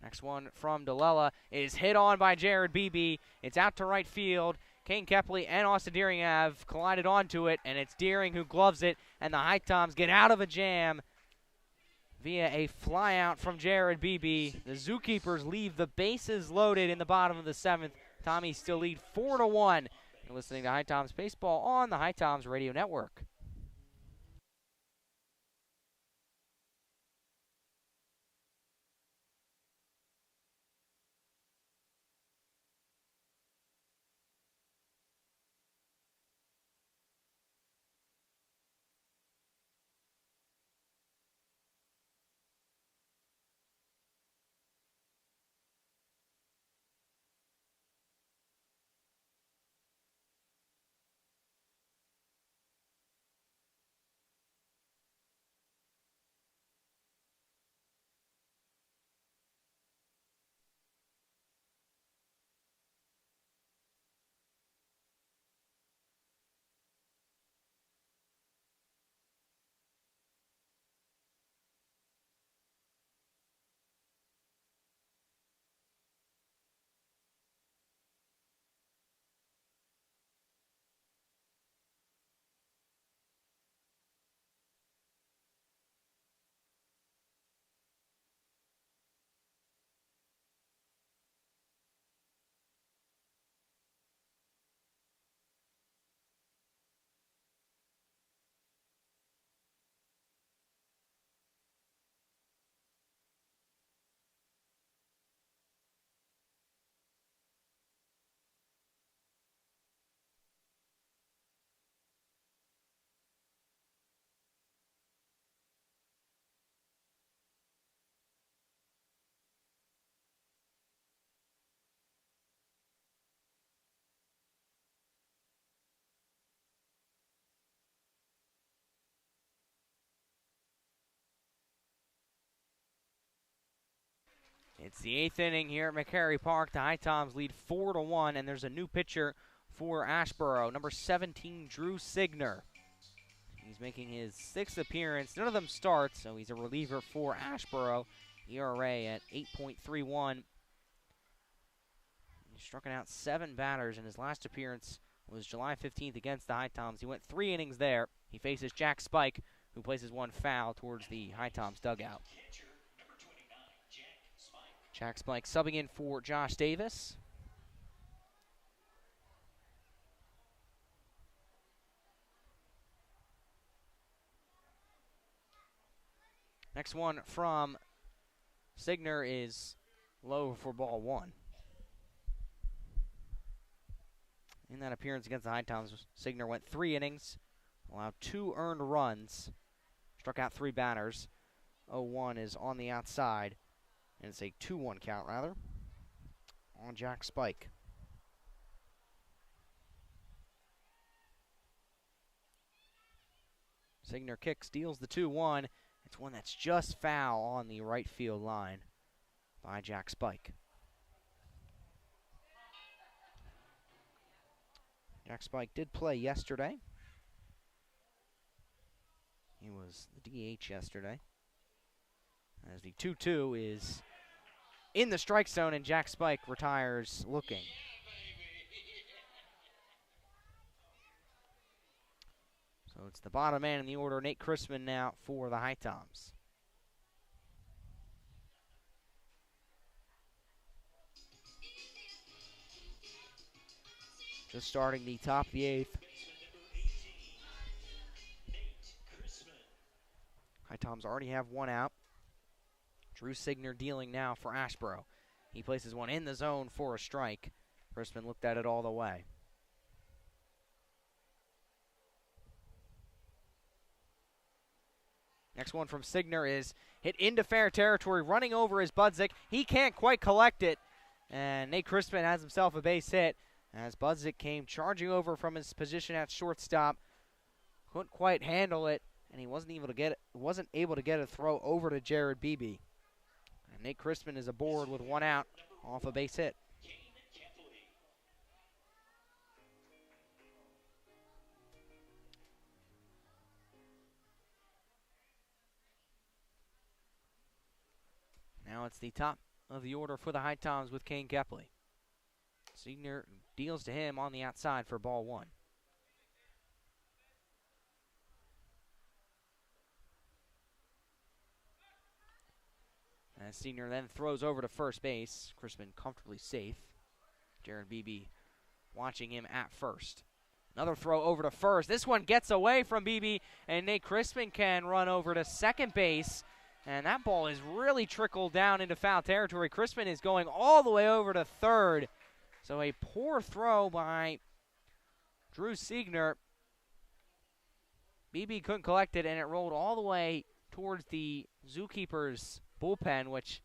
Next one from Delella is hit on by Jared Beebe. It's out to right field. Kane Kepley and Austin Deering have collided onto it, and it's Deering who gloves it, and the HiToms get out of a jam via a flyout from Jared Beebe. The ZooKeepers leave the bases loaded in the bottom of the 7th. Tommies still lead 4-1. You're listening to HiToms Baseball on the HiToms Radio Network. It's the 8th inning here at McCary Park. The HiToms lead 4-1, and there's a new pitcher for Asheboro, number 17, Drew Signer. He's making his 6th appearance. None of them starts, so he's a reliever for Asheboro. ERA at 8.31. He's struck out 7 batters, and his last appearance was July 15th against the HiToms. He went 3 innings there. He faces Jack Spike, who places one foul towards the HiToms dugout. Jack Spike subbing in for Josh Davis. Next one from Signer is low for ball 1. In that appearance against the HiToms, Signer went 3 innings, allowed 2 earned runs, struck out 3 batters. 0-1 is on the outside, and it's a 2-1 count, rather, on Jack Spike. Signer kicks, deals the 2-1. It's one that's just foul on the right field line by Jack Spike. Jack Spike did play yesterday. He was the DH yesterday. As the 2-2 is in the strike zone, and Jack Spike retires looking. So it's the bottom man in the order, Nate Chrisman now for the HiToms. Just starting the top of the 8th. HiToms already have 1 out. Drew Signer dealing now for Asheboro. He places one in the zone for a strike. Crispin looked at it all the way. Next one from Signer is hit into fair territory, running over is Budzik. He can't quite collect it, and Nate Crispin has himself a base hit as Budzik came charging over from his position at shortstop. Couldn't quite handle it, and he wasn't able to get a throw over to Jared Beebe. And Nate Crispin is aboard with one out off a base hit. Now it's the top of the order for the HiToms with Kane Kepley. Signer deals to him on the outside for ball one. As Signer then throws over to first base, Crispin comfortably safe. Jared Beebe watching him at first. Another throw over to first. This one gets away from Beebe, and Nate Crispin can run over to second base. And that ball is really trickled down into foul territory. Crispin is going all the way over to third. So a poor throw by Drew Signer. Beebe couldn't collect it, and it rolled all the way towards the ZooKeepers bullpen, which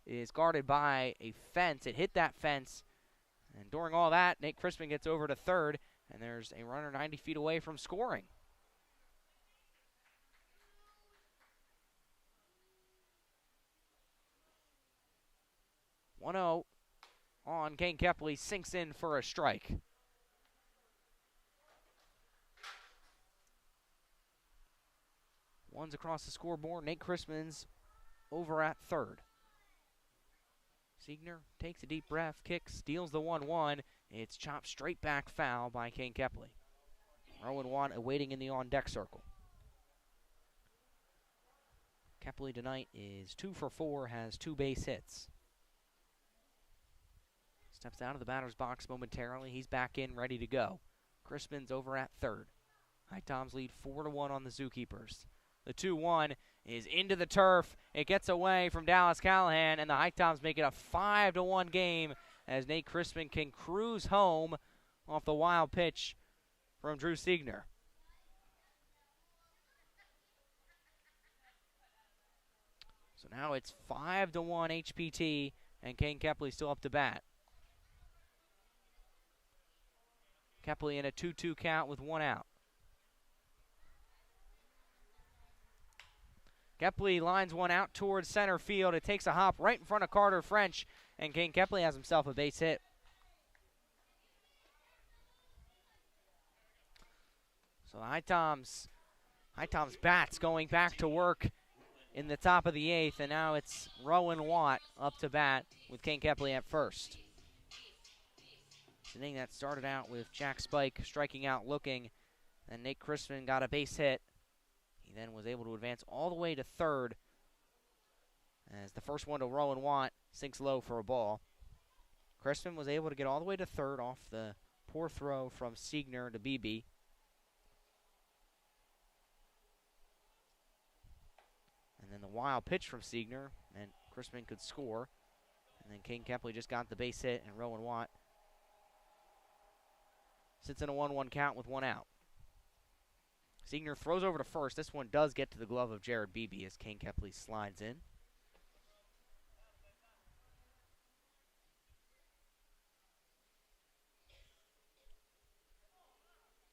is guarded by a fence. It hit that fence, and during all that, Nate Crispin gets over to third, and there's a runner 90 feet away from scoring. (1-0) on Kane Kepley, sinks in for a strike. One's across the scoreboard. Nate Crispin's over at third. Signer takes a deep breath, kicks, steals the 1-1. It's chopped straight back foul by Kane Kepley. Rowan Watt awaiting in the on-deck circle. Kepley tonight is 2 for 4, has 2 base hits. Steps out of the batter's box momentarily. He's back in, ready to go. Crispin's over at third. HiToms lead 4-1 on the ZooKeepers. The 2-1 is into the turf. It gets away from Dallas Callahan, and the HiToms make it a 5-1 game as Nate Crispin can cruise home off the wild pitch from Drew Signer. So now it's 5-1 HPT, and Kane Kepley still up to bat. Kepley in a 2-2 count with 1 out. Kepley lines one out towards center field. It takes a hop right in front of Carter French, and Kane Kepley has himself a base hit. So the HiToms bats going back to work in the top of the 8th, and now it's Rowan Watt up to bat with Kane Kepley at first. Inning that started out with Jack Spike striking out looking, and Nate Crispin got a base hit. He then was able to advance all the way to third as the first one to Rowan Watt sinks low for a ball. Crispin was able to get all the way to third off the poor throw from Signer to Beebe. And then the wild pitch from Signer, and Crispin could score. And then Kane Kepley just got the base hit, and Rowan Watt sits in a 1-1 count with 1 out. Signer throws over to first. This one does get to the glove of Jared Beebe as Kane Kepley slides in.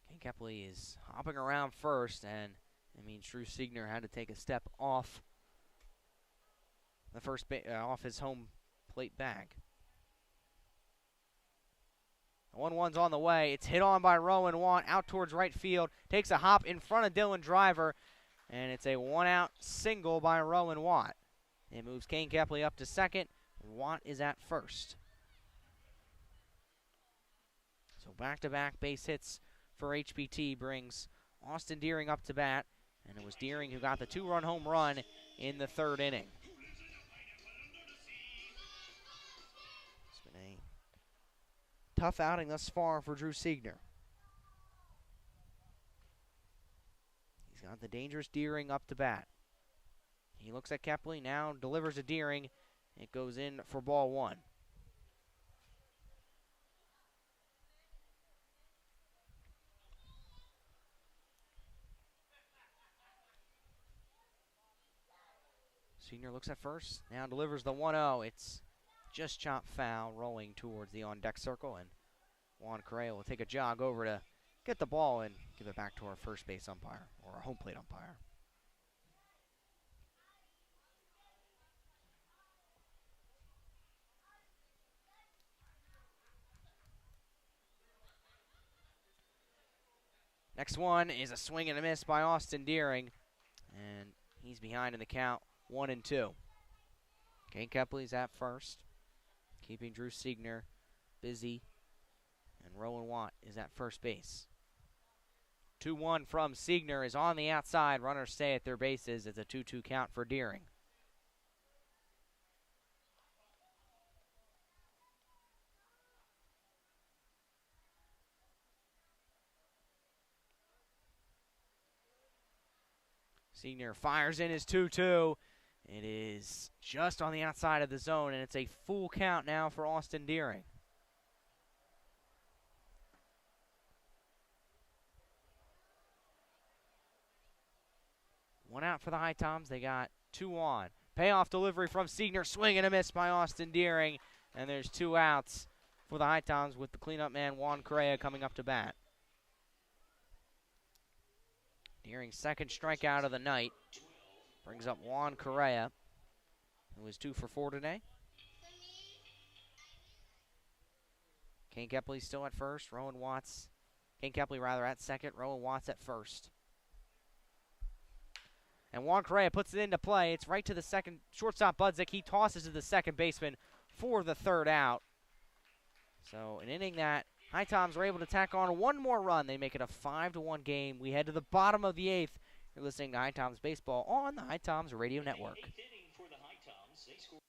Kane Kepley is hopping around first, and it means Drew Signer had to take a step off the off his home plate bag. 1-1's on the way. It's hit on by Rowan Watt out towards right field. Takes a hop in front of Dylan Driver, and it's a 1-out single by Rowan Watt. It moves Kane Kepley up to second. Watt is at first. So back-to-back base hits for HBT brings Austin Deering up to bat, and it was Deering who got the 2-run home run in the 3rd inning. It's been a tough outing thus far for Drew Signer. He's got the dangerous Deering up to bat. He looks at Kepley, now delivers to Deering. It goes in for ball 1. Senior looks at first, now delivers the 1-0. It's just chop foul, rolling towards the on-deck circle, and Juan Correa will take a jog over to get the ball and give it back to our first base umpire, or our home plate umpire. Next one is a swing and a miss by Austin Deering, and he's behind in the count, 1-2. Kane Kepley's at first, keeping Drew Siegner busy, and Rowan Watt is at first base. 2-1 from Siegner is on the outside. Runners stay at their bases. It's a 2-2 count for Deering. Siegner fires in his 2-2. It is just on the outside of the zone, and it's a full count now for Austin Deering. One out for the HiToms. They got 2 on. Payoff delivery from Siegner. Swing and a miss by Austin Deering. And there's 2 outs for the HiToms with the cleanup man Juan Correa coming up to bat. Deering's second strikeout of the night brings up Juan Correa, who is 2 for 4 today. Kane Kepley still at first. Kane Kepley at second. Rowan Watts at first. And Juan Correa puts it into play. It's right to the second shortstop Budzik. He tosses to the second baseman for the 3rd out. So an inning that HiToms were able to tack on 1 more run. They make it a 5-1 game. We head to the bottom of the 8th. You're listening to HiToms Baseball on the HiToms Radio Network. 8th inning for the HiToms. They score.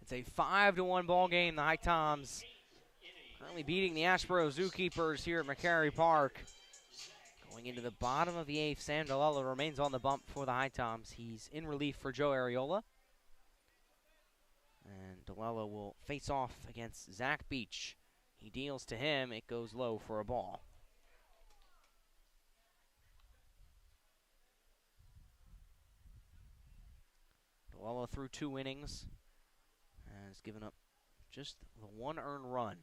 It's a 5-1 ball game. The HiToms currently beating the Asheboro ZooKeepers here at McCary Park. Going into the bottom of the 8th, Sam DeLella remains on the bump for the HiToms. He's in relief for Joe Ariola. And DeLella will face off against Zach Beach. He deals to him. It goes low for a ball. DeLella through 2 innings. Has given up just the 1 earned run.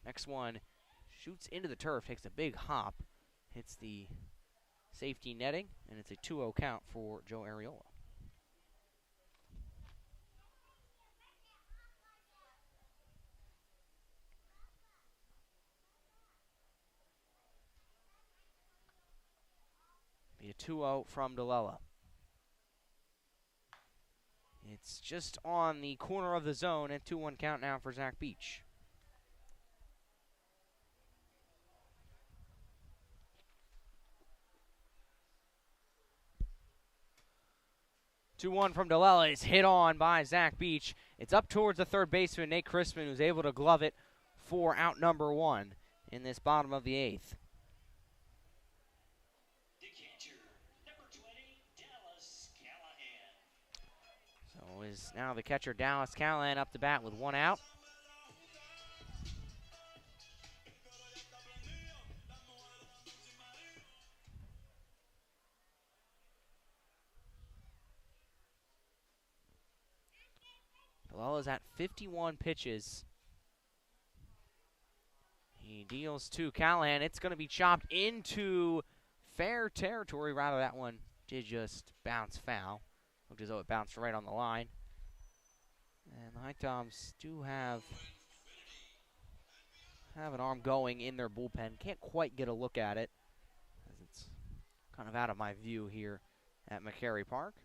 Next one shoots into the turf, takes a big hop, hits the safety netting, and it's a 2-0 count for Joe Ariola. Be a 2-0 from DeLella. It's just on the corner of the zone, and 2-1 count now for Zach Beach. Two-one from DeLella is hit on by Zach Beach, It's up towards the third baseman, Nate Crispin, who's able to glove it for out number 1 in this bottom of the 8th. The catcher, number 20, Dallas Callahan. So is now the catcher, Dallas Callahan, up to bat with 1 out. Palella's at 51 pitches. He deals to Callahan. It's going to be chopped into fair territory. Rather, that one did just bounce foul. Looked as though it bounced right on the line. And the HiToms do have an arm going in their bullpen. Can't quite get a look at it, as it's kind of out of my view here at McCary Park.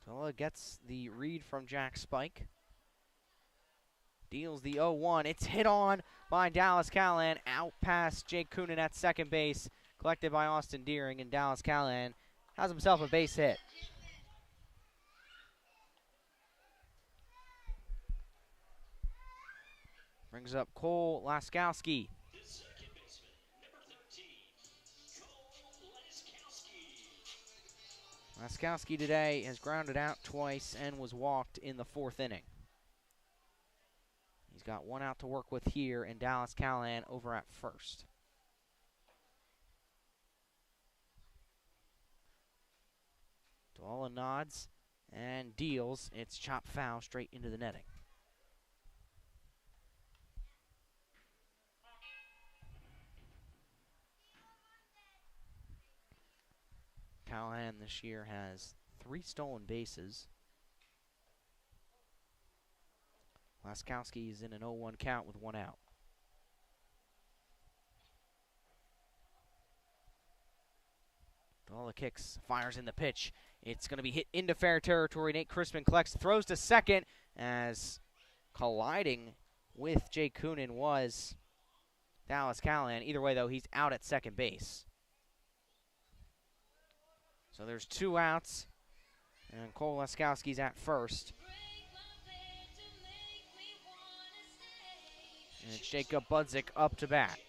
Palella gets the read from Jack Spike. Deals the 0-1. It's hit on by Dallas Callahan. Out past Jake Coonan at second base. Collected by Austin Deering, and Dallas Callahan has himself a base hit. Brings up Cole Laskowski. The second baseman, number 13, Cole Laskowski. Laskowski today has grounded out twice and was walked in the 4th inning. He's got 1 out to work with here, and Dallas Callahan over at first. Dwalla nods and deals. It's chopped foul straight into the netting. Callahan this year has 3 stolen bases. Laskowski is in an 0-1 count with 1 out. Dwalla kicks, fires in the pitch. It's going to be hit into fair territory. Nate Crispin collects, throws to second, as colliding with Jake Coonan was Dallas Callahan. Either way, though, he's out at second base. So there's 2 outs, and Cole Laskowski's at first. And it's Jacob Budzik up to bat.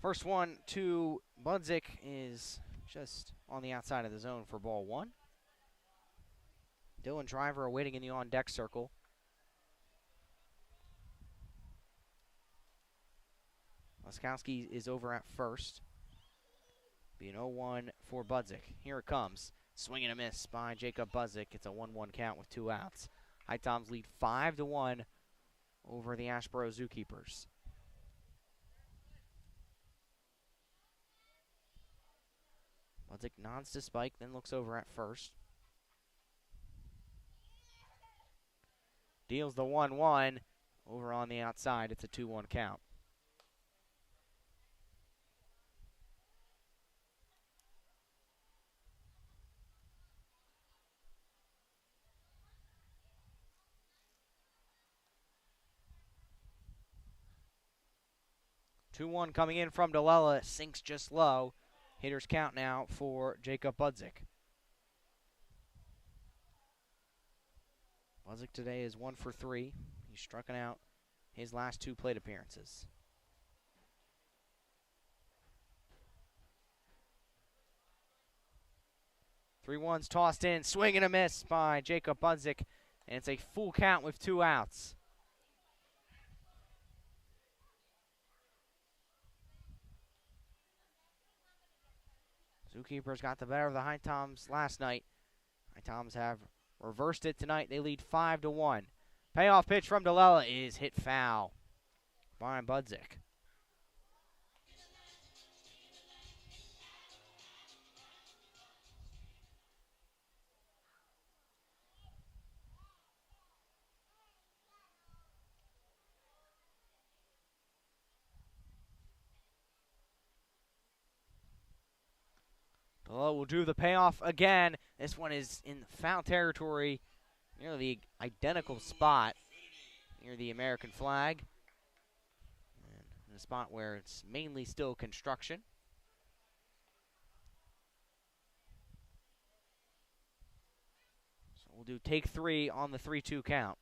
First one to Budzik is just on the outside of the zone for ball 1. Dylan Driver awaiting in the on-deck circle. Laskowski is over at first. Be an 0-1 for Budzik. Here it comes. Swing and a miss by Jacob Budzik. It's a 1-1 count with 2 outs. HiToms lead 5-1 over the Asheboro ZooKeepers. Budzik nods to Spike, then looks over at first. Deals the 1-1 over on the outside. It's a 2-1 count. Two-one coming in from Delela, sinks just low. Hitters count now for Jacob Budzik. Budzik today is 1 for 3. He's striking out his last 2 plate appearances. 3-1's tossed in, swing and a miss by Jacob Budzik, and it's a full count with 2 outs. ZooKeepers got the better of the HiToms last night. HiToms have reversed it tonight. They lead 5-1. Payoff pitch from Delela is hit foul by Budzik. DeLillo will do the payoff again. This one is in foul territory, near the identical spot, near the American flag. And in a spot where it's mainly still construction. So we'll do take 3 on the 3-2 count.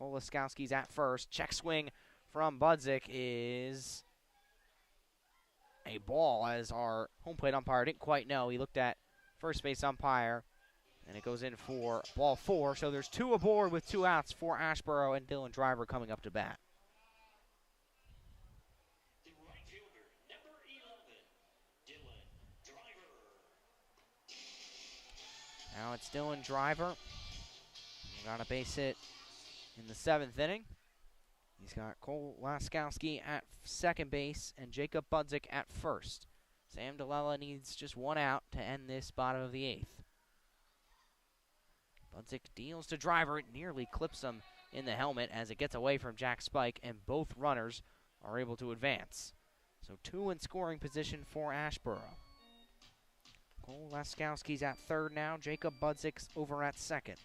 Kolaskowski's at first. Check swing from Budzik is a ball, as our home plate umpire didn't quite know. He looked at first base umpire, and it goes in for ball 4. So there's 2 aboard with 2 outs for Asheboro and Dylan Driver coming up to bat. The right fielder, number 11, Dylan Driver. Now it's Dylan Driver. We got a base hit in the 7th inning. He's got Cole Laskowski at second base and Jacob Budzik at first. Sam DeLillo needs just 1 out to end this bottom of the 8th. Budzik deals to Driver. It nearly clips him in the helmet as it gets away from Jack Spike, and both runners are able to advance. So 2 in scoring position for Asheboro. Cole Laskowski's at third now. Jacob Budzik's over at second.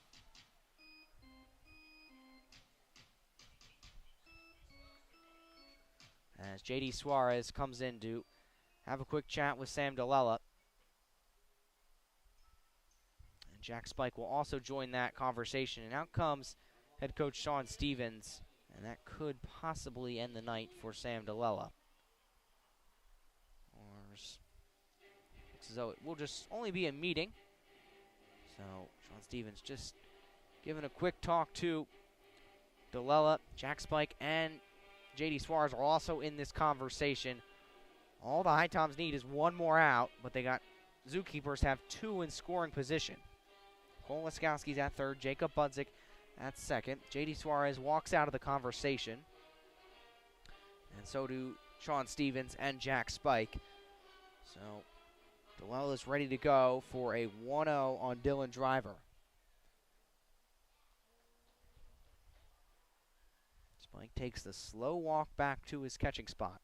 As J.D. Suarez comes in to have a quick chat with Sam DeLillo. And Jack Spike will also join that conversation. And out comes head coach Sean Stevens, and that could possibly end the night for Sam DeLillo. Looks as though it will just only be a meeting. So Sean Stevens just giving a quick talk to DeLillo, Jack Spike, and J.D. Suarez are also in this conversation. All the HiToms need is 1 more out, but they got ZooKeepers have 2 in scoring position. Cole Laskowski's at third, Jacob Budzik at second. J.D. Suarez walks out of the conversation, and so do Sean Stevens and Jack Spike. So DeLillo is ready to go for a 1-0 on Dylan Driver. Spike takes the slow walk back to his catching spot.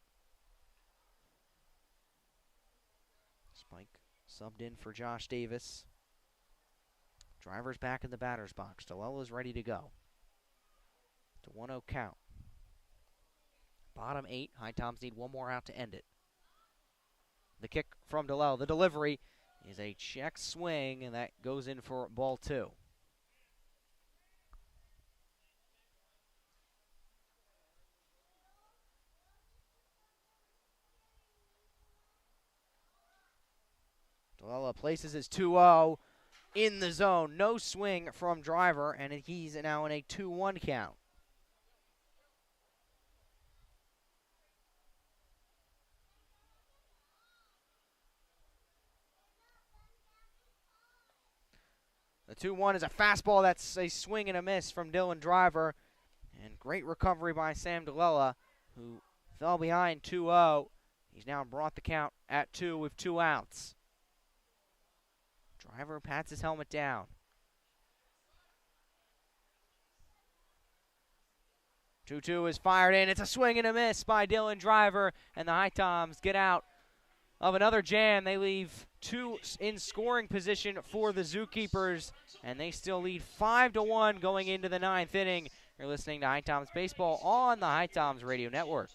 Spike subbed in for Josh Davis. Driver's back in the batter's box. DeLillo's ready to go. To 1-0 count. Bottom 8. HiToms need 1 more out to end it. The kick from DeLillo. The delivery is a check swing, and that goes in for ball 2. DeLillo places his 2-0 in the zone. No swing from Driver, and he's now in a 2-1 count. The 2-1 is a fastball. That's a swing and a miss from Dylan Driver. And great recovery by Sam DeLillo, who fell behind 2-0. He's now brought the count at 2 with 2 outs. Driver pats his helmet down. 2-2 is fired in. It's a swing and a miss by Dylan Driver, and the HiToms get out of another jam. They leave 2 in scoring position for the ZooKeepers, and they still lead 5-1 going into the 9th inning. You're listening to HiToms Baseball on the HiToms Radio Network.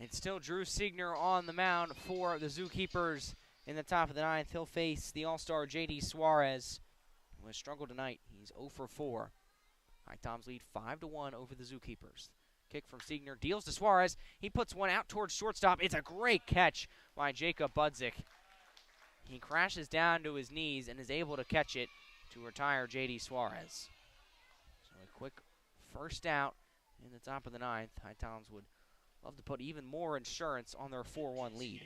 It's still Drew Siegner on the mound for the ZooKeepers in the top of the ninth. He'll face the all-star J.D. Suarez, who has struggled tonight. He's 0 for 4. HiToms lead 5-1 over the ZooKeepers. Kick from Siegner, deals to Suarez. He puts one out towards shortstop. It's a great catch by Jacob Budzik. He crashes down to his knees and is able to catch it to retire J.D. Suarez. So a quick first out in the top of the ninth. HiToms would love to put even more insurance on their 4-1 lead.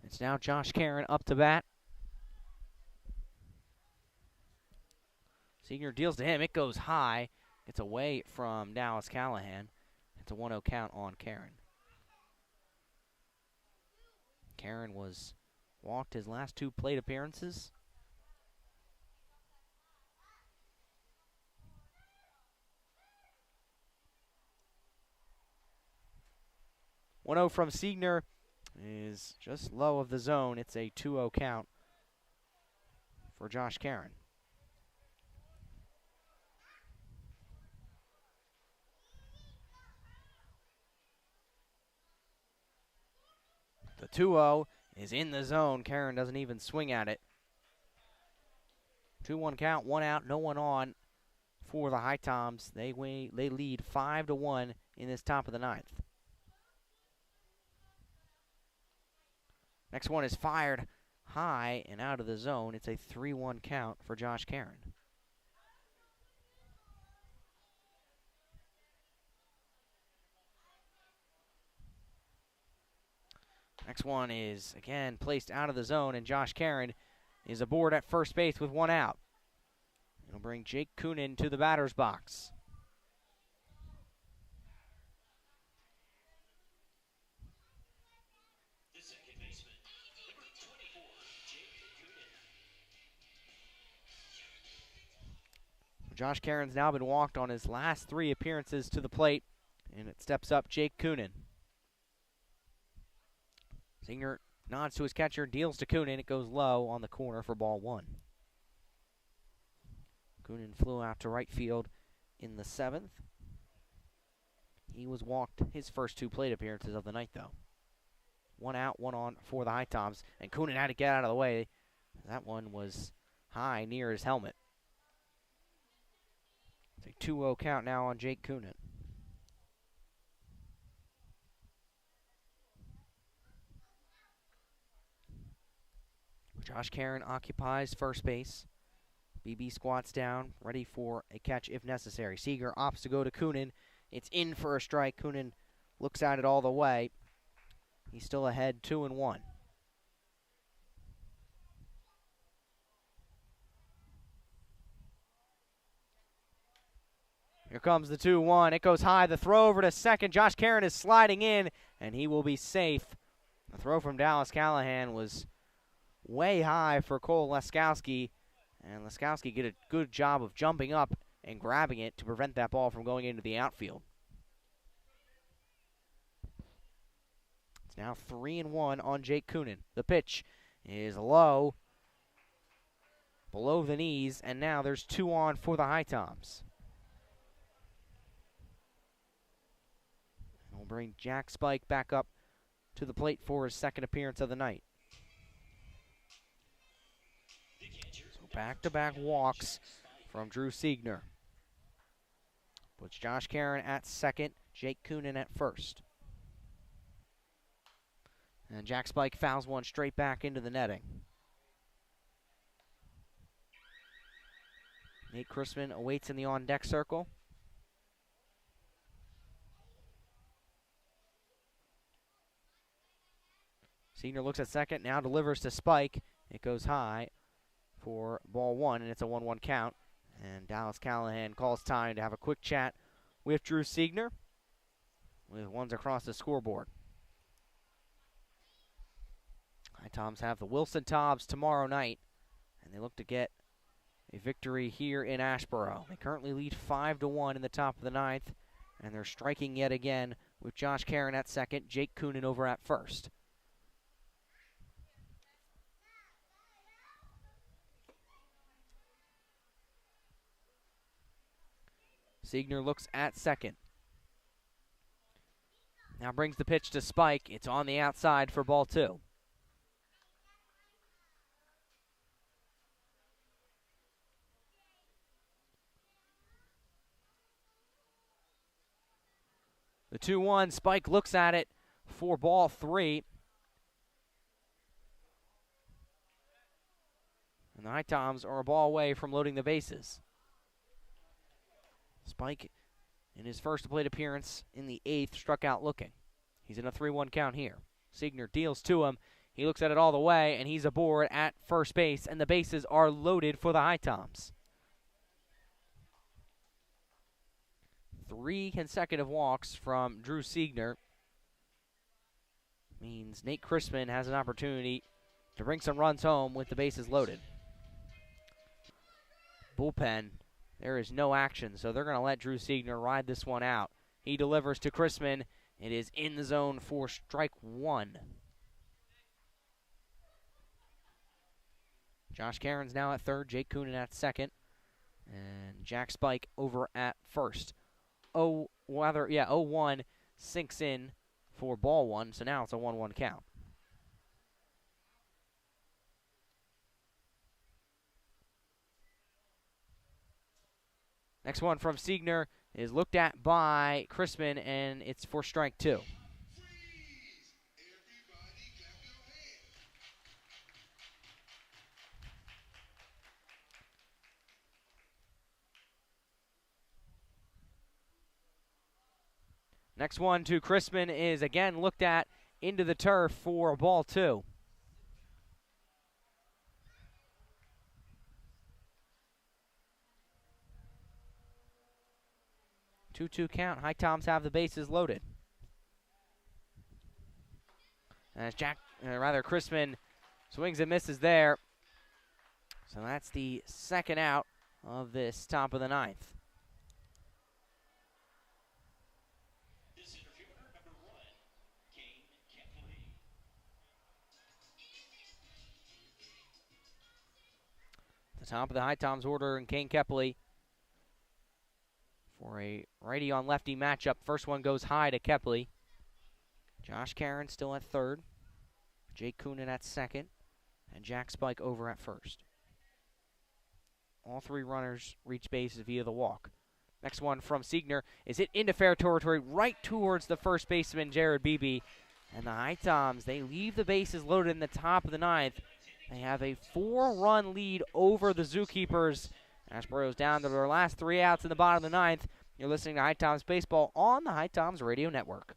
It's now Josh Karen up to bat. Siegner deals to him. It goes high. Gets away from Dallas Callahan. It's a 1-0 count on Karen. Karen was walked his last 2 plate appearances. One-0 from Siegner is just low of the zone. It's a 2-0 count for Josh Karen. The 2-0 is in the zone. Karen doesn't even swing at it. 2-1 count, 1 out, no one on for the HiToms. They lead 5-1 in this top of the ninth. Next one is fired high and out of the zone. It's a 3-1 count for Josh Karen. Next one is, again, placed out of the zone, and Josh Karen is aboard at first base with 1 out. It'll bring Jake Coonan to the batter's box. The second baseman, number 24, Jake Coonan. Josh Karen's now been walked on his last 3 appearances to the plate, and it steps up Jake Coonan. Siegner nods to his catcher, deals to Coonan. It goes low on the corner for ball 1. Coonan flew out to right field in the 7th. He was walked his first 2 plate appearances of the night, though. 1 out, 1 on for the HiToms, and Coonan had to get out of the way. That one was high near his helmet. It's a 2-0 count now on Jake Coonan. Josh Karen occupies first base. BB squats down, ready for a catch if necessary. Seager opts to go to Coonan. It's in for a strike. Coonan looks at it all the way. He's still ahead 2-1. Here comes the 2-1. It goes high. The throw over to second. Josh Karen is sliding in, and he will be safe. The throw from Dallas Callahan was way high for Cole Leskowski, and Leskowski did a good job of jumping up and grabbing it to prevent that ball from going into the outfield. It's now 3-1 on Jake Coonan. The pitch is low, below the knees, and now there's 2 on for the HiToms. We'll bring Jack Spike back up to the plate for his 2nd appearance of the night. So back-to-back walks from Drew Siegner. Puts Josh Karen at 2nd, Jake Coonan at 1st. And Jack Spike fouls one straight back into the netting. Nate Chrisman awaits in the on-deck circle. Siegner looks at 2nd, now delivers to Spike. It goes high for ball 1, and it's a 1-1 count. And Dallas Callahan calls time to have a quick chat with Drew Siegner, with ones across the scoreboard. HiToms have the Wilson Tobbs tomorrow night, and they look to get a victory here in Asheboro. They currently lead 5-1 in the top of the 9th, and they're striking yet again with Josh Karen at 2nd, Jake Coonan over at 1st. Siegner looks at second. Now brings the pitch to Spike. It's on the outside for ball 2. The 2-1, Spike looks at it for ball 3. And the HiToms are a ball away from loading the bases. Spike, in his first plate appearance in the 8th, struck out looking. He's in a 3-1 count here. Siegner deals to him. He looks at it all the way, and he's aboard at first base, and the bases are loaded for the HiToms. 3 consecutive walks from Drew Siegner means Nate Crispin has an opportunity to bring some runs home with the bases loaded. Bullpen, there is no action, so they're going to let Drew Siegner ride this one out. He delivers to Crispin. It is in the zone for strike 1. Josh Caron's now at third, Jake Coonan at second, and Jack Spike over at first. 0-1 sinks in for ball 1, so now it's a 1-1 count. Next one from Siegner is looked at by Crispin, and it's for strike 2. Next one to Crispin is again looked at into the turf for ball 2. 2-2 count. HiToms have the bases loaded. As Crispin swings and misses there. So that's the second out of this top of the 9th. This interviewer, number 1, Kane Kepley. The top of the HiToms order and Kane Kepley for a righty on lefty matchup. First one goes high to Kepley. Josh Caron still at third. Jake Coonan at second. And Jack Spike over at first. All 3 runners reach bases via the walk. Next one from Siegner is hit into fair territory right towards the first baseman, Jared Beebe. And the HiToms, they leave the bases loaded in the top of the 9th. They have a 4-run lead over the ZooKeepers. Asheboro's down to their last 3 outs in the bottom of the 9th. You're listening to HiToms Baseball on the HiToms Radio Network.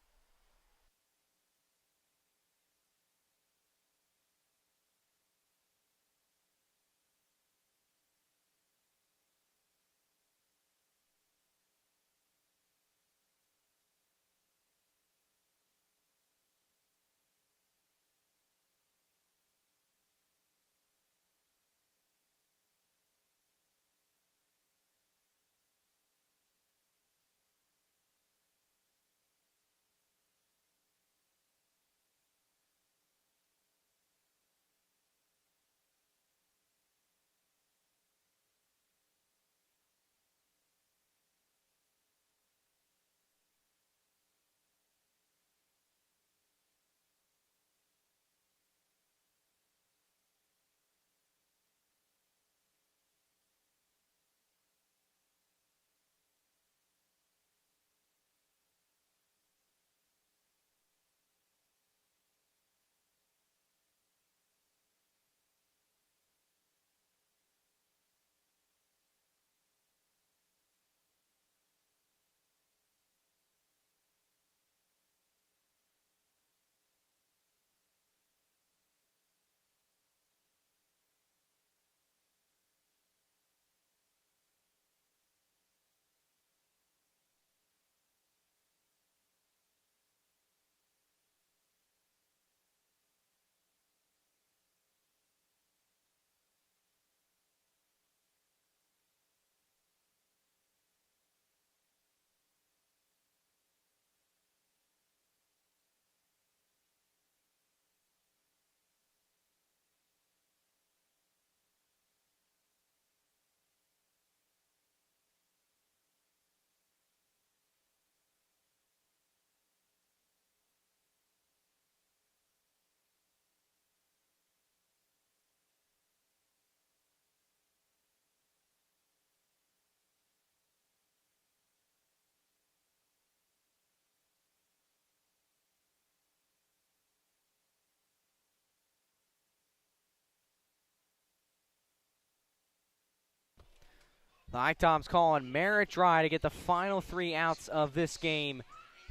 The HiToms calling Merritt Dry to get the final 3 outs of this game.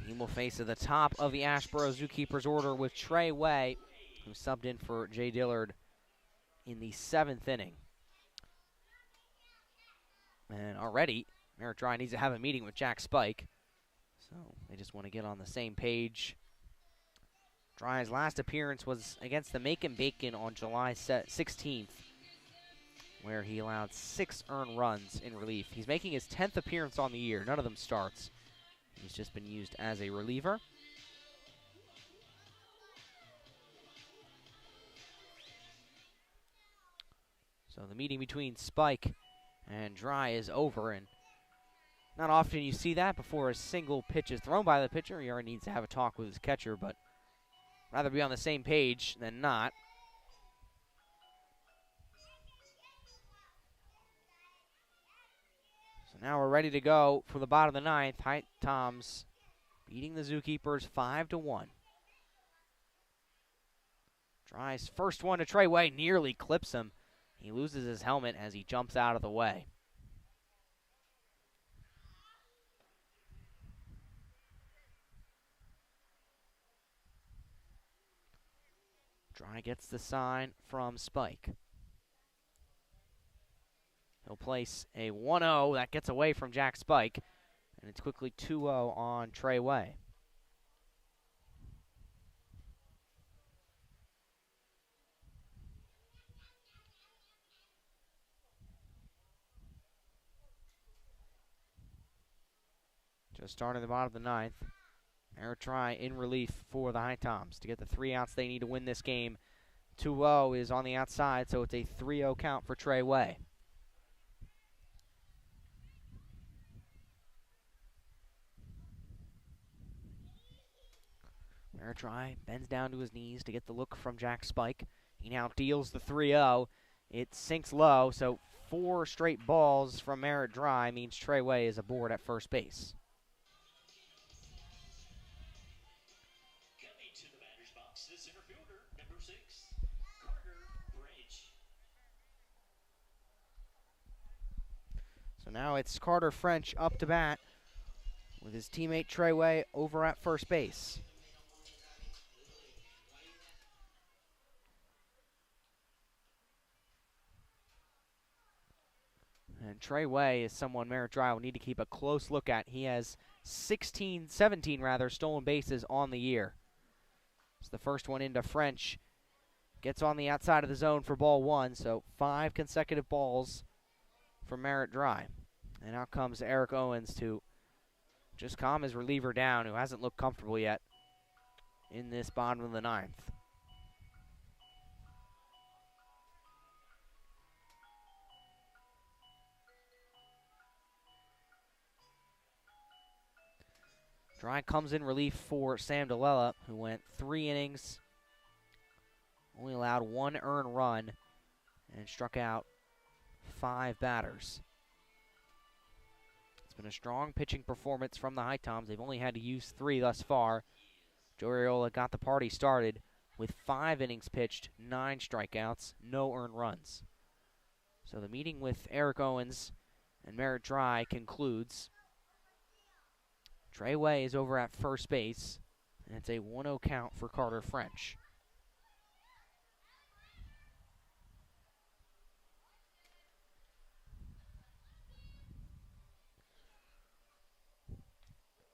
He will face at the top of the Asheboro Zookeepers order with Trey Way, who subbed in for Jay Dillard in the 7th inning. And already, Merritt Dry needs to have a meeting with Jack Spike. So they just want to get on the same page. Dry's last appearance was against the Macon Bacon on July 16th, where he allowed 6 earned runs in relief. He's making his 10th appearance on the year. None of them starts. He's just been used as a reliever. So the meeting between Spike and Dry is over, and not often you see that before a single pitch is thrown by the pitcher. He already needs to have a talk with his catcher, but rather be on the same page than not. So now we're ready to go for the bottom of the 9th. HiToms beating the Zookeepers 5-1. Dry's first one to Trey Way nearly clips him. He loses his helmet as he jumps out of the way. Dry gets the sign from Spike. He'll place a 1-0 that gets away from Jack Spike, and it's quickly 2-0 on Trey Way. Just starting the bottom of the 9th. Merritt Dry in relief for the HiToms to get the 3 outs they need to win this game. 2-0 is on the outside, so it's a 3-0 count for Trey Way. Merritt Dry bends down to his knees to get the look from Jack Spike. He now deals the 3-0. It sinks low, so 4 straight balls from Merritt Dry means Trey Way is aboard at first base. Coming to the batter's box, the center fielder, number 6, Carter French. So now it's Carter French up to bat with his teammate Trey Way over at first base. And Trey Way is someone Merritt Dry will need to keep a close look at. He has 17 stolen bases on the year. It's the first one into French. Gets on the outside of the zone for ball 1, so 5 consecutive balls for Merritt Dry. And out comes Eric Owens to just calm his reliever down, who hasn't looked comfortable yet in this bottom of the 9th. Dry comes in relief for Sam DeLella, who went 3 innings, only allowed 1 earned run, and struck out 5 batters. It's been a strong pitching performance from the HiToms. They've only had to use 3 thus far. Joe Ariola got the party started with 5 innings pitched, 9 strikeouts, no earned runs. So the meeting with Eric Owens and Merritt Dry concludes. Trey Way is over at first base, and it's a 1-0 count for Carter French.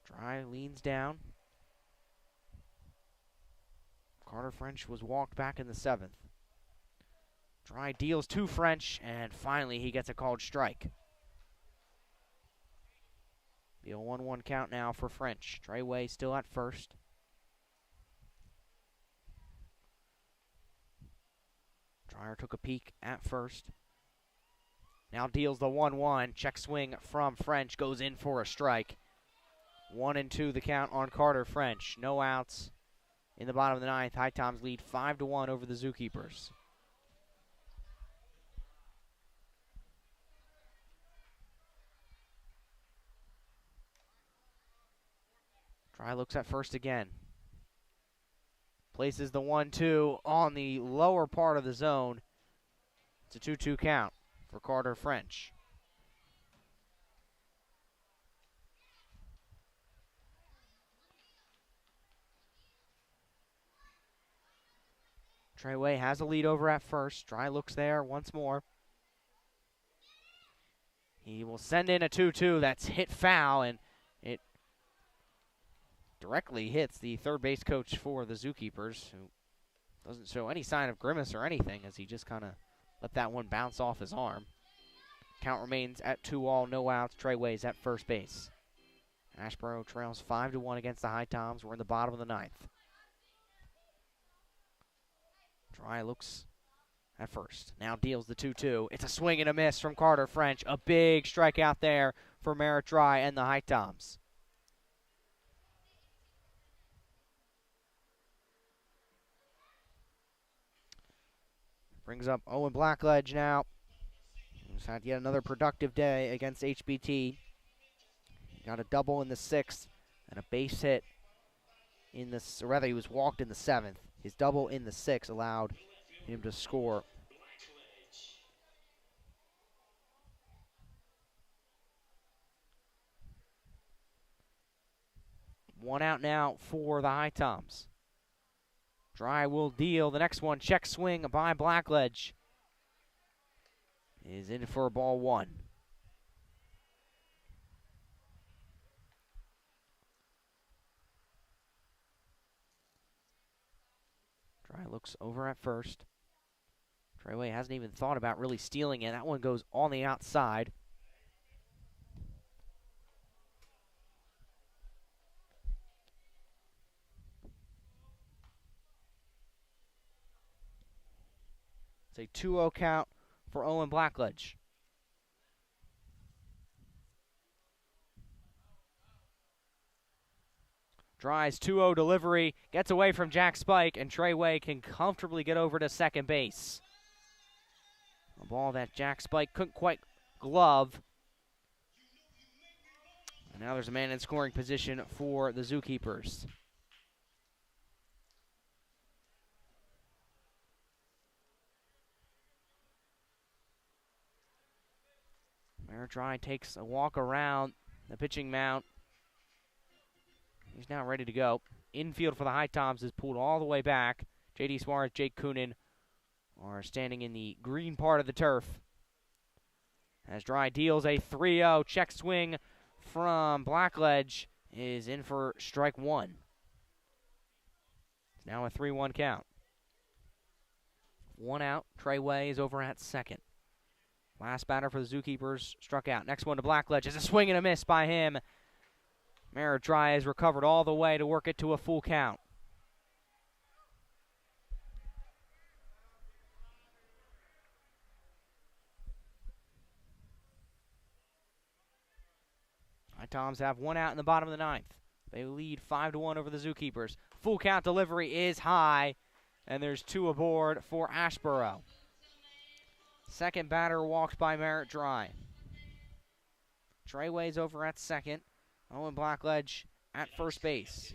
Dry leans down. Carter French was walked back in the 7th. Dry deals to French, and finally he gets a called strike. Be a 1-1 count now for French. Trey Way still at first. Dryer took a peek at first. Now deals the 1-1. Check swing from French. Goes in for a strike. 1-2 the count on Carter French. No outs in the bottom of the 9th. HiToms lead 5-1 over the Zookeepers. Dry looks at first again. Places the 1-2 on the lower part of the zone. It's a 2-2 count for Carter French. Treyway has a lead over at first. Dry looks there once more. He will send in a 2-2. That's hit foul, and it directly hits the third base coach for the ZooKeepers, who doesn't show any sign of grimace or anything as he just kind of let that one bounce off his arm. Count remains at 2-all, no outs. Treyway's at first base. Asheboro trails 5-1 against the HiToms. We're in the bottom of the ninth. Dry looks at first. Now deals the 2-2. It's a swing and a miss from Carter French. A big strikeout there for Merritt Dry and the HiToms. Brings up Owen Blackledge now. He's had yet another productive day against HBT. He got a double in the 6th and a base hit in the, or rather he was walked in the 7th. His double in the 6th allowed him to score. One out now for the HiToms. Dry will deal the next one. Check swing by Blackledge. Is in for ball 1. Dry looks over at first. Treyway hasn't even thought about really stealing it. That one goes on the outside. It's a 2-0 count for Owen Blackledge. Dry's 2-0 delivery, gets away from Jack Spike, and Treyway can comfortably get over to second base. A ball that Jack Spike couldn't quite glove. And now there's a man in scoring position for the ZooKeepers. Merritt Dry takes a walk around the pitching mound. He's now ready to go. Infield for the HiToms is pulled all the way back. J.D. Suarez, Jake Coonan are standing in the green part of the turf. As Dry deals a 3-0 check swing from Blackledge, is in for strike 1. It's now a 3-1 count. 1 out. Treyway is over at second. Last batter for the ZooKeepers struck out. Next one to Blackledge is a swing and a miss by him. Merritt Dry has recovered all the way to work it to a full count. HiToms have 1 out in the bottom of the 9th. They lead 5-1 over the ZooKeepers. Full count delivery is high, and there's 2 aboard for Asheboro. Second batter walked by Merritt Dry. Treyway's over at second. Owen Blackledge at first base.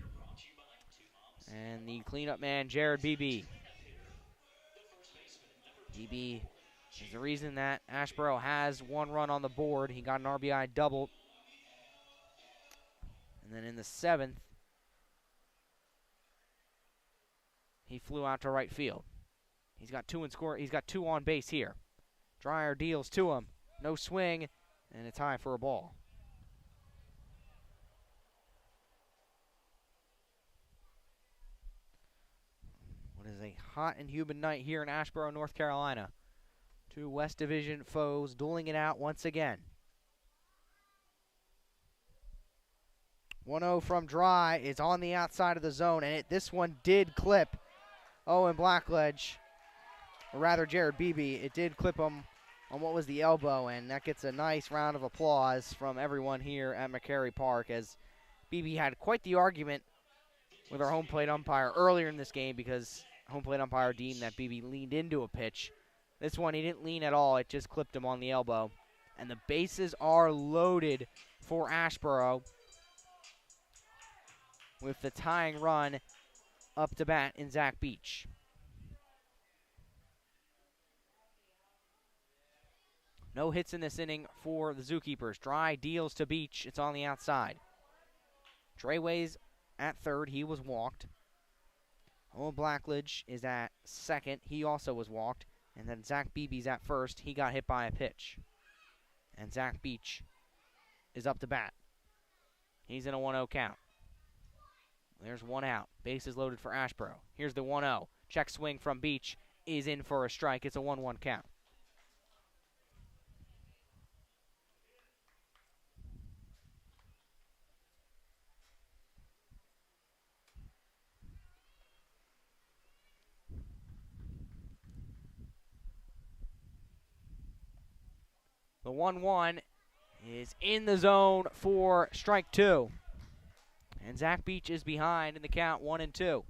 And the cleanup man, Jared Beebe. Beebe is the reason that Asheboro has 1 run on the board. He got an RBI double. And then in the 7th, he flew out to right field. He's got 2 in score. He's got 2 on base here. Dryer deals to him. No swing, and it's high for a ball. What is a hot and humid night here in Asheboro, North Carolina. 2 West Division foes dueling it out once again. 1-0 from Dry is on the outside of the zone, and this one did clip Owen Blackledge, or rather Jared Beebe. It did clip him on what was the elbow, and that gets a nice round of applause from everyone here at McCary Park, as Beebe had quite the argument with our home plate umpire earlier in this game because home plate umpire deemed that Beebe leaned into a pitch. This one, he didn't lean at all. It just clipped him on the elbow. And the bases are loaded for Asheboro, with the tying run up to bat in Zach Beach. No hits in this inning for the ZooKeepers. Dry deals to Beach. It's on the outside. Treyway's at third. He was walked. Owen Blackledge is at second. He also was walked. And then Zach Beebe's at first. He got hit by a pitch. And Zach Beach is up to bat. He's in a 1-0 count. There's one out. Bases loaded for Asheboro. Here's the 1-0. Check swing from Beach is in for a strike. It's a 1-1 count. The 1-1 is in the zone for strike two. And Zach Beach is behind in the count, 1-2.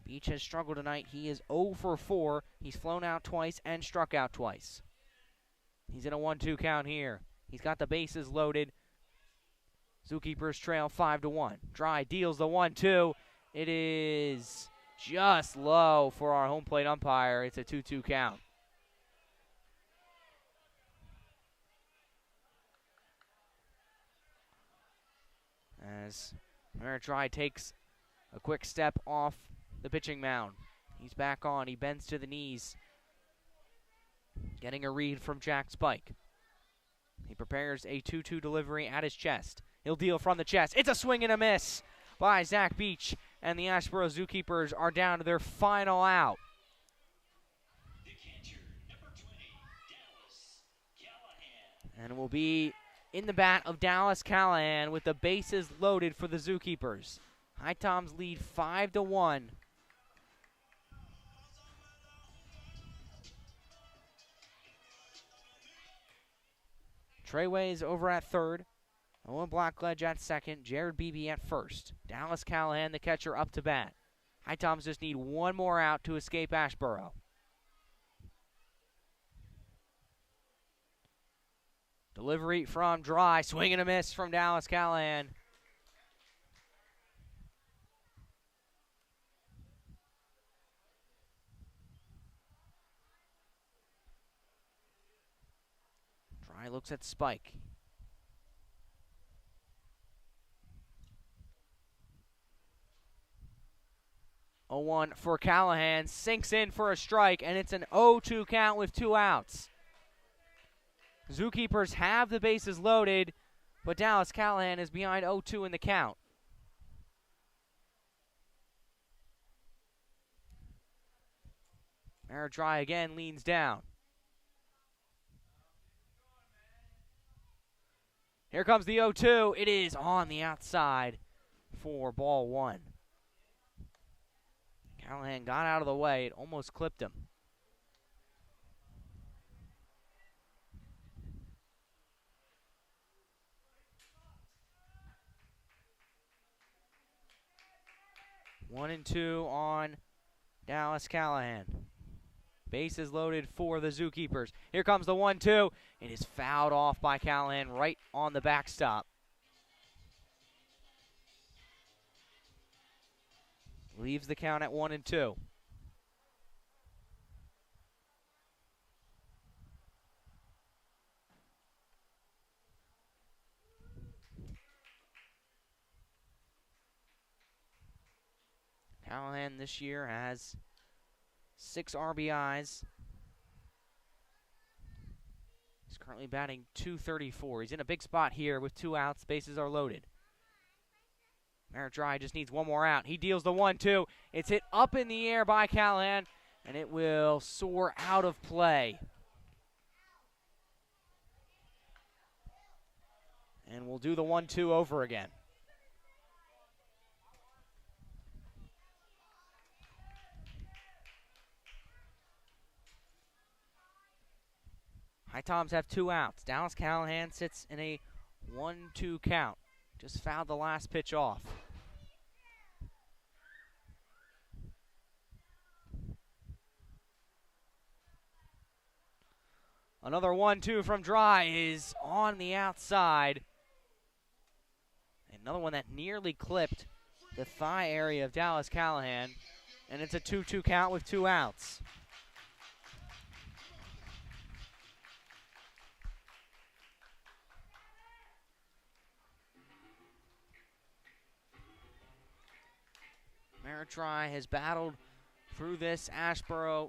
Beach has struggled tonight. He is 0 for 4. He's flown out twice and struck out twice. He's in a 1-2 count here. He's got the bases loaded. ZooKeepers trail 5-1. Dry deals the 1-2. It is just low for our home plate umpire. It's a 2-2 count. As Merritt Dry takes a quick step off the pitching mound. He's back on. He bends to the knees. Getting a read from Jack Spike. He prepares a 2-2 delivery at his chest. He'll deal from the chest. It's a swing and a miss by Zach Beach. And the Asheboro ZooKeepers are down to their final out. The catcher, number 20, Dallas Callahan. And it will be in the bat of Dallas Callahan with the bases loaded for the ZooKeepers. HiToms lead 5-1. Treyway is over at third. Owen Blackledge at second. Jared Beebe at first. Dallas Callahan, the catcher, up to bat. HiToms just need one more out to escape Asheboro. Delivery from Dry. Swing and a miss from Dallas Callahan. Dry looks at Spike. A 1 for Callahan. Sinks in for a strike, and it's an 0-2 count with 2 outs. ZooKeepers have the bases loaded, but Dallas Callahan is behind 0-2 in the count. Merritt Dry again leans down. Here comes the 0-2. It is on the outside for ball 1. Callahan got out of the way. It almost clipped him. One and two on Dallas Callahan. Bases loaded for the ZooKeepers. Here comes the 1-2. It is fouled off by Callahan right on the backstop. Leaves the count at 1-2. Callahan this year has 6 RBIs. He's currently batting .234. He's in a big spot here with 2 outs. Bases are loaded. Merritt Dry just needs one more out. He deals the 1-2. It's hit up in the air by Callahan, and it will soar out of play. And we'll do the 1-2 over again. HiToms have 2 outs. Dallas Callahan sits in a 1-2 count. Just fouled the last pitch off. Another 1-2 from Dry is on the outside. Another one that nearly clipped the thigh area of Dallas Callahan. And it's a 2-2 count with 2 outs. Maritri has battled through this Asheboro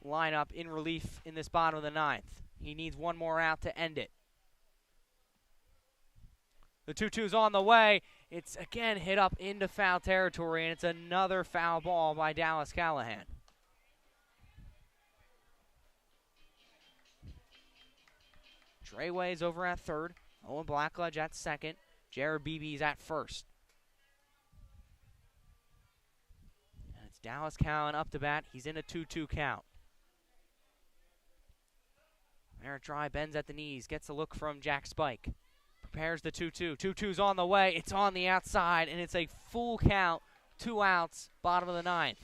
lineup in relief in this bottom of the ninth. He needs one more out to end it. The 2-2's on the way. It's again hit up into foul territory, and it's another foul ball by Dallas Callahan. Treyway's over at third. Owen Blackledge at second. Jared Beebe's at first. And it's Dallas Callahan up to bat. He's in a 2-2 count. Maritri bends at the knees, gets a look from Jack Spike. Prepares the 2-2. 2-2's on the way. It's on the outside, and it's a full count. 2 outs, bottom of the ninth.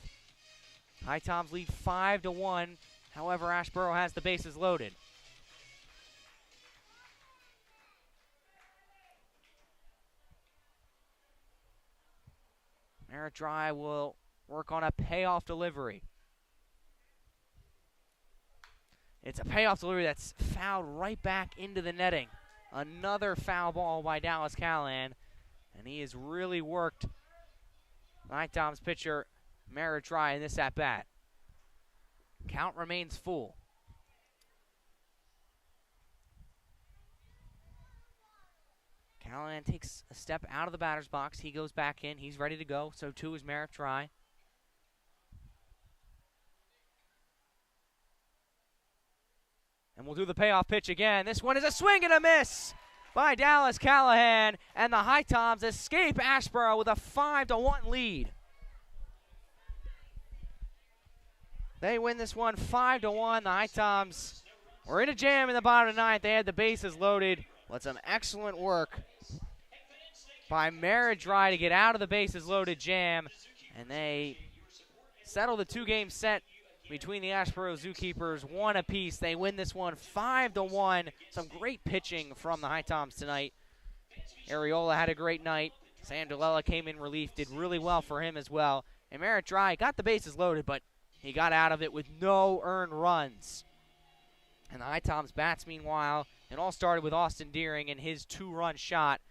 HiToms lead 5-1. However, Asheboro has the bases loaded. Maritri will work on a payoff delivery. It's a payoff delivery that's fouled right back into the netting. Another foul ball by Dallas Callahan, and he has really worked HiToms pitcher Maritri in this at-bat. Count remains full. Callahan takes a step out of the batter's box. He goes back in. He's ready to go. So too is Maritri. And we'll do the payoff pitch again. This one is a swing and a miss by Dallas Callahan. And the HiToms escape Asheboro with a 5-1 lead. They win this one 5-1. The HiToms were in a jam in the bottom of the ninth. They had the bases loaded. But some excellent work by Maritri to get out of the bases loaded jam. And they settle the 2-game set between the Asheboro ZooKeepers, 1 apiece. They win this one 5-1. Some great pitching from the HiToms tonight. Ariola had a great night. Sandalella came in relief, did really well for him as well. And Maritri got the bases loaded, but he got out of it with no earned runs. And the HiToms bats, meanwhile, it all started with Austin Deering and his 2-run shot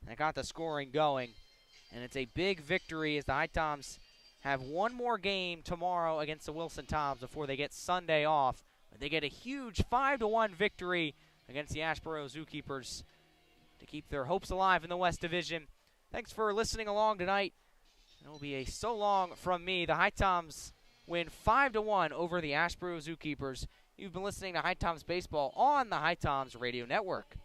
that got the scoring going. And it's a big victory as the HiToms have one more game tomorrow against the Wilson Toms before they get Sunday off. But they get a huge 5-1 victory against the Asheboro ZooKeepers to keep their hopes alive in the West Division. Thanks for listening along tonight. It will be a so long from me. The HiToms win 5-1 over the Asheboro ZooKeepers. You've been listening to HiToms Baseball on the HiToms Radio Network.